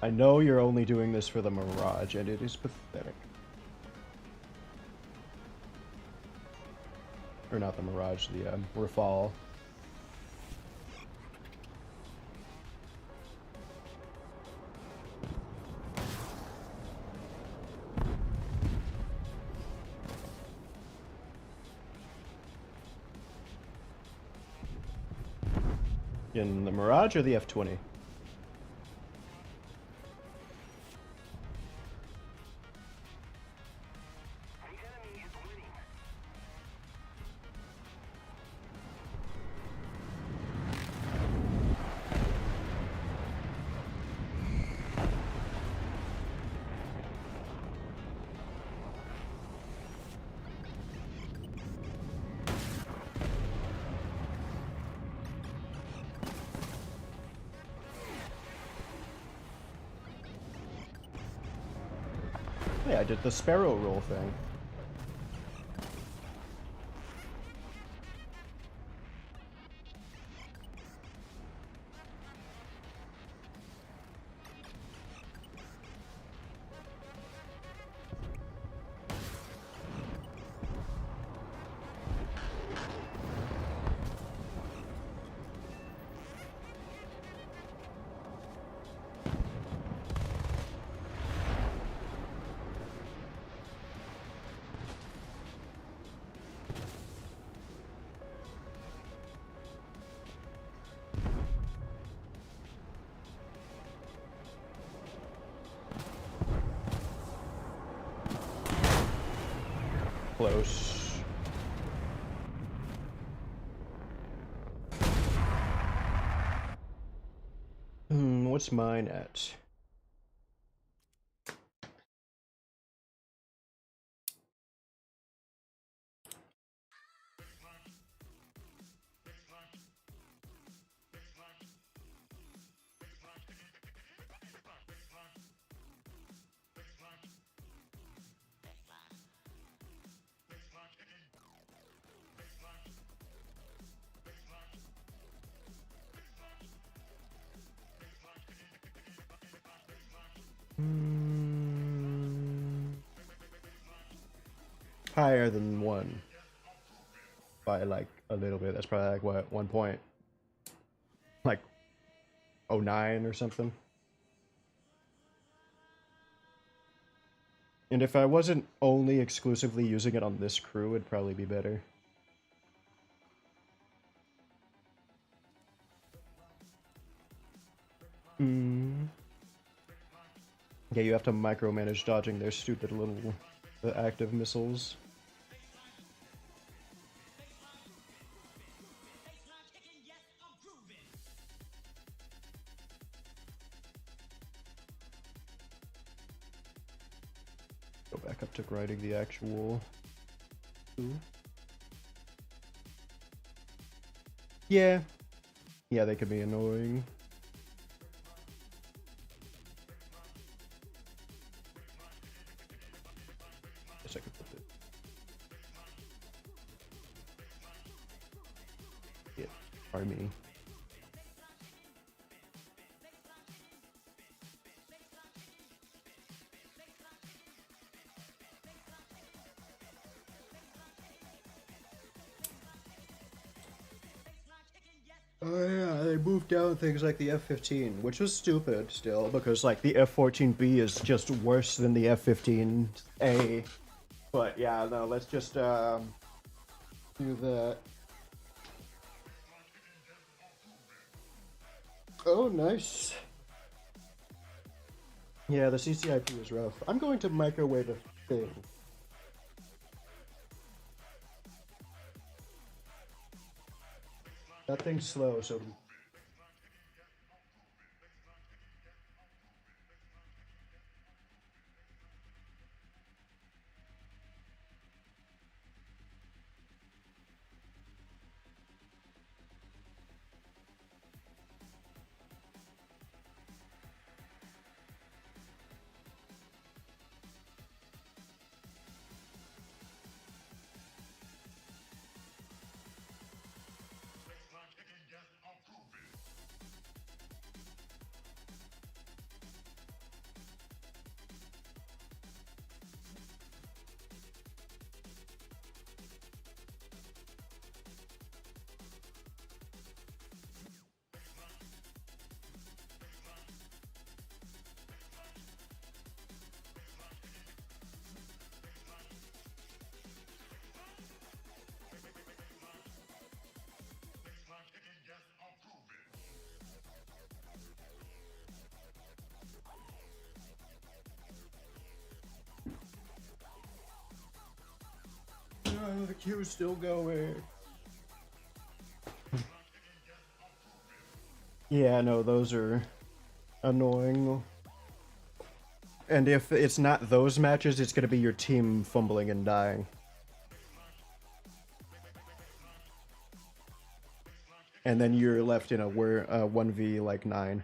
[SPEAKER 1] I know you're only doing this for the Mirage, and it is pathetic. Or not the Mirage, the Rafale. In the Mirage or the F-20? Yeah, I did the sparrow roll thing. Close. What's mine at? Higher than 1 by like a little bit. That's probably like what, 1 point? Like 09 or something. And if I wasn't only exclusively using it on this crew, it'd probably be better. Yeah, you have to micromanage dodging their stupid little active missiles. Go back up to grinding the actual. Ooh. Yeah. Yeah, they could be annoying. Guess I could put it. Yeah, army. Oh yeah, they moved down things like the F-15, which was stupid still, because like the F-14B is just worse than the F-15A. But yeah, no, let's just do that. Oh, nice. Yeah, the CCIP is rough. I'm going to microwave a thing. That thing's slow, so... Oh, the queue's still going. Yeah, no, those are annoying. And if it's not those matches, it's gonna be your team fumbling and dying. And then you're left in a 1v like 9.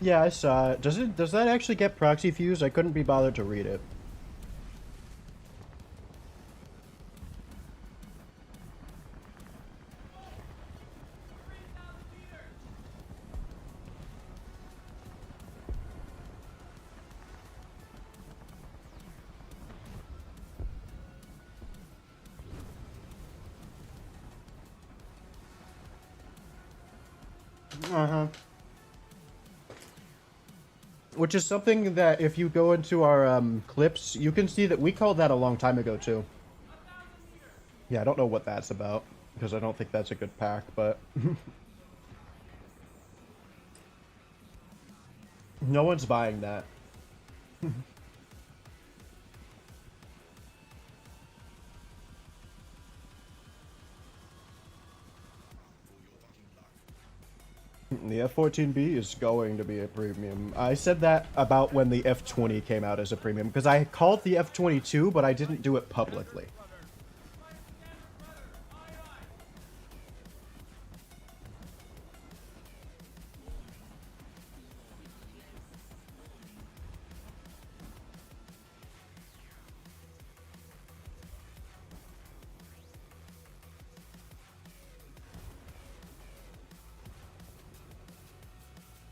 [SPEAKER 1] Yeah, I saw it. Does that actually get proxy fused? I couldn't be bothered to read it. Uh-huh. Which is something that if you go into our clips, you can see that we called that a long time ago too. Yeah, I don't know what that's about because I don't think that's a good pack, but no one's buying that. The F-14B is going to be a premium. I said that about when the F-20 came out as a premium because I called the F-22, but I didn't do it publicly.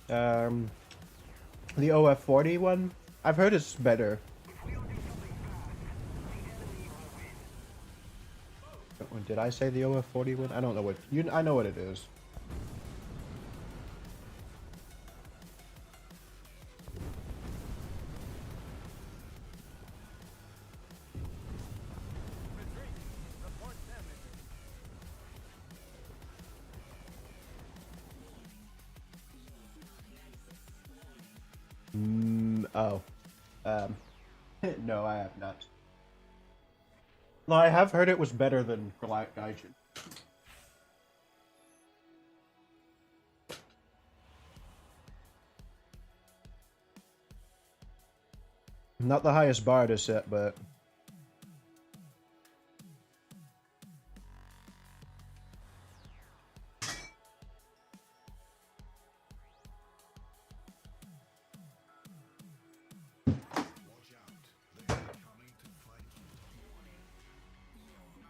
[SPEAKER 1] Um, the OF-40 one, I've heard it's better. Did I say the OF-40 one? I don't know what you. I know what it is.
[SPEAKER 2] Retreat. Report damage.
[SPEAKER 1] Oh. Um, no, I have not. No, I have heard it was better than Gaijin. Not the highest bar to set, but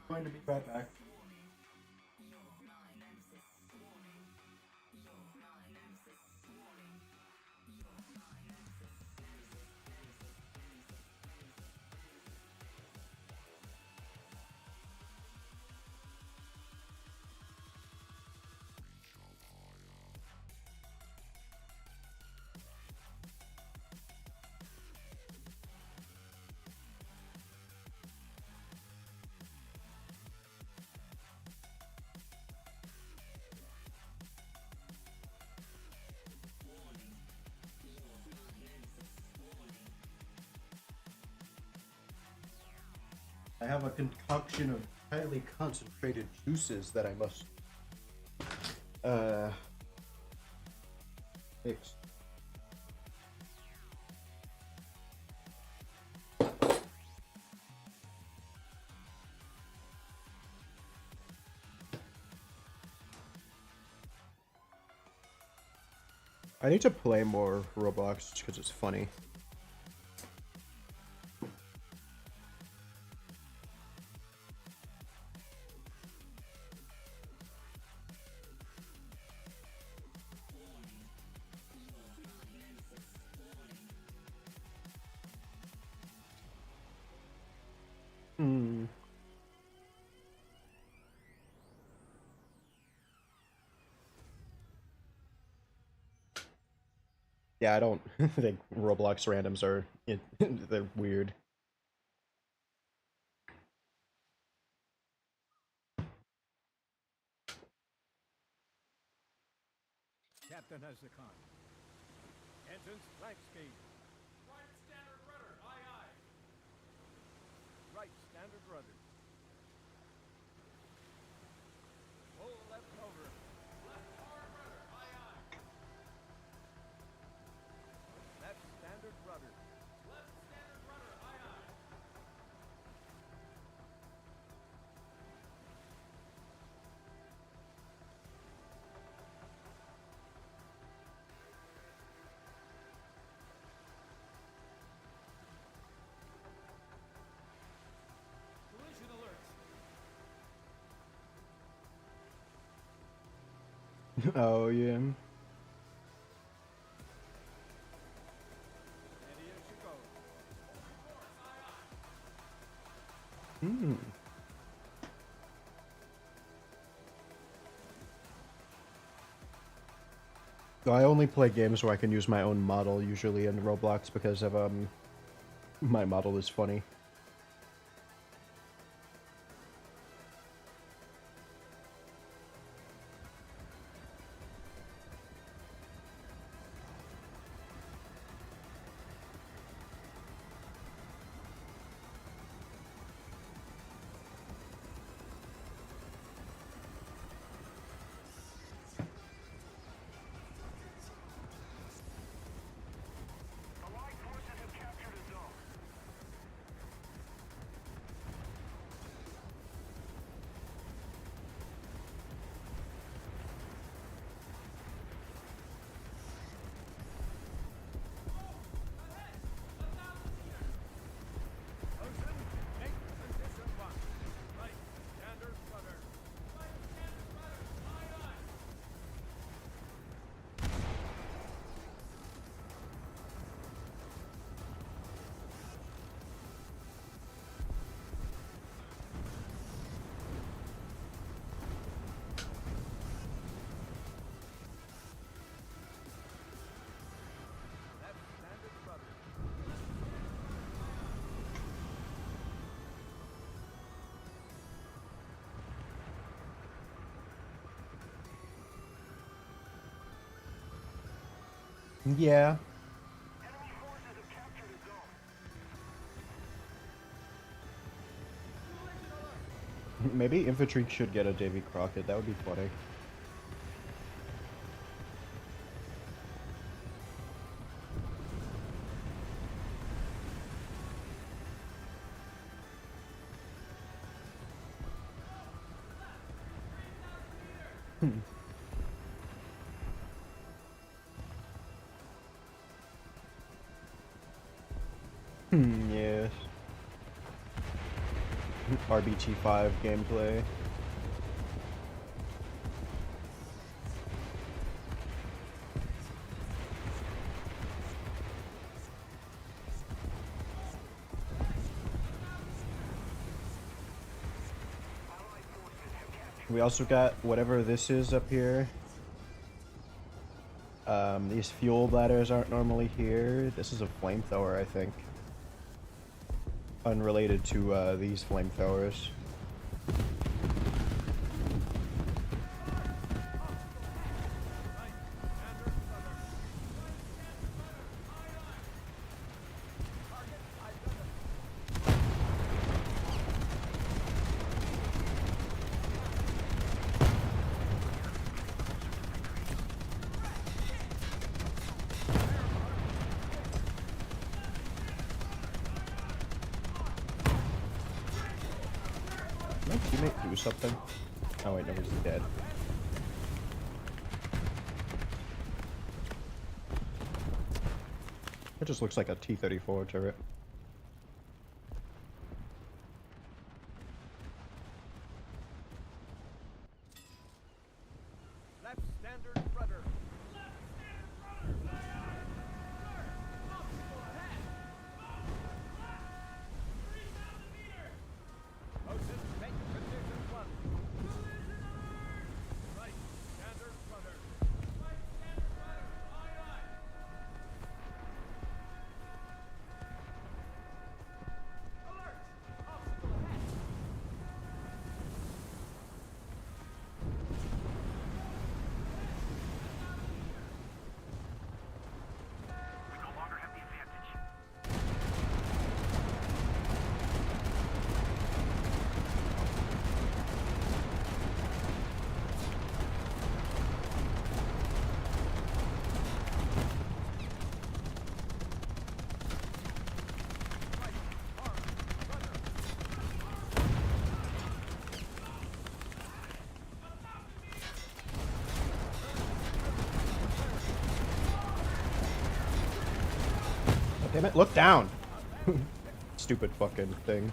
[SPEAKER 1] going to be right back. I have a concoction of highly concentrated juices that I must mix. I need to play more Roblox just because it's funny. Hmm. Yeah, I don't think Roblox randoms are they're weird.
[SPEAKER 2] Captain has the con. Engines flank speed. Right standard rudder. Aye aye. Right standard rudder. Full left over. Left forward rudder. Aye aye. Left standard rudder. Left standard rudder. Aye aye.
[SPEAKER 1] Oh yeah.
[SPEAKER 2] Ready as you go.
[SPEAKER 1] Hmm. So I only play games where I can use my own model, usually in Roblox, because of my model is funny.
[SPEAKER 3] Allied forces have captured a zone.
[SPEAKER 2] Ocean, make position 1. Right, standard rudder. Right, standard rudder. Aye, aye. Left standard rudder.
[SPEAKER 1] Yeah.
[SPEAKER 3] Enemy forces have captured a zone.
[SPEAKER 1] Maybe infantry should get a Davy Crockett. That would be funny. Yes. RBT5 gameplay.
[SPEAKER 3] Allied forces have captured.
[SPEAKER 1] We also got whatever this is up here. These fuel bladders aren't normally here. This is a flamethrower, I think. Unrelated to these flamethrowers. Did my teammate do something? Oh wait, no, he's dead. It just looks like a T-34 turret.
[SPEAKER 2] Left standard rudder. Left standard rudder. Aye, aye. Sir, obstacle ahead. Left. 3,000 meters. Ocean, make position 1. Collision alert. Right, standard rudder. Right, standard rudder. Aye, aye. Alert. Obstacle ahead.
[SPEAKER 3] We no longer have the advantage.
[SPEAKER 1] Oh, damn it, look down! Stupid fucking thing.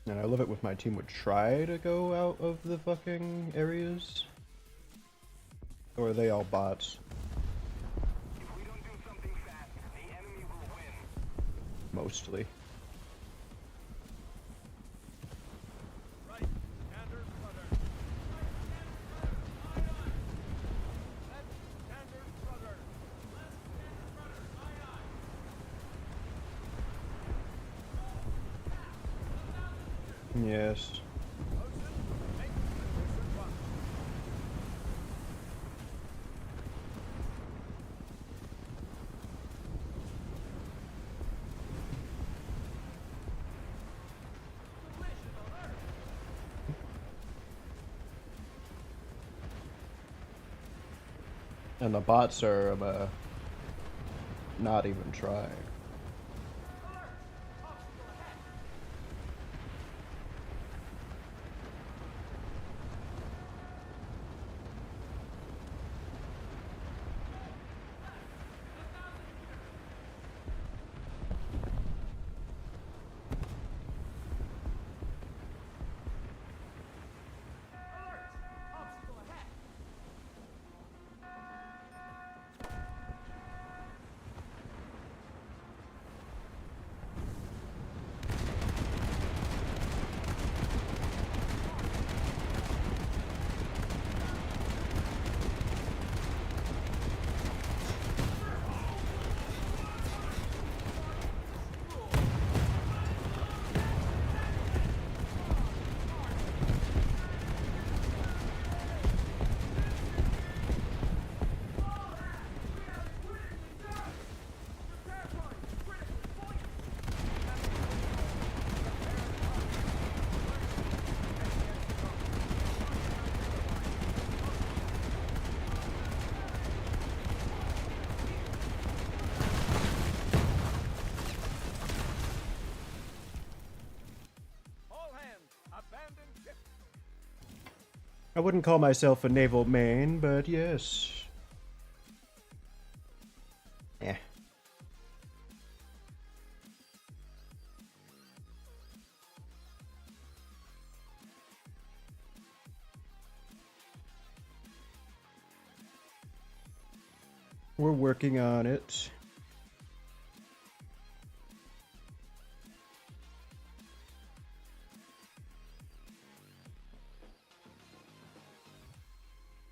[SPEAKER 1] And I love it when my team would try to go out of the fucking areas. Or are they all bots?
[SPEAKER 3] If we don't do something fast, the enemy will win.
[SPEAKER 1] Mostly.
[SPEAKER 2] Right, standard rudder. Right, standard rudder. Aye, aye. Left, standard rudder. Left, standard rudder. Aye, aye.
[SPEAKER 1] Yes.
[SPEAKER 2] Motion, make position one. Collision alert.
[SPEAKER 1] And the bots are not even trying.
[SPEAKER 2] Alert. Obstacle ahead. Alert. Obstacle ahead. All hands, abandon ship.
[SPEAKER 1] I wouldn't call myself a naval main, but yes. Eh. We're working on it.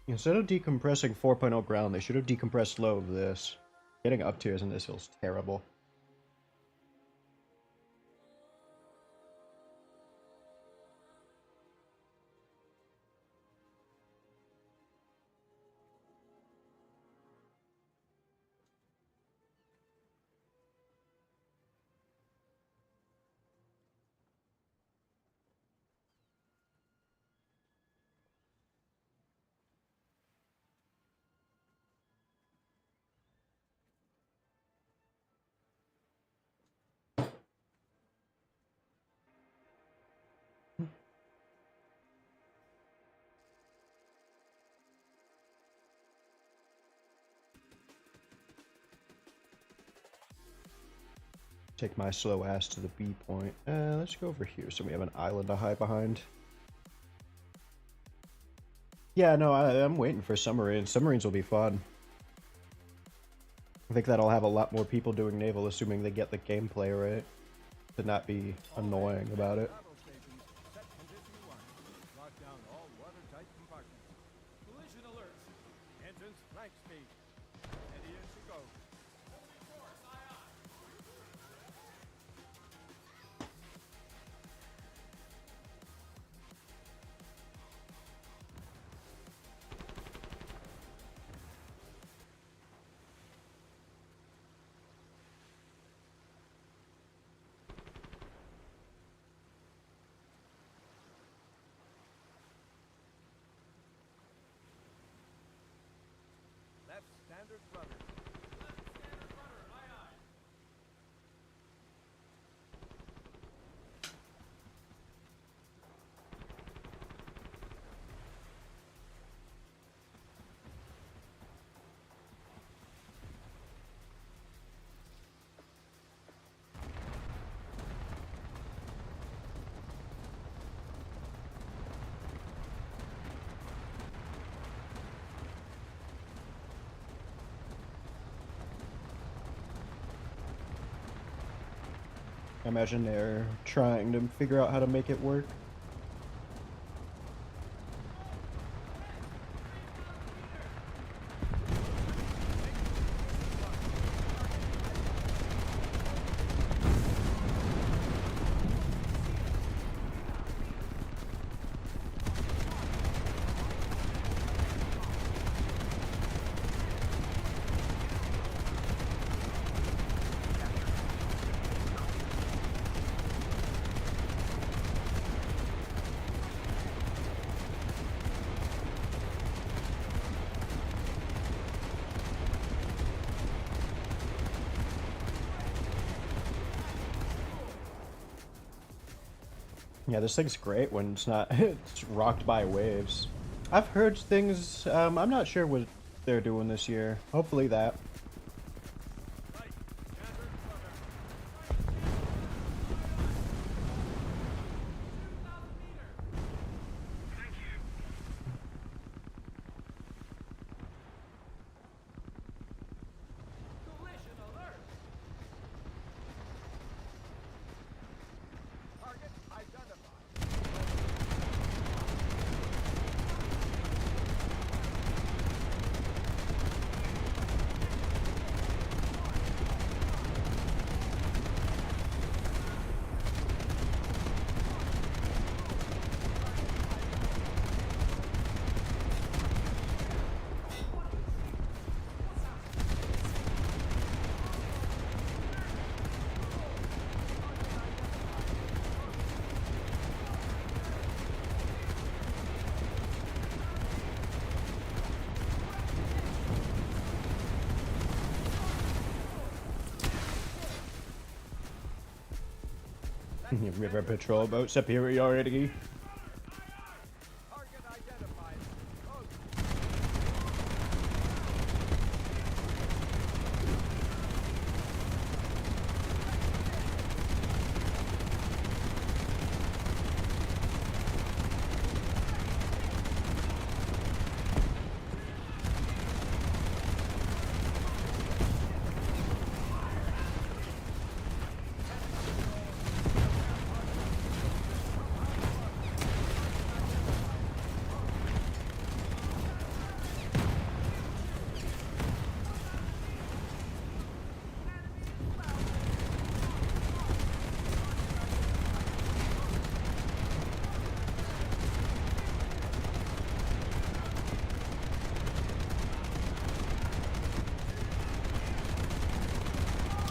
[SPEAKER 1] Instead of decompressing 4.0 ground, they should have decompressed low of this. Getting up tiers in this feels terrible. Take my slow ass to the B point. Let's go over here so we have an island to hide behind. Yeah, no, I'm waiting for submarines. Submarines will be fun. I think that'll have a lot more people doing naval, assuming they get the gameplay right. To not be annoying about it.
[SPEAKER 2] Battle stations, set condition one. Lock down all watertight compartments. Collision alert. Engines flank speed. Ready as she goes. Holding course, aye aye. Left standard rudder. Left standard rudder, aye aye.
[SPEAKER 1] I imagine they're trying to figure out how to make it work. Yeah, this thing's great when it's not it's rocked by waves. I've heard things, I'm not sure what they're doing this year. Hopefully that.
[SPEAKER 2] Right. Gathered rudder. 2,000 meters.
[SPEAKER 3] Thank you.
[SPEAKER 2] Collision alert. Target identified.
[SPEAKER 1] River patrol boat superiority.
[SPEAKER 2] Target identified. Close.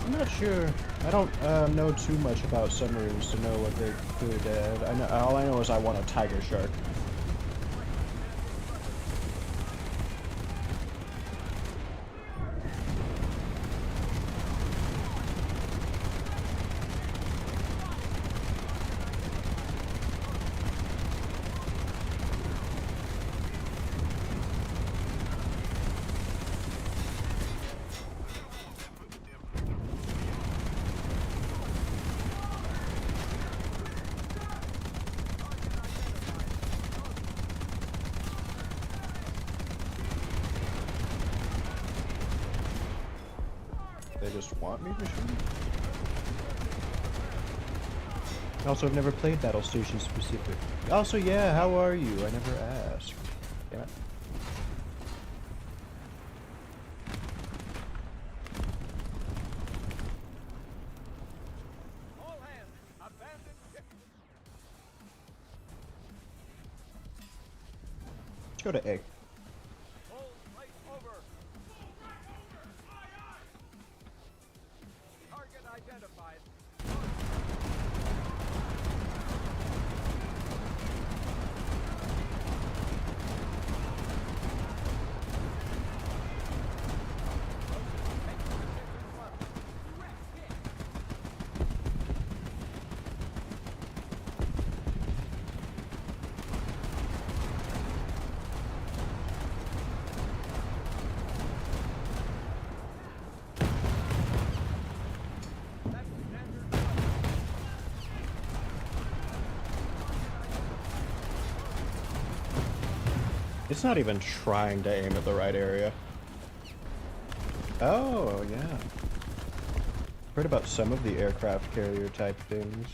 [SPEAKER 1] I'm not sure. I don't know too much about submarines to know what they're good at. All I know is I want a tiger shark. They just want me to shoot? Also, I've never played Battle Station specific. Also, yeah, how are you? I never asked. Damn it.
[SPEAKER 2] All hands. Abandon ship.
[SPEAKER 1] Let's go to A.
[SPEAKER 2] Hold right over. Target identified.
[SPEAKER 1] It's not even trying to aim at the right area. Oh, yeah. Heard about some of the aircraft carrier type things.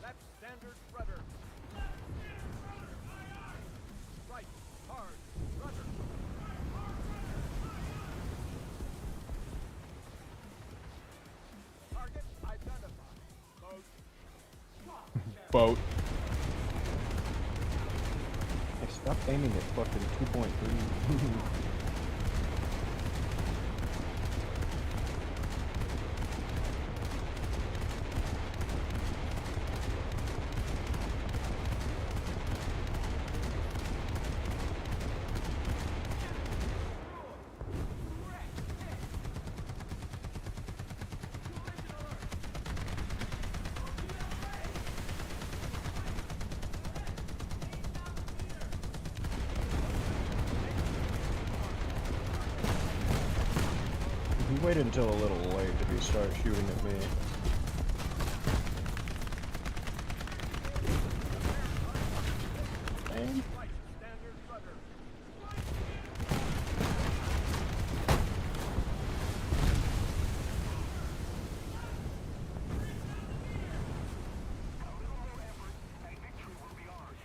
[SPEAKER 2] Left standard rudder. Left standard rudder. Aye, aye. Right hard rudder. Target identified. Boat.
[SPEAKER 1] Boat. Like, stop aiming at fucking 2.3. He waited until a little late if he started shooting at me. Aim.
[SPEAKER 2] Right standard rudder.
[SPEAKER 3] A little more effort, and victory will be ours.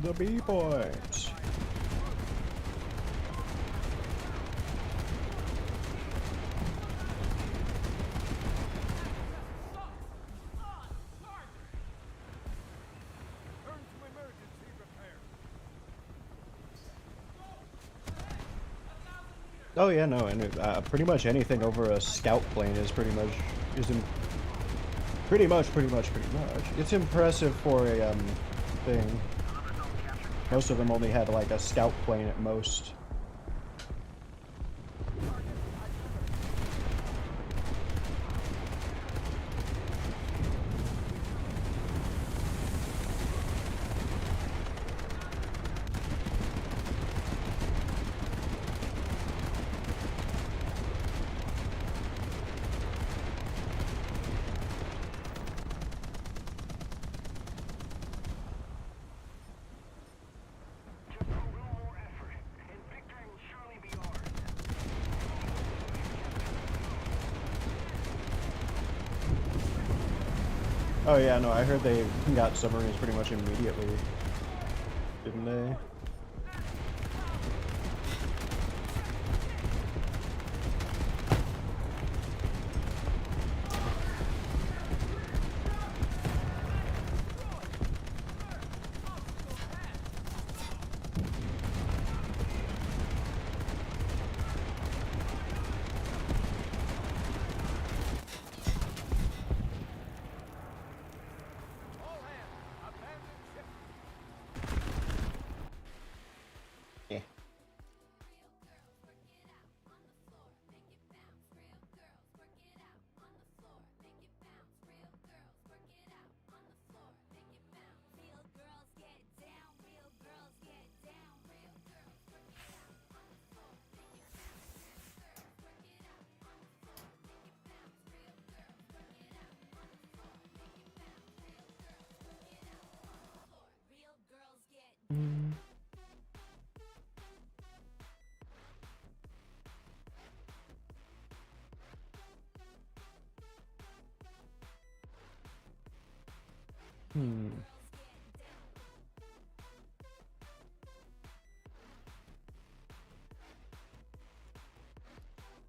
[SPEAKER 1] The B-boys.
[SPEAKER 2] Turn to emergency repair.
[SPEAKER 1] Oh yeah, no, and pretty much anything over a scout plane is pretty much pretty much. It's impressive for a thing. Most of them only had like a scout plane at most.
[SPEAKER 3] Just a little more effort, and victory will surely be ours.
[SPEAKER 1] Oh yeah, no, I heard they got submarines pretty much immediately, didn't they?
[SPEAKER 2] All hands, abandon ship.
[SPEAKER 1] Yeah.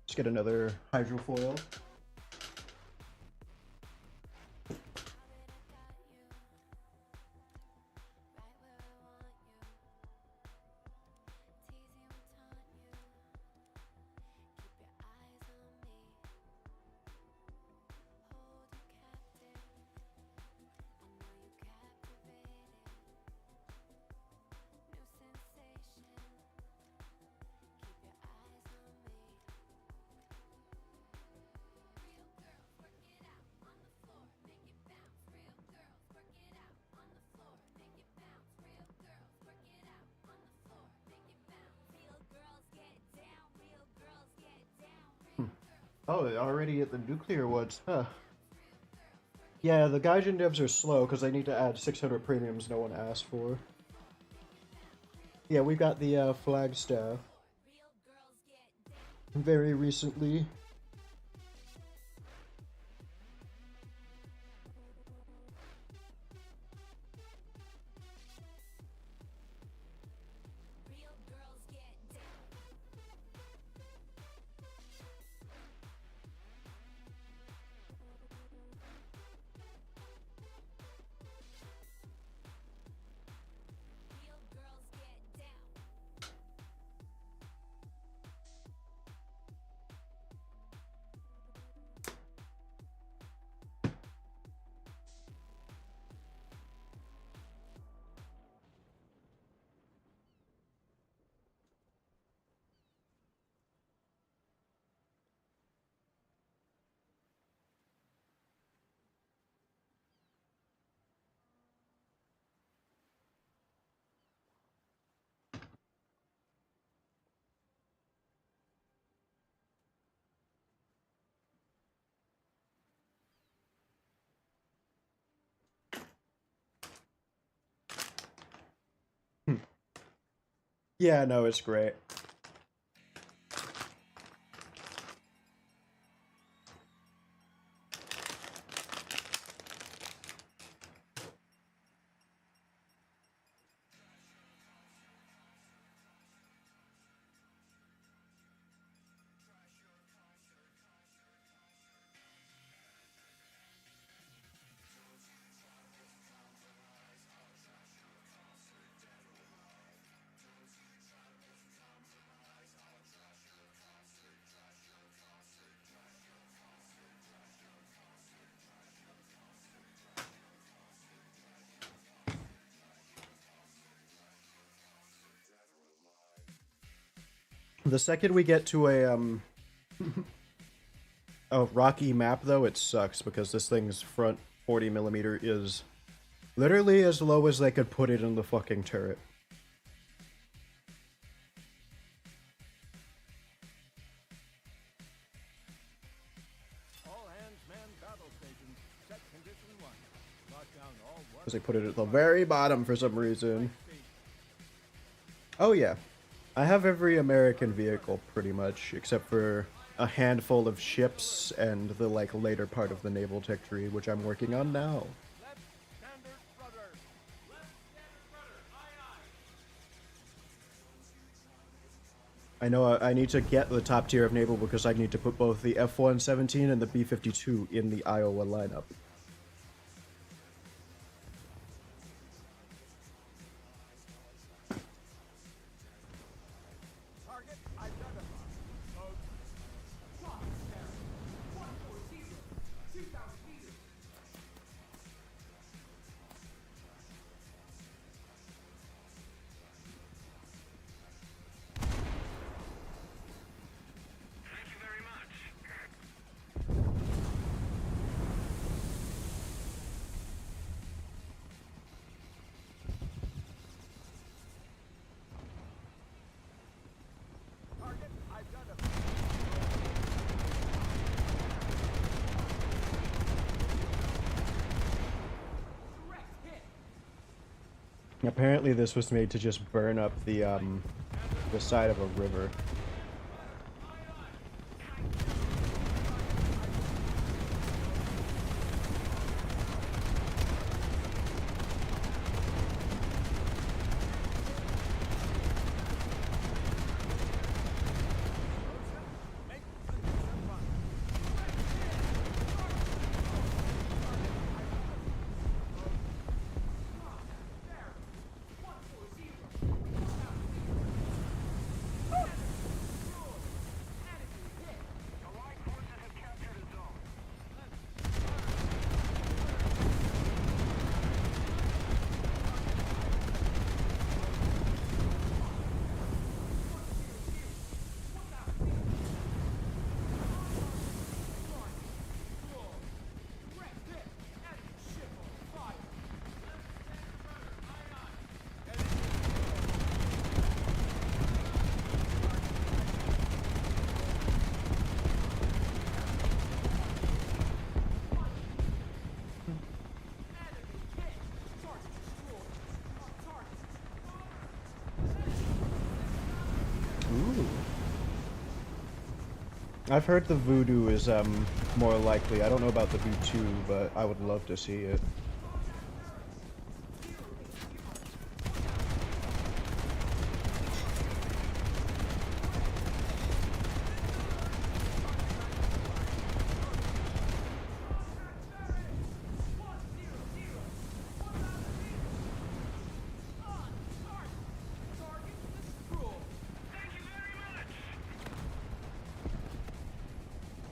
[SPEAKER 1] Let's get another hydrofoil. Oh, already at the nuclear ones, huh? Yeah, the Gaijin devs are slow because they need to add 600 premiums no one asked for. Yeah, we got the Flagstaff very recently. Yeah, no, it's great. The second we get to a rocky map, though, it sucks because this thing's front 40mm is literally as low as they could put it in the fucking turret.
[SPEAKER 2] All hands man battle stations. Set condition 1. Lock down all
[SPEAKER 1] Because they put it at the very bottom for some reason. Oh yeah. I have every American vehicle, pretty much, except for a handful of ships and the, like, later part of the naval tech tree, which I'm working on now.
[SPEAKER 2] Left standard rudder. Left standard rudder. Aye, aye.
[SPEAKER 1] I know I need to get the top tier of naval because I need to put both the F-117 and the B-52 in the Iowa lineup.
[SPEAKER 2] Target identified. Mode. Lock down. 140. 2,000 meters.
[SPEAKER 3] Thank you very much.
[SPEAKER 2] Target identified. Direct hit.
[SPEAKER 1] Apparently this was made to just burn up the side of a river.
[SPEAKER 2] Make condition 1.
[SPEAKER 1] I've heard the voodoo is more likely. I don't know about the V2, but I would love to see it.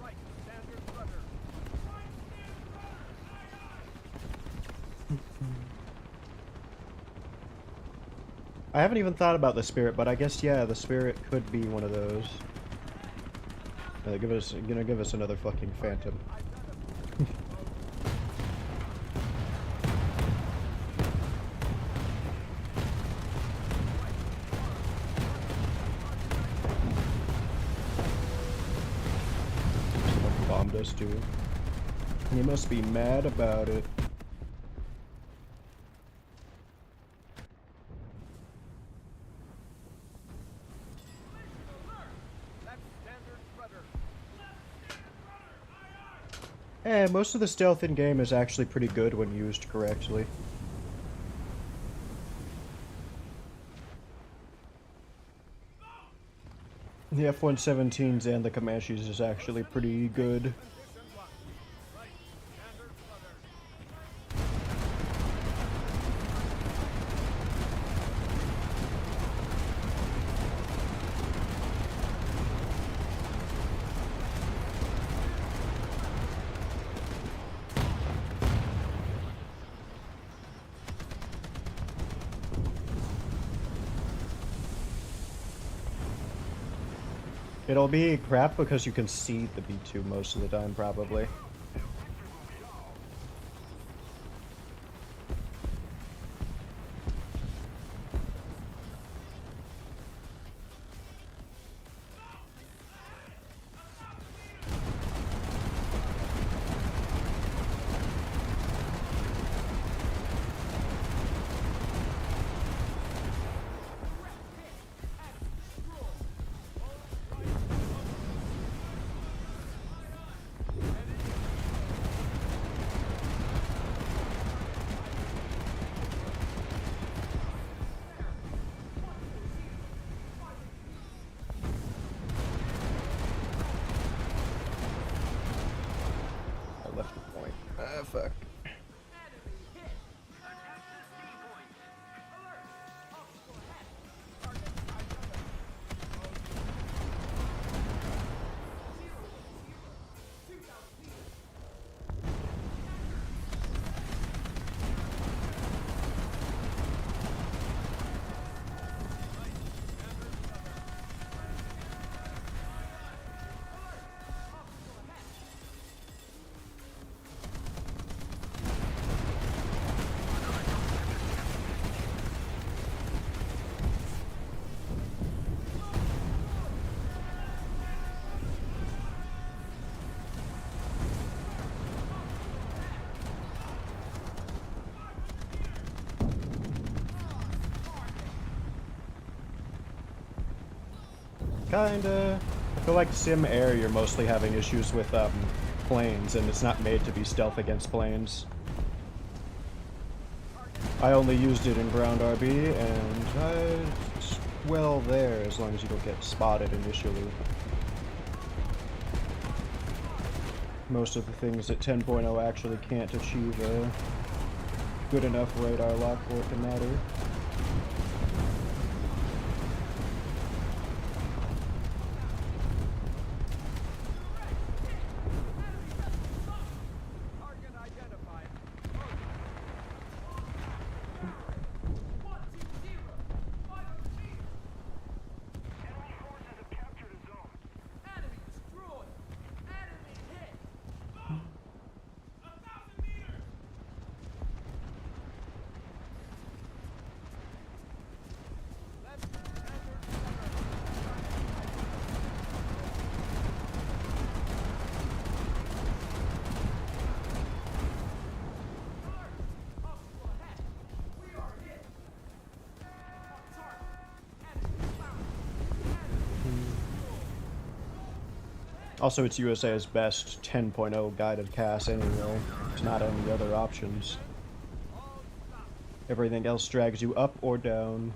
[SPEAKER 2] Right, standard rudder.
[SPEAKER 1] I haven't even thought about the spirit, but I guess yeah, the spirit could be one of those. Give us another fucking phantom. Someone bombed us too. You must be mad about it.
[SPEAKER 2] That's standard rudder.
[SPEAKER 1] Eh, most of the stealth in game is actually pretty good when used correctly. The F-117s and the Comanches is actually pretty good.
[SPEAKER 2] Position lock. Right, standard rudder.
[SPEAKER 1] It'll be crap because you can see the B2 most of the time, probably. I left the point. Ah, fuck. Kinda. I feel like Sim Air, you're mostly having issues with planes, and it's not made to be stealth against planes. I only used it in ground RB, and it's well there as long as you don't get spotted initially. Most of the things that 10.0 actually can't achieve a good enough radar lock for it to matter.
[SPEAKER 2] Target identified.
[SPEAKER 3] Enemy forces have captured a zone.
[SPEAKER 2] Enemy destroyed. Enemy hit. 1,000 meters.
[SPEAKER 1] Also, it's USA's best 10.0 guided cast anyway. There's not any other options. Everything else drags you up or down.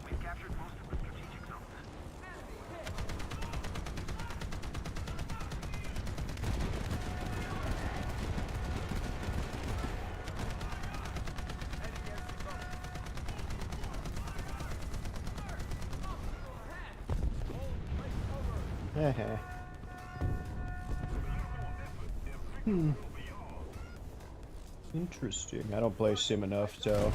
[SPEAKER 3] We've captured most of the strategic zones.
[SPEAKER 1] Heh. Interesting. I don't play sim enough, so.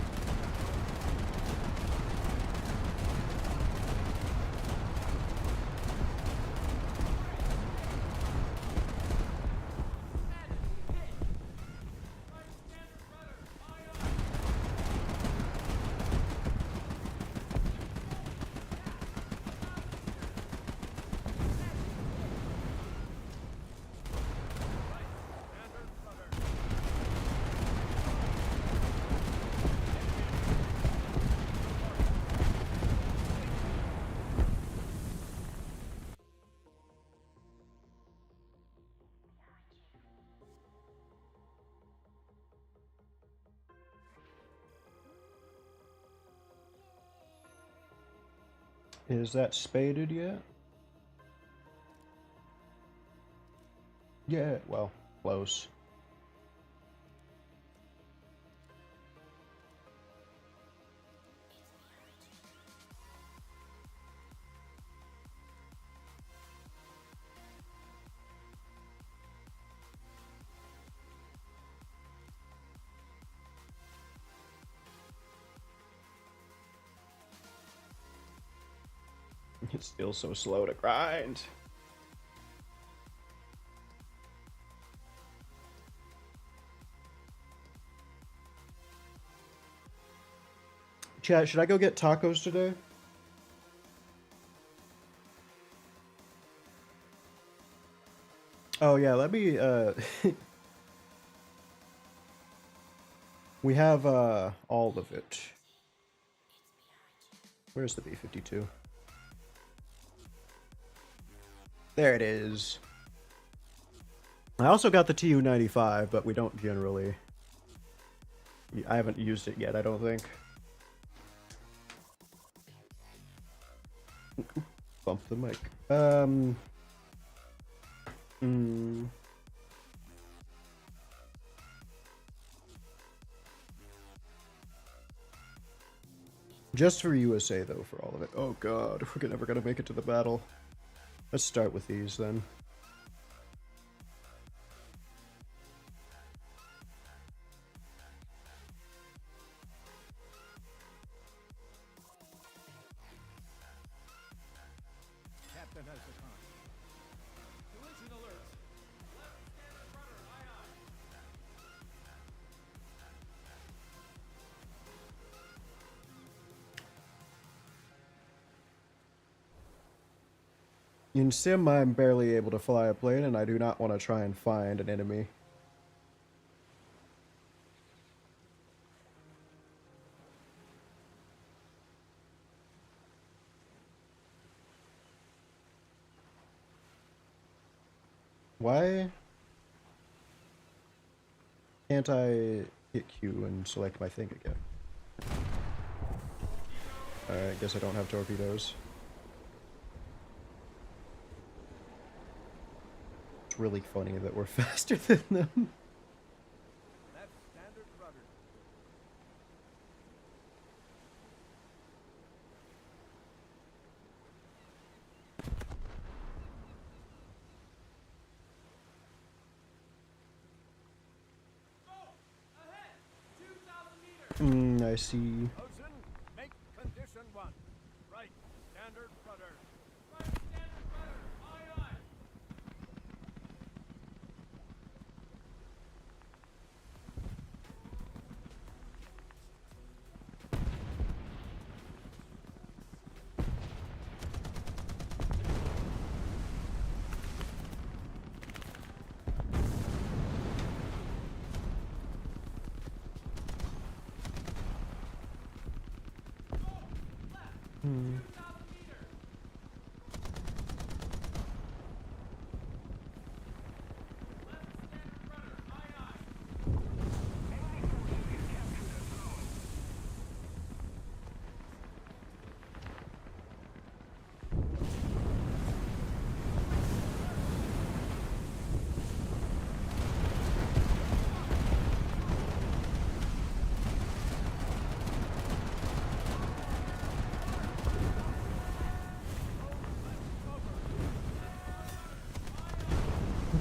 [SPEAKER 1] Is that spaded yet? Yeah, well, close. It's still so slow to grind. Chat, should I go get tacos today? Oh yeah, let me we have all of it. Where's the B-52? There it is. I also got the Tu-95, but we don't generally. I haven't used it yet, I don't think. Bump the mic. Just for USA, though, for all of it. Oh god, we're never gonna make it to the battle. Let's start with these, then.
[SPEAKER 2] Captain has the con. Collision alert. Left standard rudder, aye aye.
[SPEAKER 1] In Sim, I'm barely able to fly a plane, and I do not want to try and find an enemy. Why can't I hit Q and select my thing again? Alright, I guess I don't have torpedoes. It's really funny that we're faster than them.
[SPEAKER 2] Left standard rudder. Go! Ahead! 2,000 meters!
[SPEAKER 1] I see.
[SPEAKER 2] Ocean, make condition 1. Right standard rudder. Right standard rudder, aye aye.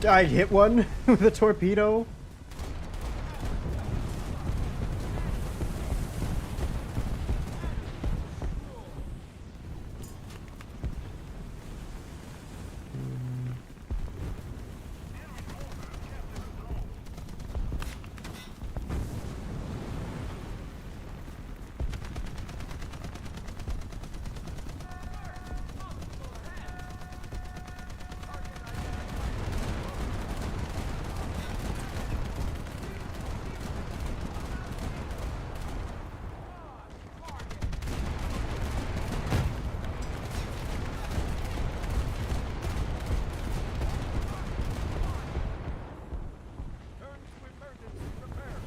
[SPEAKER 1] I hit one with a torpedo.
[SPEAKER 2] Turn to emergency repair.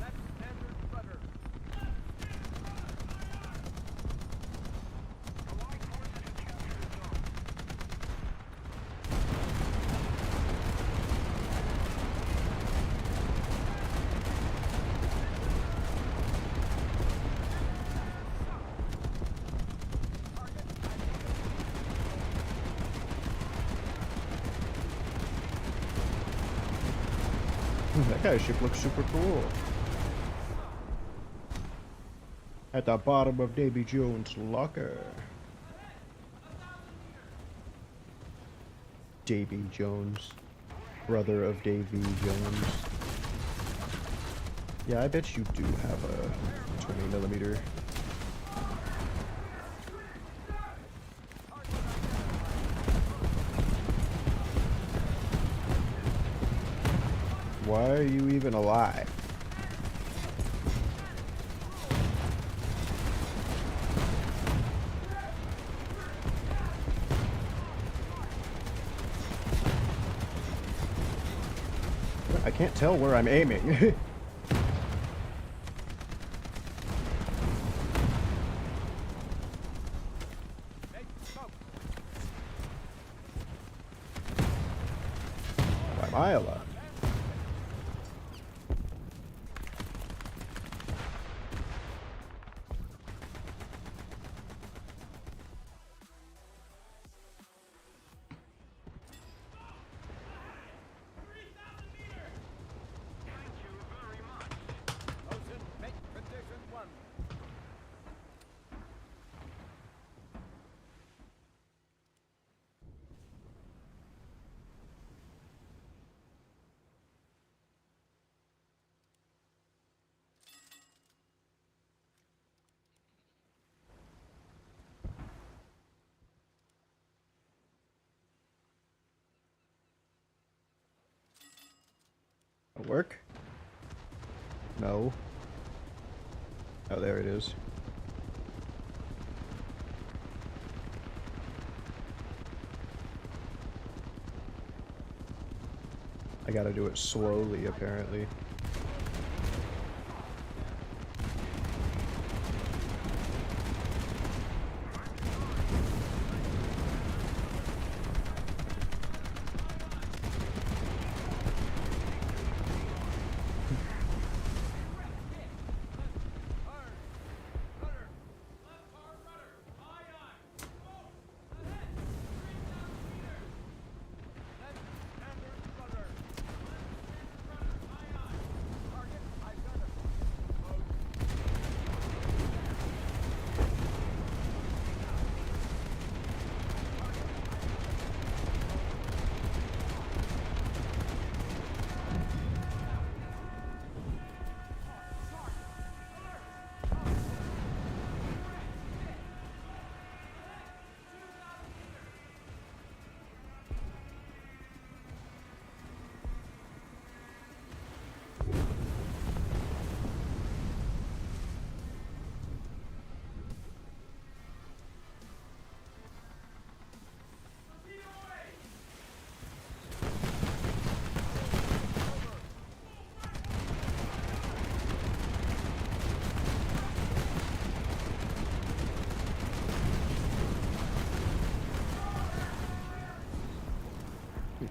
[SPEAKER 2] Left standard rudder.
[SPEAKER 3] Allied forces have captured the zone.
[SPEAKER 1] That guy's ship looks super cool. At the bottom of Davy Jones' locker. Davy Jones. Brother of Davy Jones. Yeah, I bet you do have a 20mm. Why are you even alive? I can't tell where I'm aiming.
[SPEAKER 2] Make smoke.
[SPEAKER 1] Why am I alive?
[SPEAKER 3] Thank you very much.
[SPEAKER 2] Motion, make condition 1.
[SPEAKER 1] Work? No. Oh, there it is. I gotta do it slowly, apparently.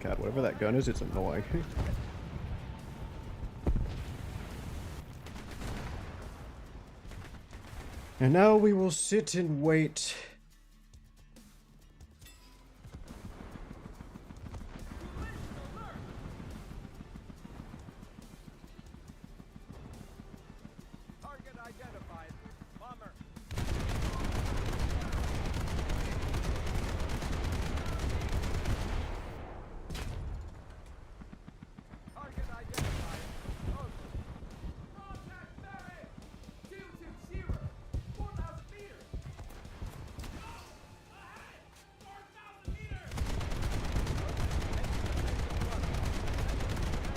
[SPEAKER 1] God, whatever that gun is, it's annoying. And now we will sit and wait.
[SPEAKER 2] Target identified. Bomber. Target identified. Over. Contact Barry! 220! 4,000 meters! Ahead! 4,000 meters! Target identified. Over. Contact Barry! 220!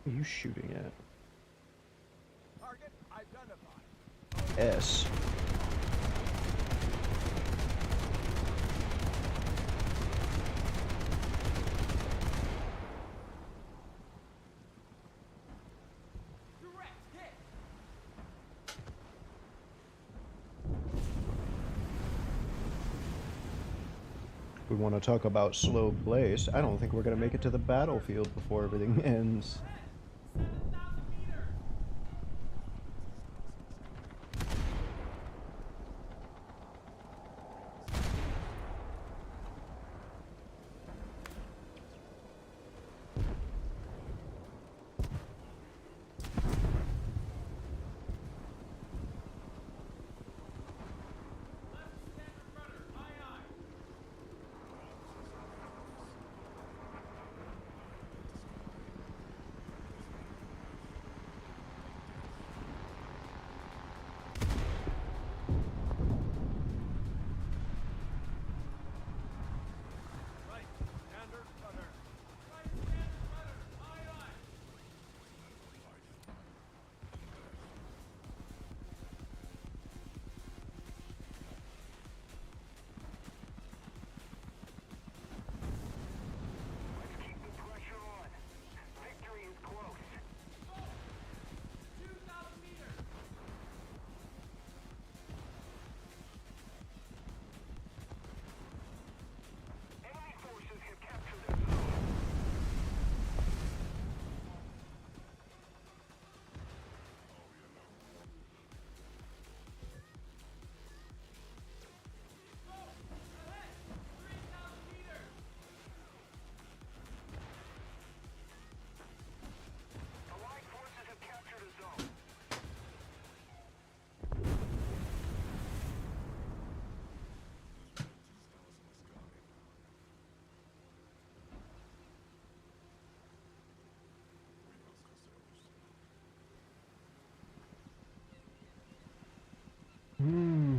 [SPEAKER 1] What are you shooting at?
[SPEAKER 2] Target identified.
[SPEAKER 1] S.
[SPEAKER 2] Direct hit!
[SPEAKER 1] We want to talk about slow place. I don't think we're going to make it to the battlefield before everything ends.
[SPEAKER 2] 7,000 meters! Left standard rudder, aye aye.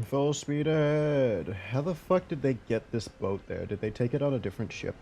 [SPEAKER 1] Full speed ahead. How the fuck did they get this boat there? Did they take it on a different ship?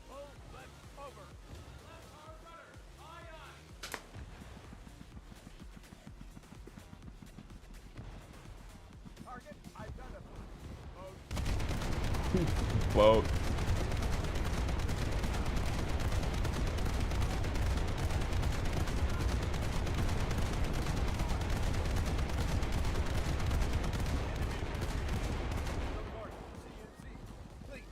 [SPEAKER 2] Full left over. Left hard rudder. Aye, aye. Target identified.
[SPEAKER 4] Float.
[SPEAKER 2] Report. CNC. Complete.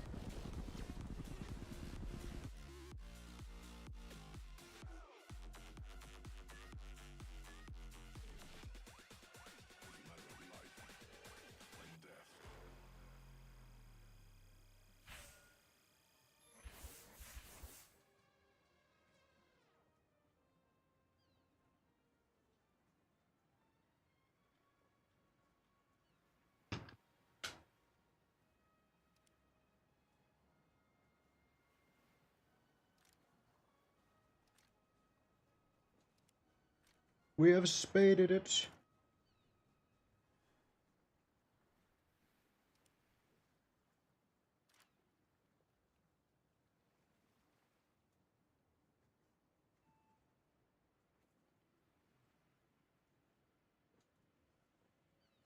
[SPEAKER 1] We have spaded it.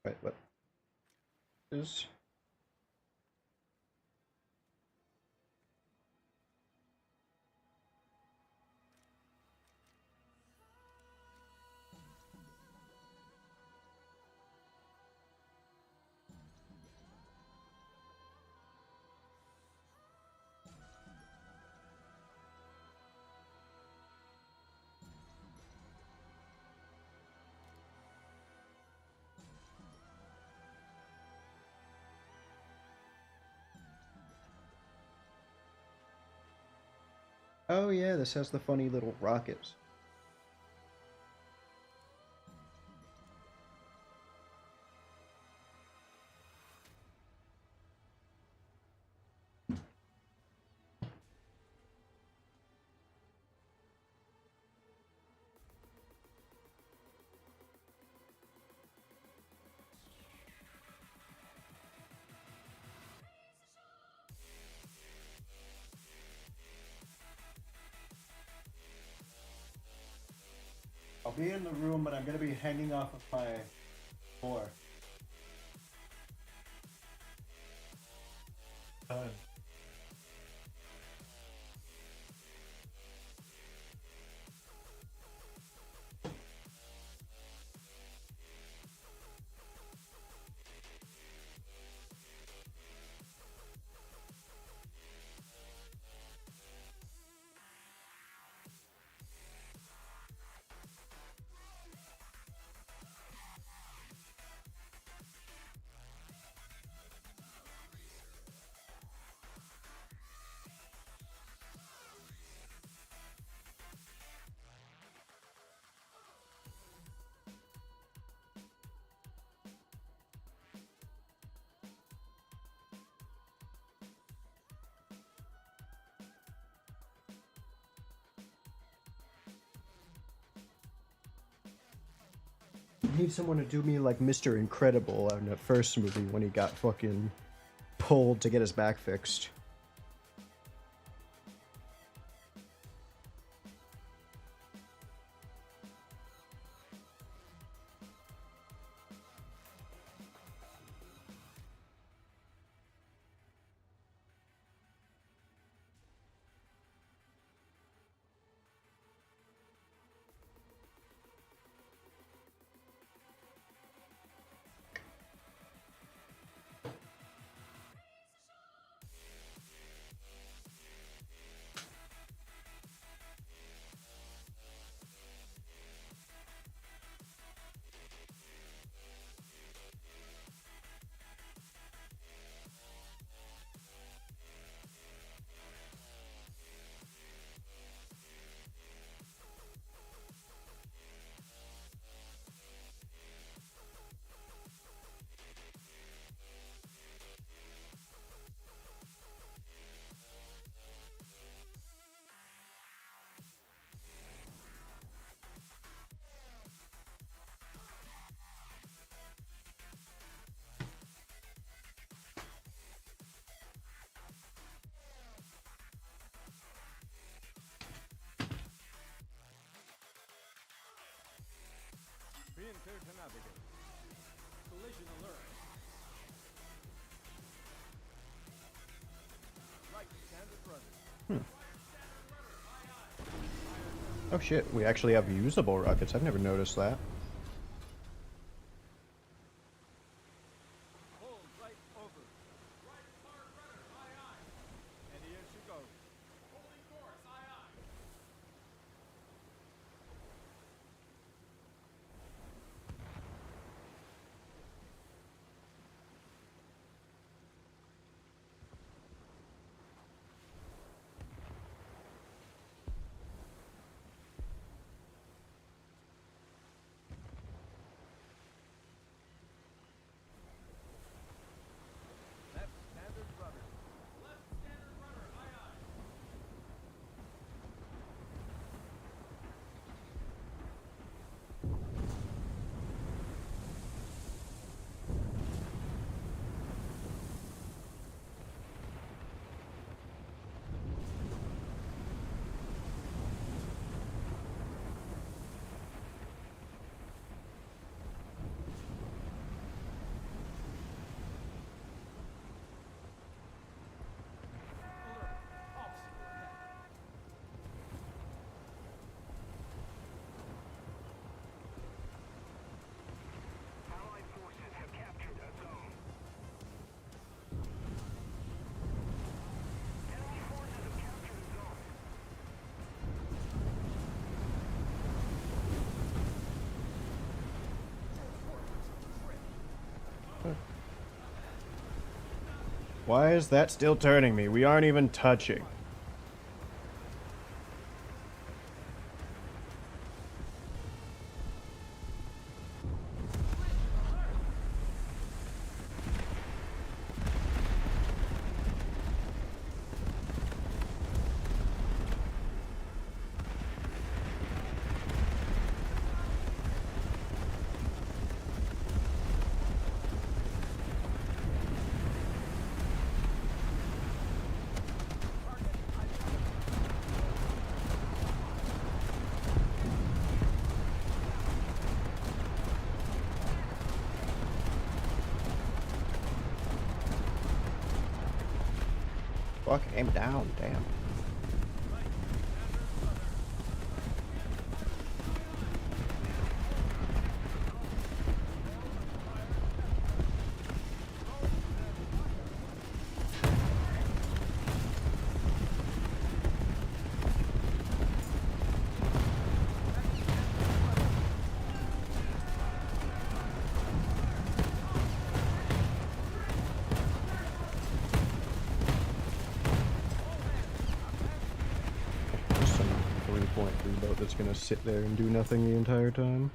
[SPEAKER 1] Right, what is... Oh yeah, this has the funny little rockets. I'll be in the room, but I'm gonna be hanging off of my floor. I need someone to do me like Mr. Incredible in the first movie when he got fucking pulled to get his back fixed.
[SPEAKER 2] clear to navigate. Collision alert. Right, standard rudder.
[SPEAKER 1] Oh shit, we actually have usable rockets. I've never noticed that.
[SPEAKER 2] Hold right over. Right hard rudder, aye aye. And here she goes. Holding course, aye aye. Left standard rudder. Left standard rudder, aye aye. Alert. Obstacle ahead.
[SPEAKER 3] Allied forces have captured a zone. Enemy forces have captured a zone.
[SPEAKER 1] Why is that still turning me? We aren't even touching. Fuck, aim down, damn. There's some 3.3 boat that's gonna sit there and do nothing the entire time.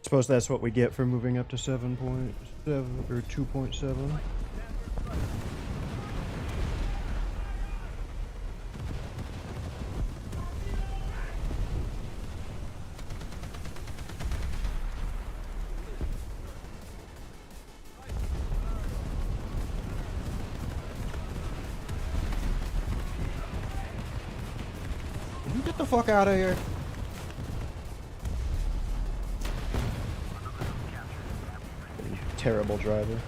[SPEAKER 1] Suppose that's what we get for moving up to 7.7 or 2.7. Get the fuck out of here. terrible driver.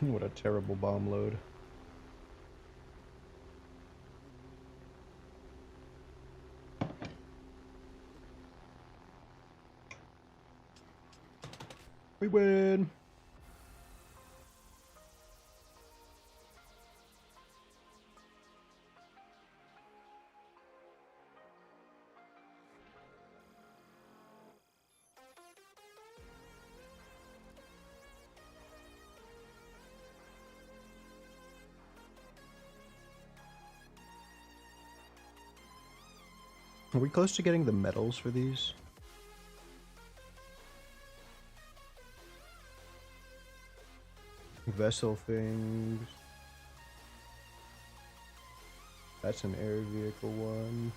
[SPEAKER 1] What a terrible bomb load. We win! Are we close to getting the medals for these? Vessel things. That's an air vehicle one.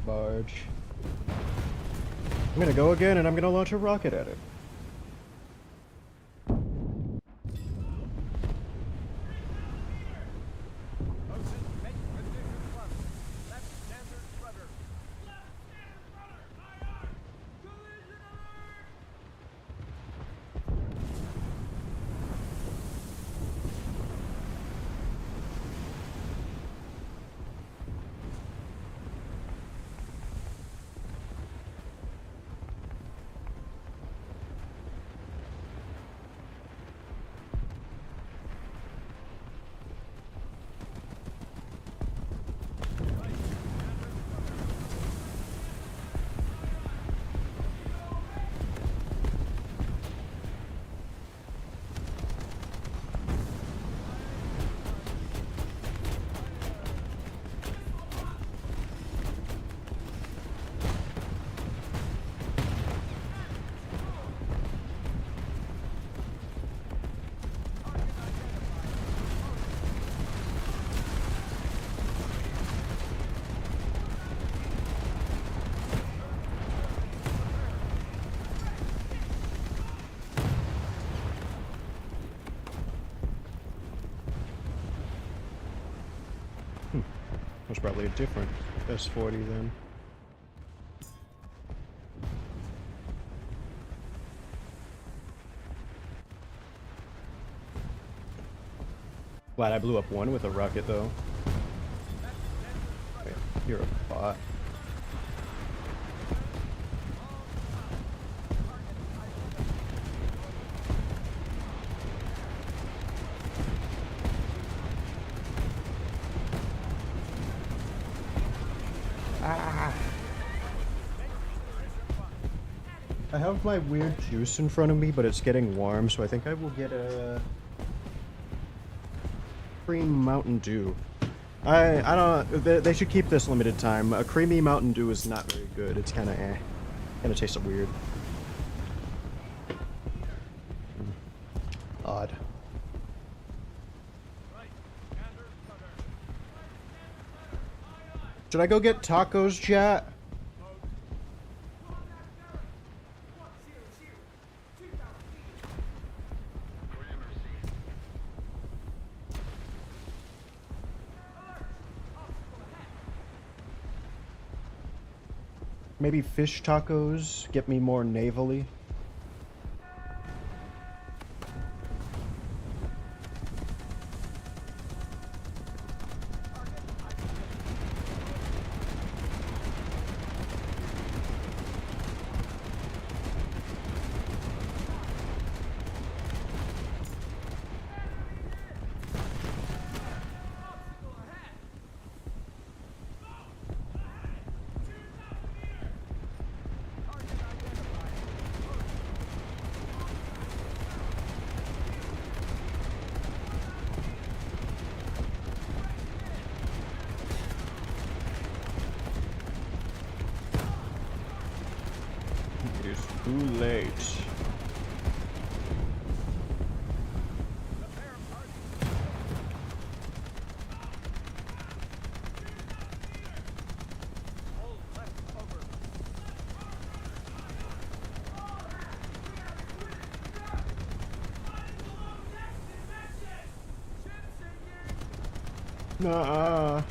[SPEAKER 1] barge. I'm gonna go again and I'm gonna launch a rocket at it.
[SPEAKER 2] Ocean, make position plus. Left standard rudder. Left standard rudder. Aye, aye. Collision alert!
[SPEAKER 1] That's probably a different S40 then. Glad I blew up one with a rocket though. Wait, you're a bot. I have my weird juice in front of me, but it's getting warm, so I think I will get a cream Mountain Dew. I don't. They should keep this limited time. A creamy Mountain Dew is not very good. It's kind of eh. Kind of tastes weird. Odd. Should I go get tacos, chat? Maybe fish tacos get me more navally. It's too late. Nuh-uh.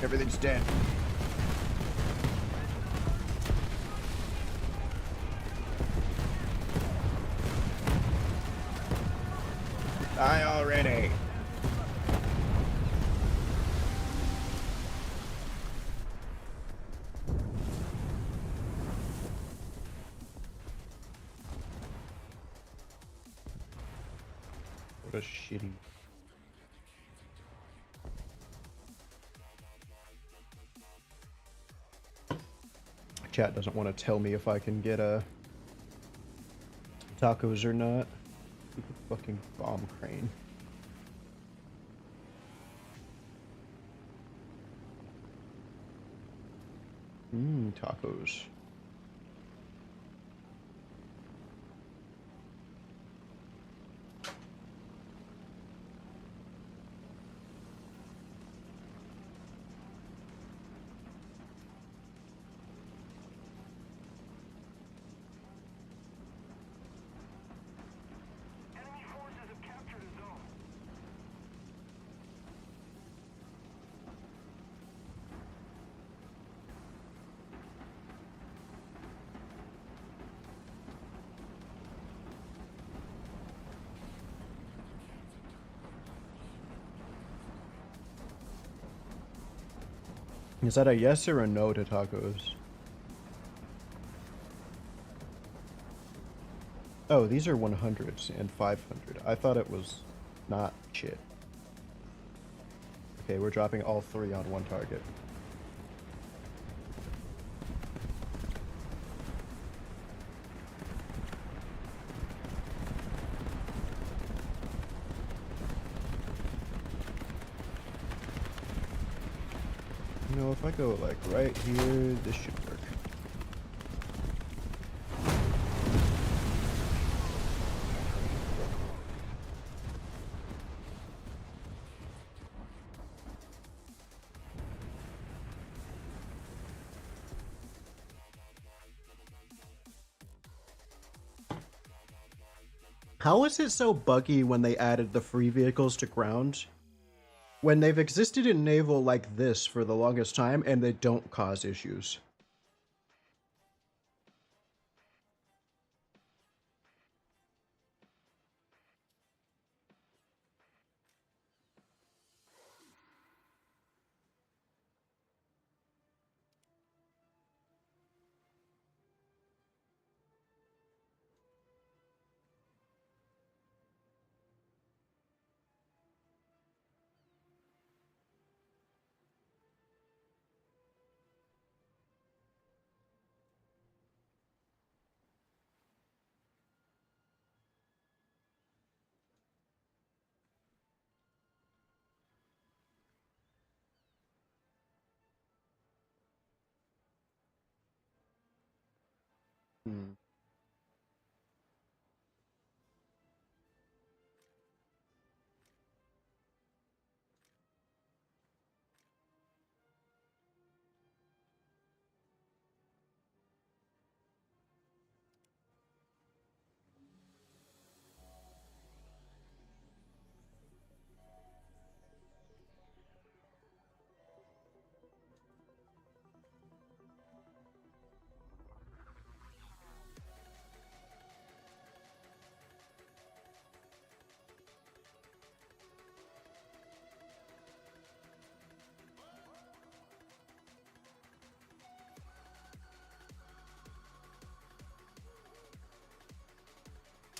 [SPEAKER 1] Everything's dead. Die already. What a shitty. chat doesn't want to tell me if I can get tacos or not. Stupid fucking bomb crane. Tacos.
[SPEAKER 3] Enemy forces have captured a zone.
[SPEAKER 1] Is that a yes or a no to tacos? Oh, these are 100s and 500. I thought it was not shit. Okay, we're dropping all 3 on one target. You know, if I go like right here, this should work. How is it so buggy when they added the free vehicles to ground? When they've existed in naval like this for the longest time and they don't cause issues. Hmm.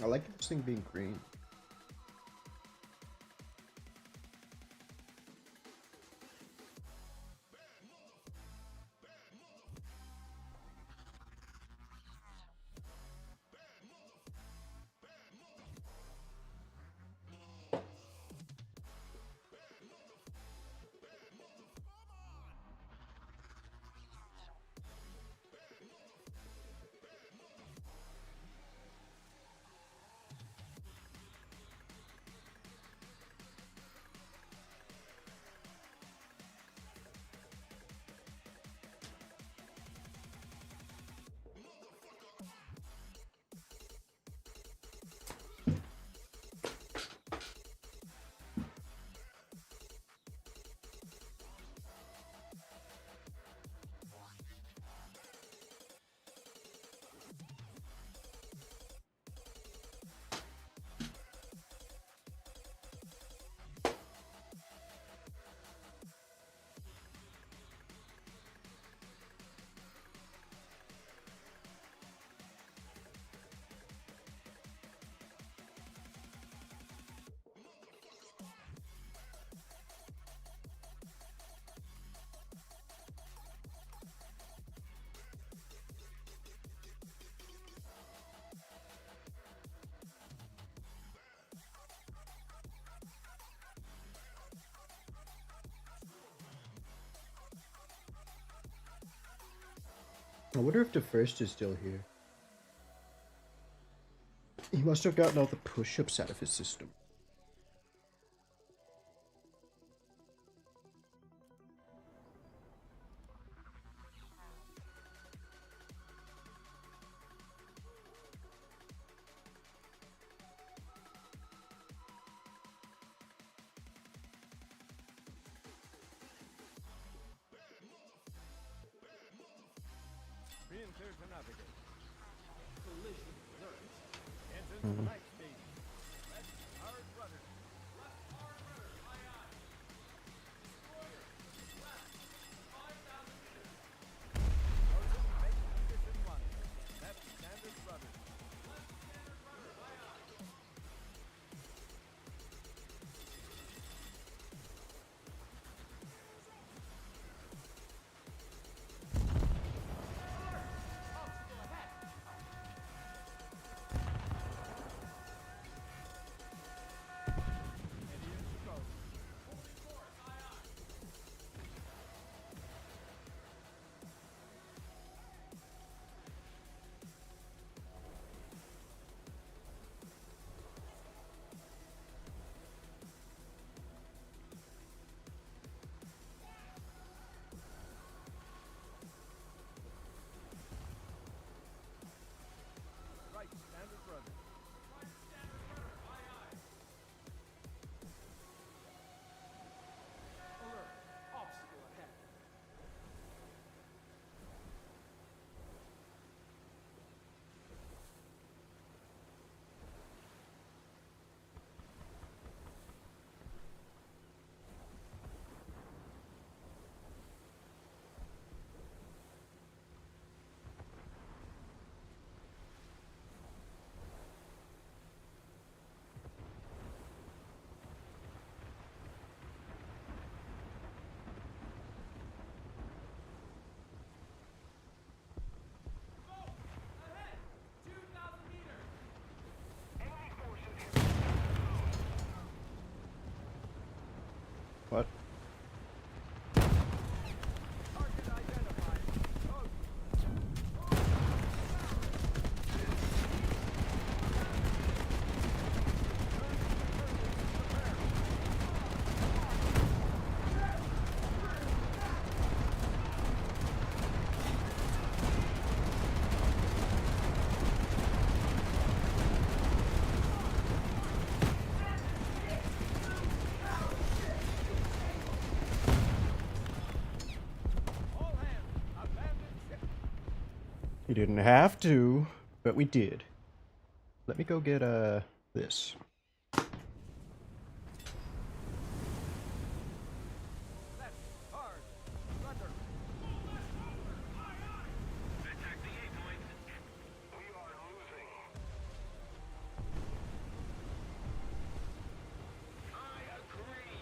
[SPEAKER 1] I like this thing being green. I wonder if the first is still here. He must have gotten all the push-ups out of his system.
[SPEAKER 2] Being clear to navigate. Collision alert. Engine night speed. Left hard rudder. Left hard rudder. Aye aye. Destroyer. Left. 5,000 meters. Ocean make position 1. Left standard rudder. Left standard rudder. Aye aye. Obstacle ahead. Indians to go. Holding course. Aye aye. Right standard rudder. Right standard rudder. Aye aye. Alert. Obstacle ahead. Go! Ahead! 2,000 meters!
[SPEAKER 3] Enemy forces have
[SPEAKER 1] What?
[SPEAKER 2] Target identified. Go! All hands, abandon ship.
[SPEAKER 1] We didn't have to, but we did. Let me go get this.
[SPEAKER 2] Left, hard, rudder.
[SPEAKER 3] attack the A point. We are losing. I agree.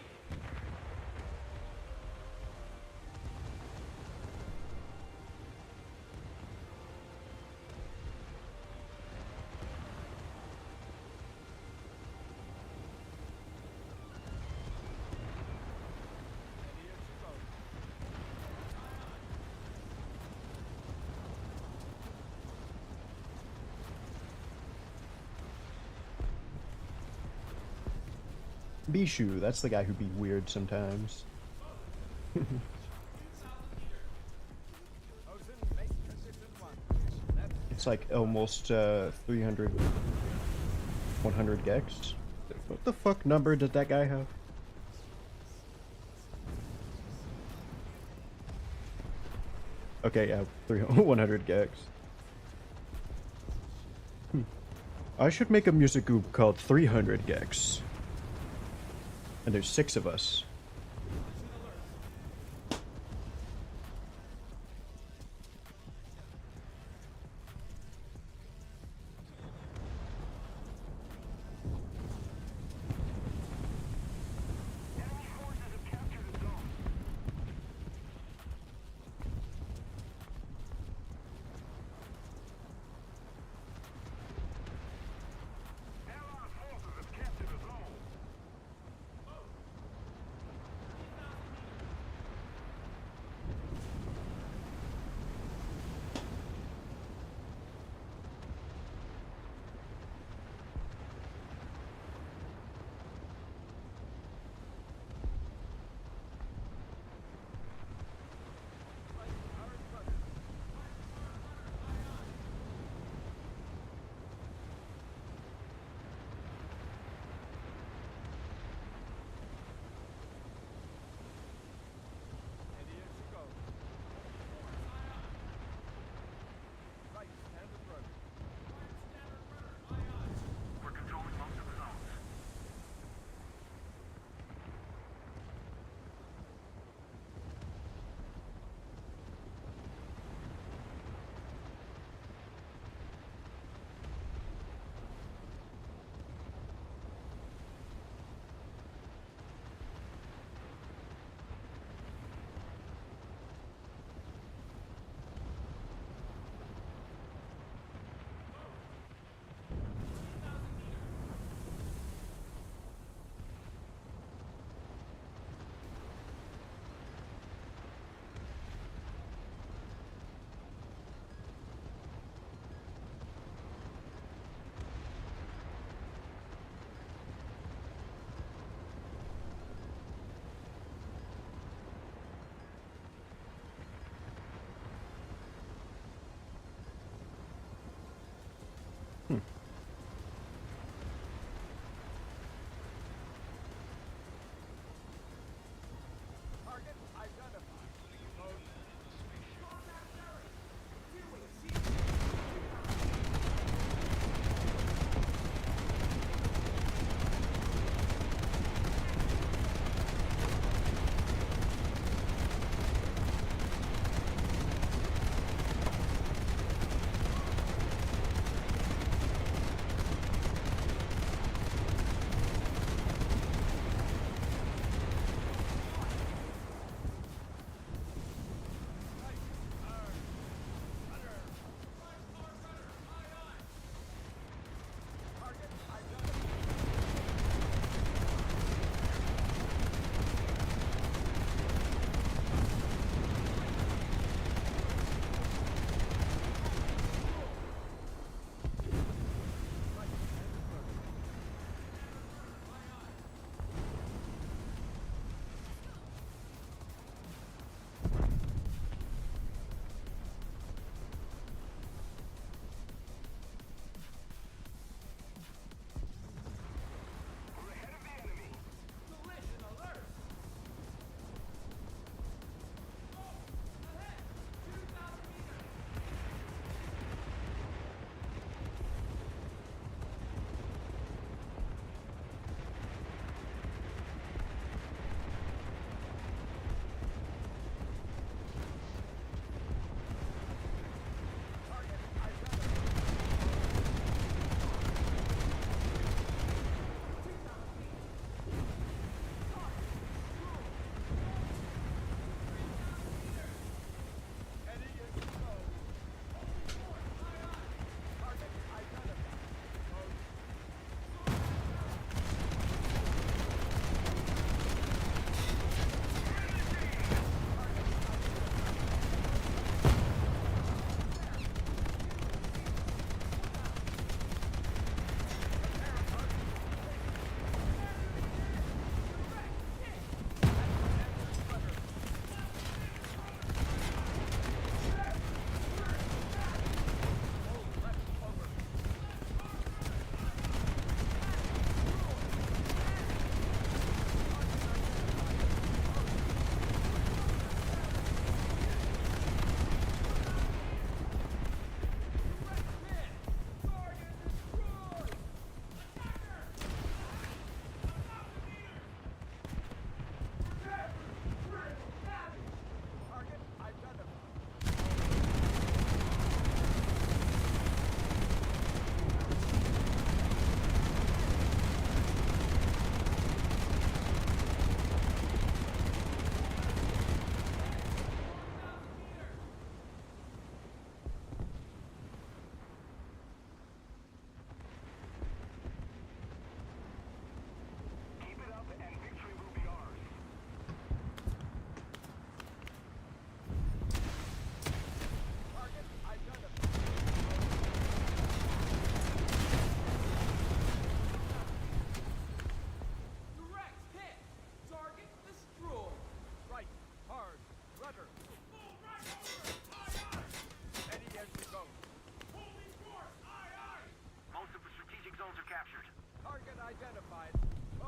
[SPEAKER 2] Indians to go.
[SPEAKER 1] Bishu, that's the guy who'd be weird sometimes.
[SPEAKER 2] Ocean make position 1. Left
[SPEAKER 1] It's like almost 300, 100 gex. What the fuck number did that guy have? Okay, yeah, 100 gex. I should make a music group called 300 gex. And there's 6 of us.
[SPEAKER 3] Enemy forces have captured the zone. Allied forces have captured the zone.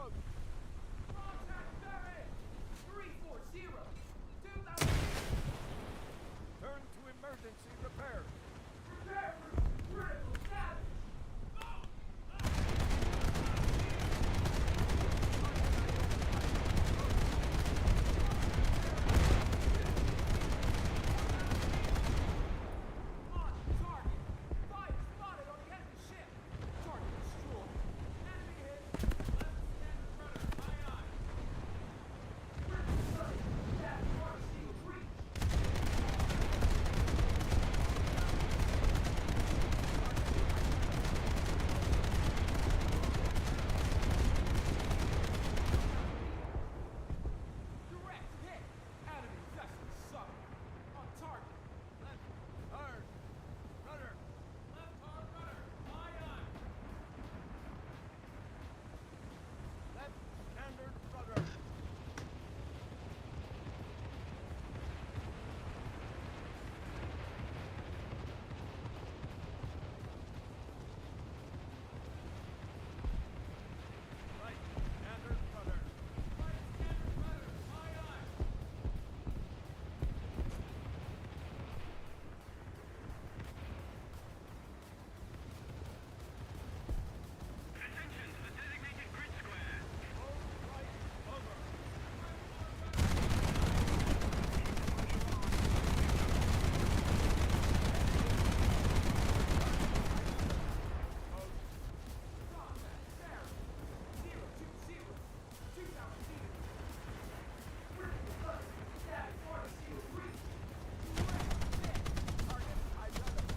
[SPEAKER 2] Contact Barrett! 340! 2,000
[SPEAKER 4] Turn to emergency repair.
[SPEAKER 2] Prepare for critical damage! On target! Fire spotted on the enemy ship! Target destroyed! Enemy hit! Left standard rudder, aye aye! Critical sight! That water shield breach! Direct hit! Enemy vessel sunk! On target!
[SPEAKER 4] Left hard rudder.
[SPEAKER 2] Left hard rudder, aye aye!
[SPEAKER 4] Left standard rudder. Right standard rudder.
[SPEAKER 2] Right standard rudder, aye aye!
[SPEAKER 3] Attention to the designated grid square.
[SPEAKER 4] Hold right over.
[SPEAKER 2] Contact Barrett! 020! 2,000 meters! Critical sight! Static water shield breach! Direct hit!
[SPEAKER 4] Target identified.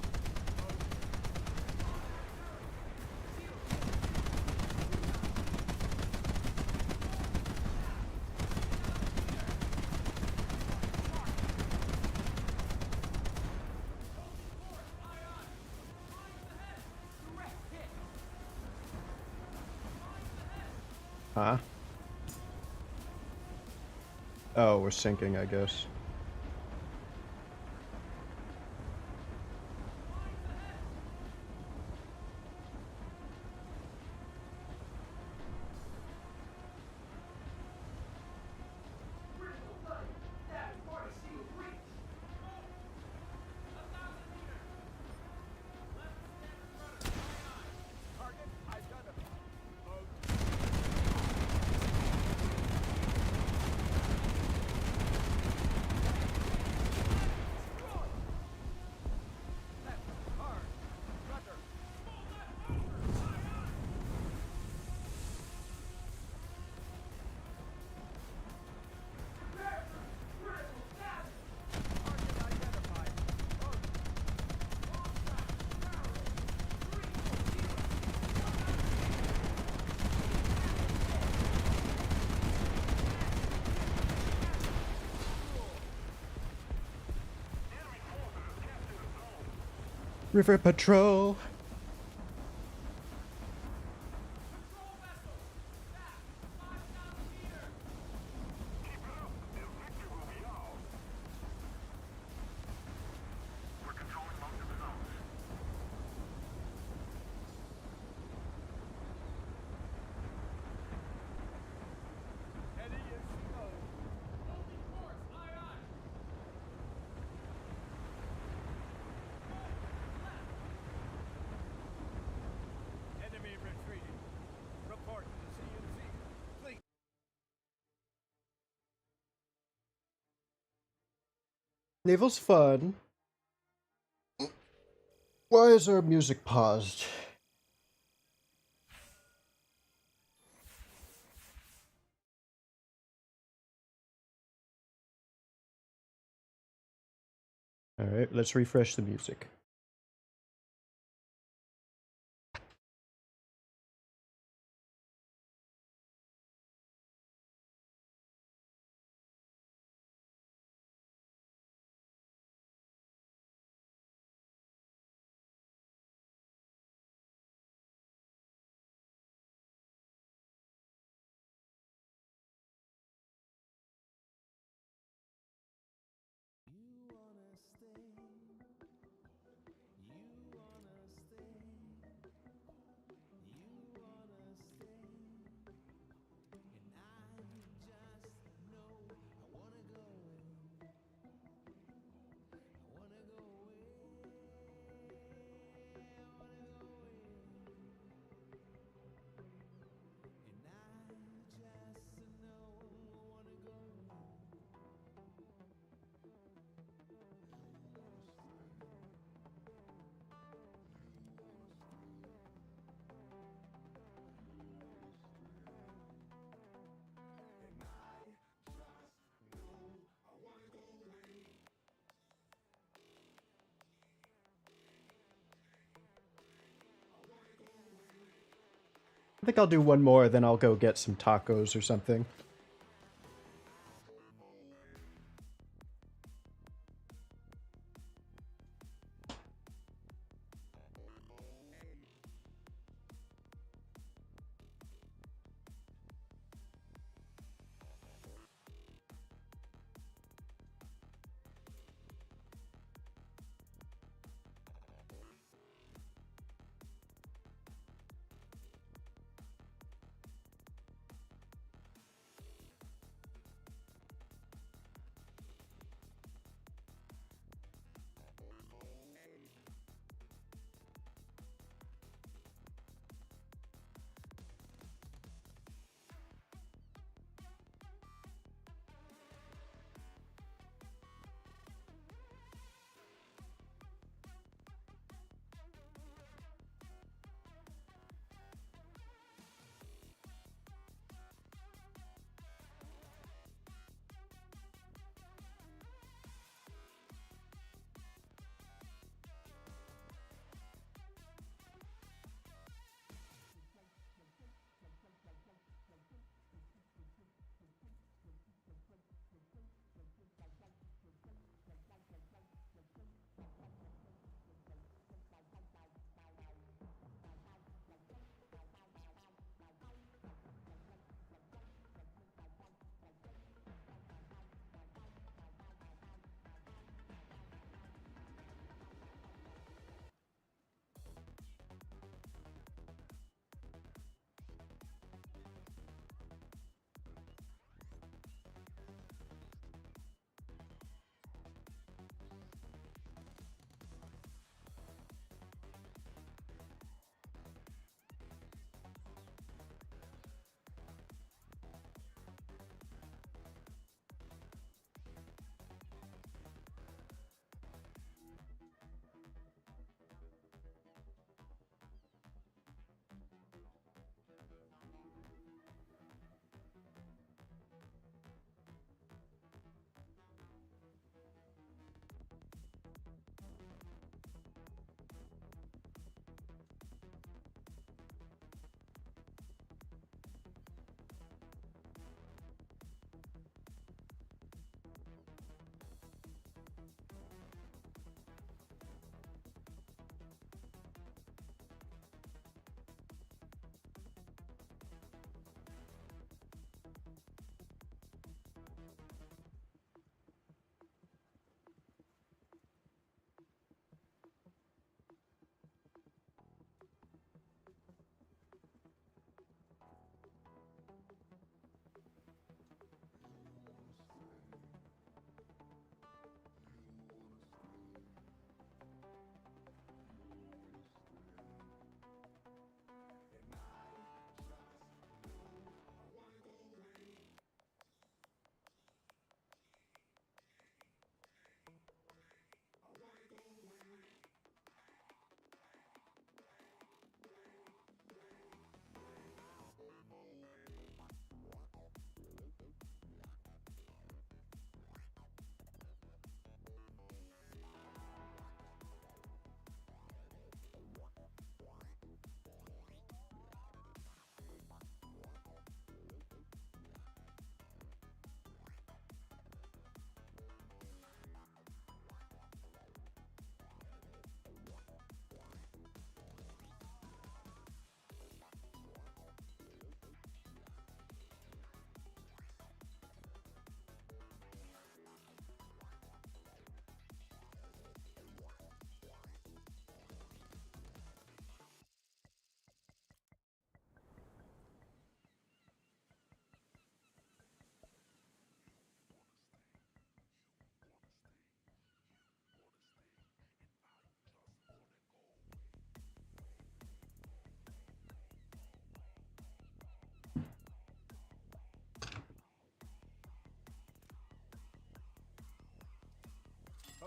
[SPEAKER 1] Huh? Oh, we're sinking, I guess.
[SPEAKER 2] Critical sight! Static water shield breach! 1,000 meters! Left standard rudder, aye aye!
[SPEAKER 4] Target identified. Boat.
[SPEAKER 2] Destroyed!
[SPEAKER 4] Left hard rudder.
[SPEAKER 2] Full left over, aye aye! Prepare for critical damage!
[SPEAKER 4] Target identified. Boat.
[SPEAKER 2] Contact Barrett! 340!
[SPEAKER 3] Enemy forces have captured a zone.
[SPEAKER 1] River Patrol!
[SPEAKER 2] Patrol vessel! Back! 5,000 meters!
[SPEAKER 3] Keep it up. The victory will be ours. We're controlling most of the zones.
[SPEAKER 4] Heading is slow.
[SPEAKER 2] Holding course, aye aye!
[SPEAKER 4] Enemy retreating. Report to CNC. Fleet.
[SPEAKER 1] Naval's fun. Why is our music paused? Alright, let's refresh the music. think I'll do one more, then I'll go get some tacos or something.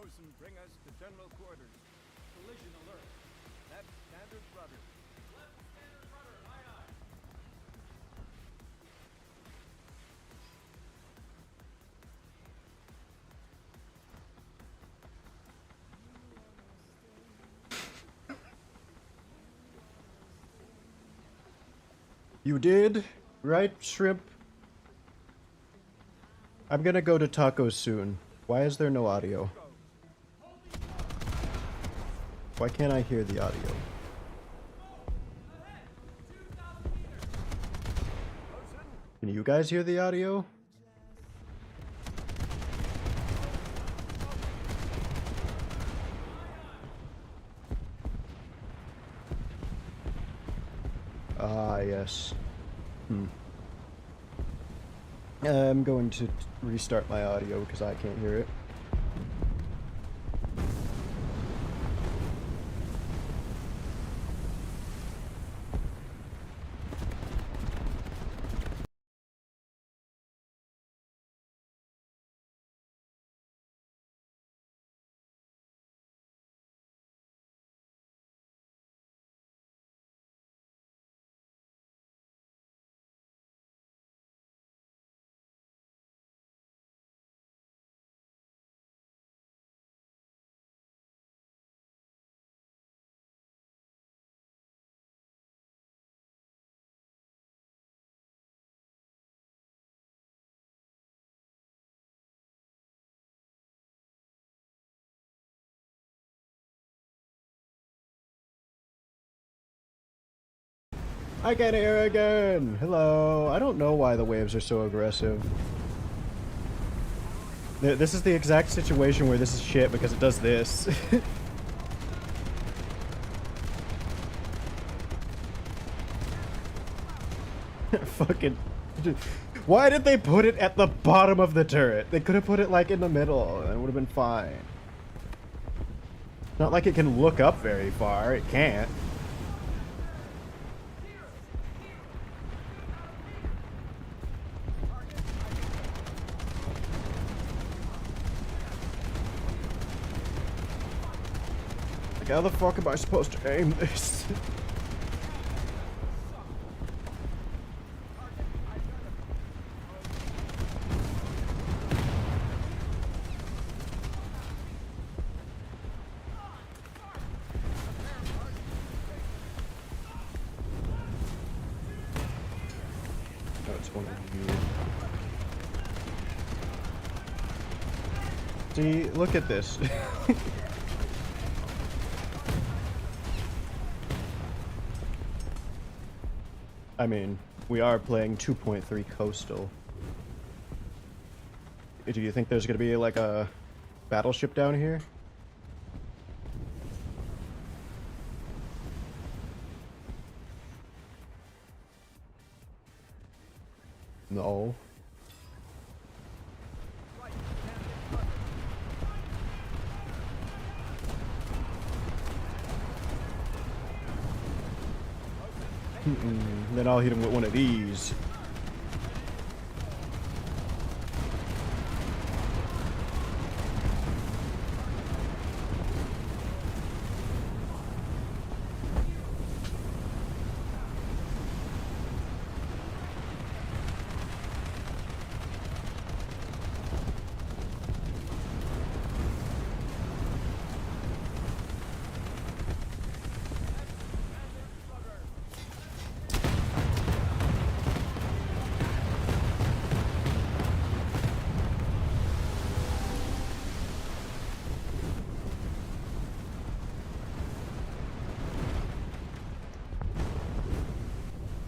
[SPEAKER 4] Bosun, bring us to general quarters. Collision alert. Left standard rudder.
[SPEAKER 2] Left standard rudder, aye aye.
[SPEAKER 1] You did? Right, Shrimp? I'm gonna go to tacos soon. Why is there no audio? Why can't I hear the audio? Can you guys hear the audio? Ah, yes. I'm going to restart my audio because I can't hear it. I can hear again! Hello! I don't know why the waves are so aggressive. This is the exact situation where this is shit because it does this. Fucking... Why did they put it at the bottom of the turret? They could have put it like in the middle and it would have been fine. Not like it can look up very far. It can't. Like, how the fuck am I supposed to aim this? Oh, it's one of you. See, look at this. I mean, we are playing 2.3 Coastal. Do you think there's gonna be like a battleship down here? No. Then I'll hit him with one of these.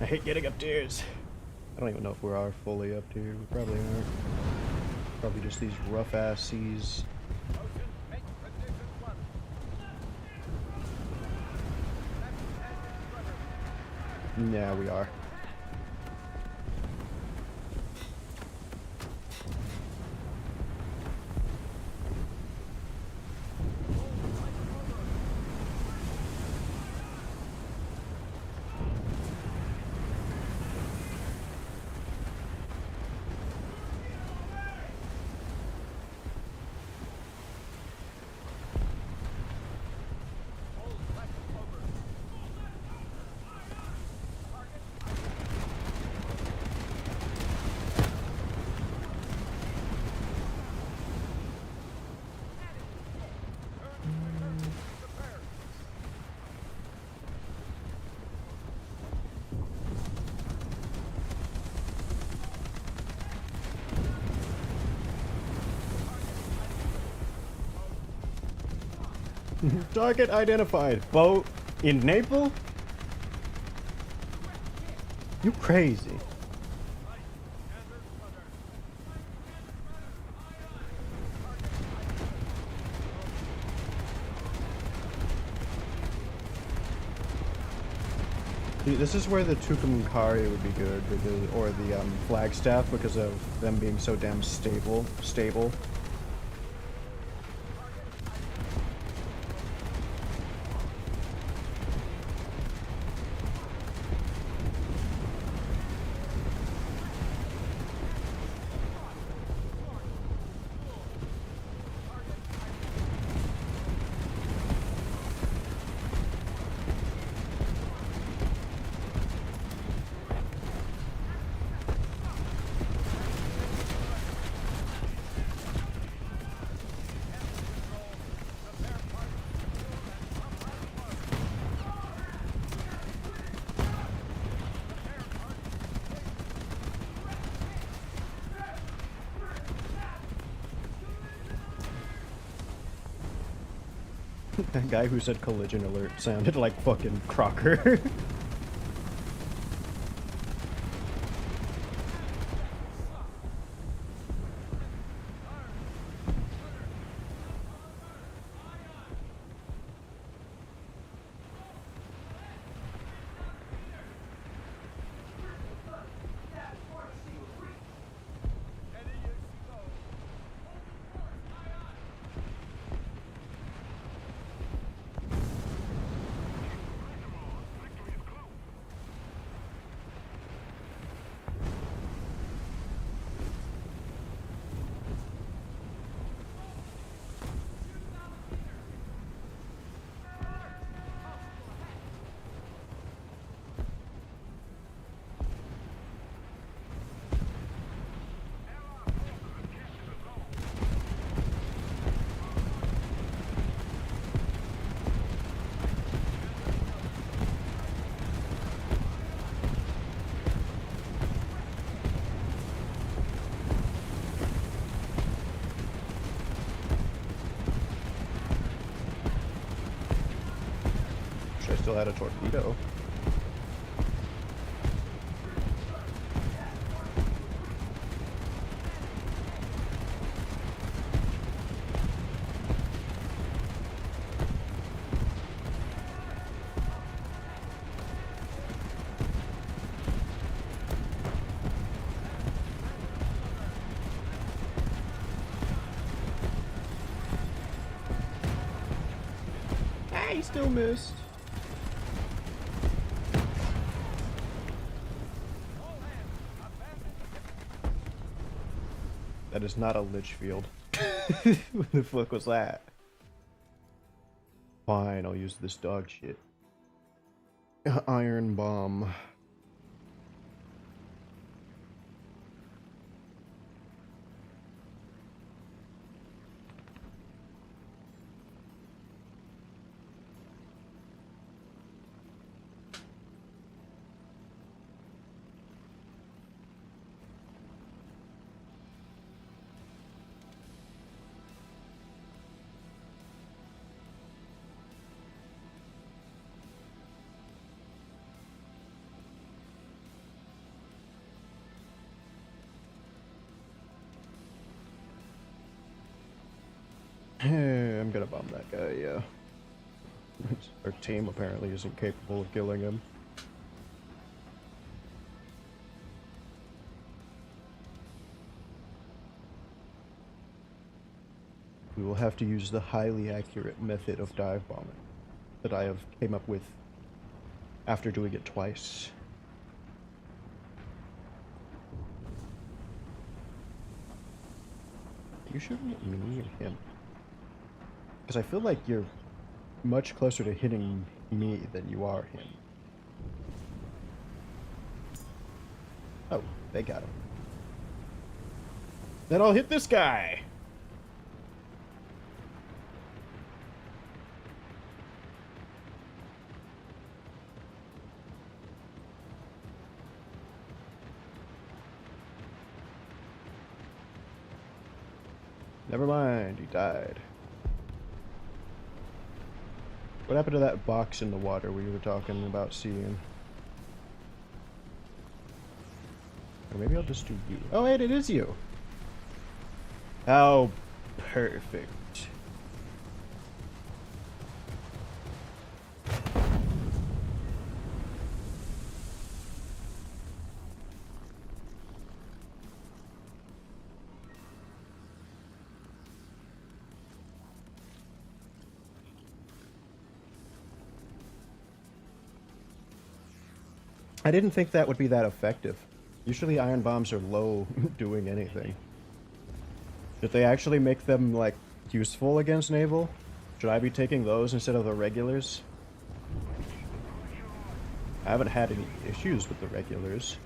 [SPEAKER 1] I hate getting up tiers. I don't even know if we are fully up tier. We probably aren't. Probably just these rough ass seas. Yeah, we are. Target identified. Boat in Naples? You crazy. See, this is where the Tucumcari would be good, because, or the Flagstaff, because of them being so damn stable. That guy who said collision alert sounded like fucking Crocker. I still had a torpedo. I still missed. That is not a lich field. What the fuck was that? Fine, I'll use this dog shit. Iron bomb. I'm gonna bomb that guy, yeah. Our team apparently isn't capable of killing him. We will have to use the highly accurate method of dive bombing that I have came up with after doing it twice. You shooting at me or him? Because I feel like you're much closer to hitting me than you are him. Oh, they got him. Then I'll hit this guy! Never mind, he died. What happened to that box in the water we were talking about seeing? Or maybe I'll just do you. Oh, wait, it is you. Oh, perfect. I didn't think that would be that effective. Usually iron bombs are low doing anything. Did they actually make them, like, useful against naval? Should I be taking those instead of the regulars? I haven't had any issues with the regulars.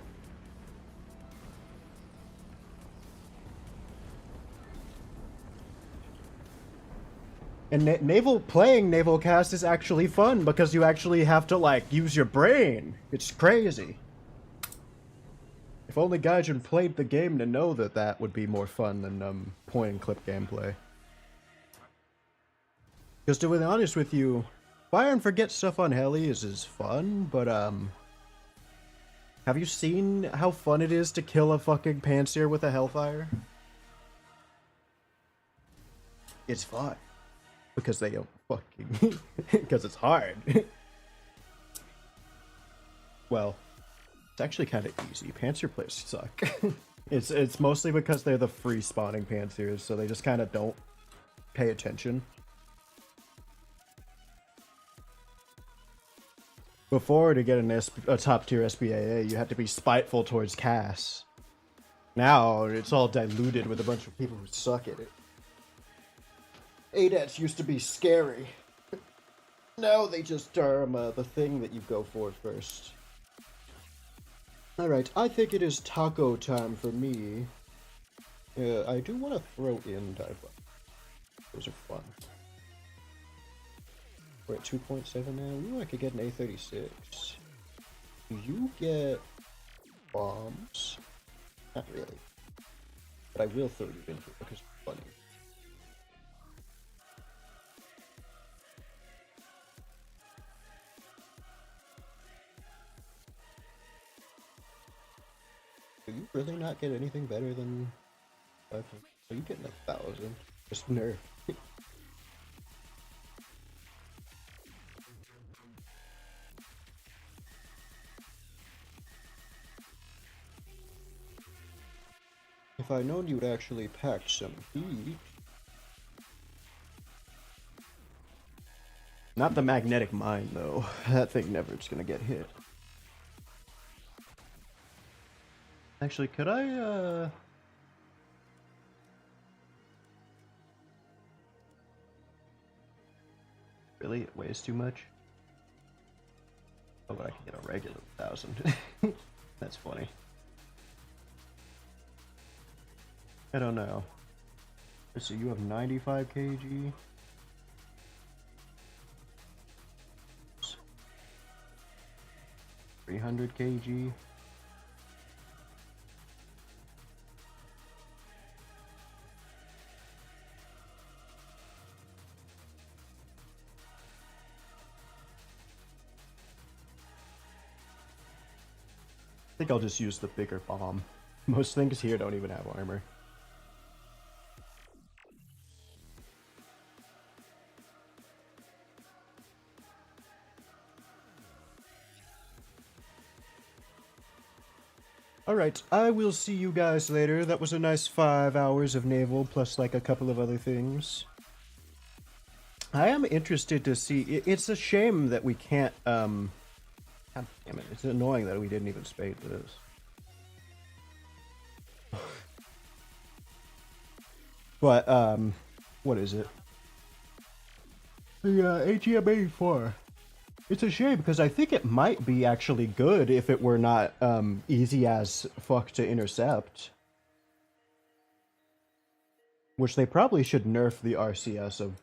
[SPEAKER 1] And playing naval cast is actually fun because you actually have to, like, use your brain. It's crazy. If only Gaijin played the game to know that that would be more fun than point and click gameplay. Because to be honest with you, fire and forget stuff on heli is fun, but have you seen how fun it is to kill a fucking panzer with a hellfire? It's fun. Because they don't fucking... because it's hard. Well, it's actually kind of easy. Panzer players suck. It's mostly because they're the free spawning panzers, so they just kind of don't pay attention. Before, to get a top tier SBAA, you had to be spiteful towards Cass. Now, it's all diluted with a bunch of people who suck at it. ADATs used to be scary. Now they just are the thing that you go for first. Alright, I think it is taco time for me. I do want to throw in dive. Those are fun. We're at 2.7 now. Ooh, I could get an A36. You get bombs? Not really. But I will throw you in here because it's funny. Do you really not get anything better than 500? Are you getting 1,000? Just nerf. If I'd known you'd actually packed some heat. Not the magnetic mine, though. That thing never is gonna get hit. Actually, could I, Really? It weighs too much? Oh, but I can get a regular 1,000. That's funny. I don't know. So you have 95 kg? 300 kg? I think I'll just use the bigger bomb. Most things here don't even have armor. Alright, I will see you guys later. That was a nice 5 hours of naval, plus like a couple of other things. I am interested to see... It's a shame that we can't, God damn it, it's annoying that we didn't even spade this. But, what is it? The, AGM-84. It's a shame, because I think it might be actually good if it were not, easy as fuck to intercept. Which they probably should nerf the RCS of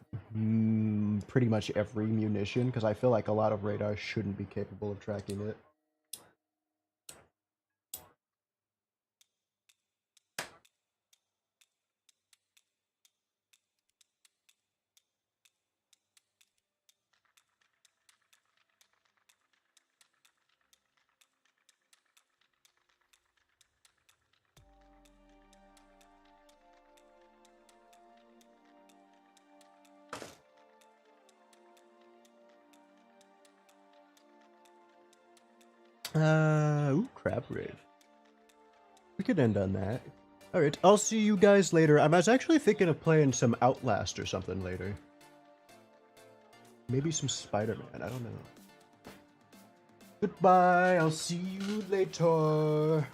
[SPEAKER 1] pretty much every munition, because I feel like a lot of radars shouldn't be capable of tracking it. Ooh, crab rave. We could end on that. Alright, I'll see you guys later. I was actually thinking of playing some Outlast or something later. Maybe some Spider-Man, I don't know. Goodbye, I'll see you later.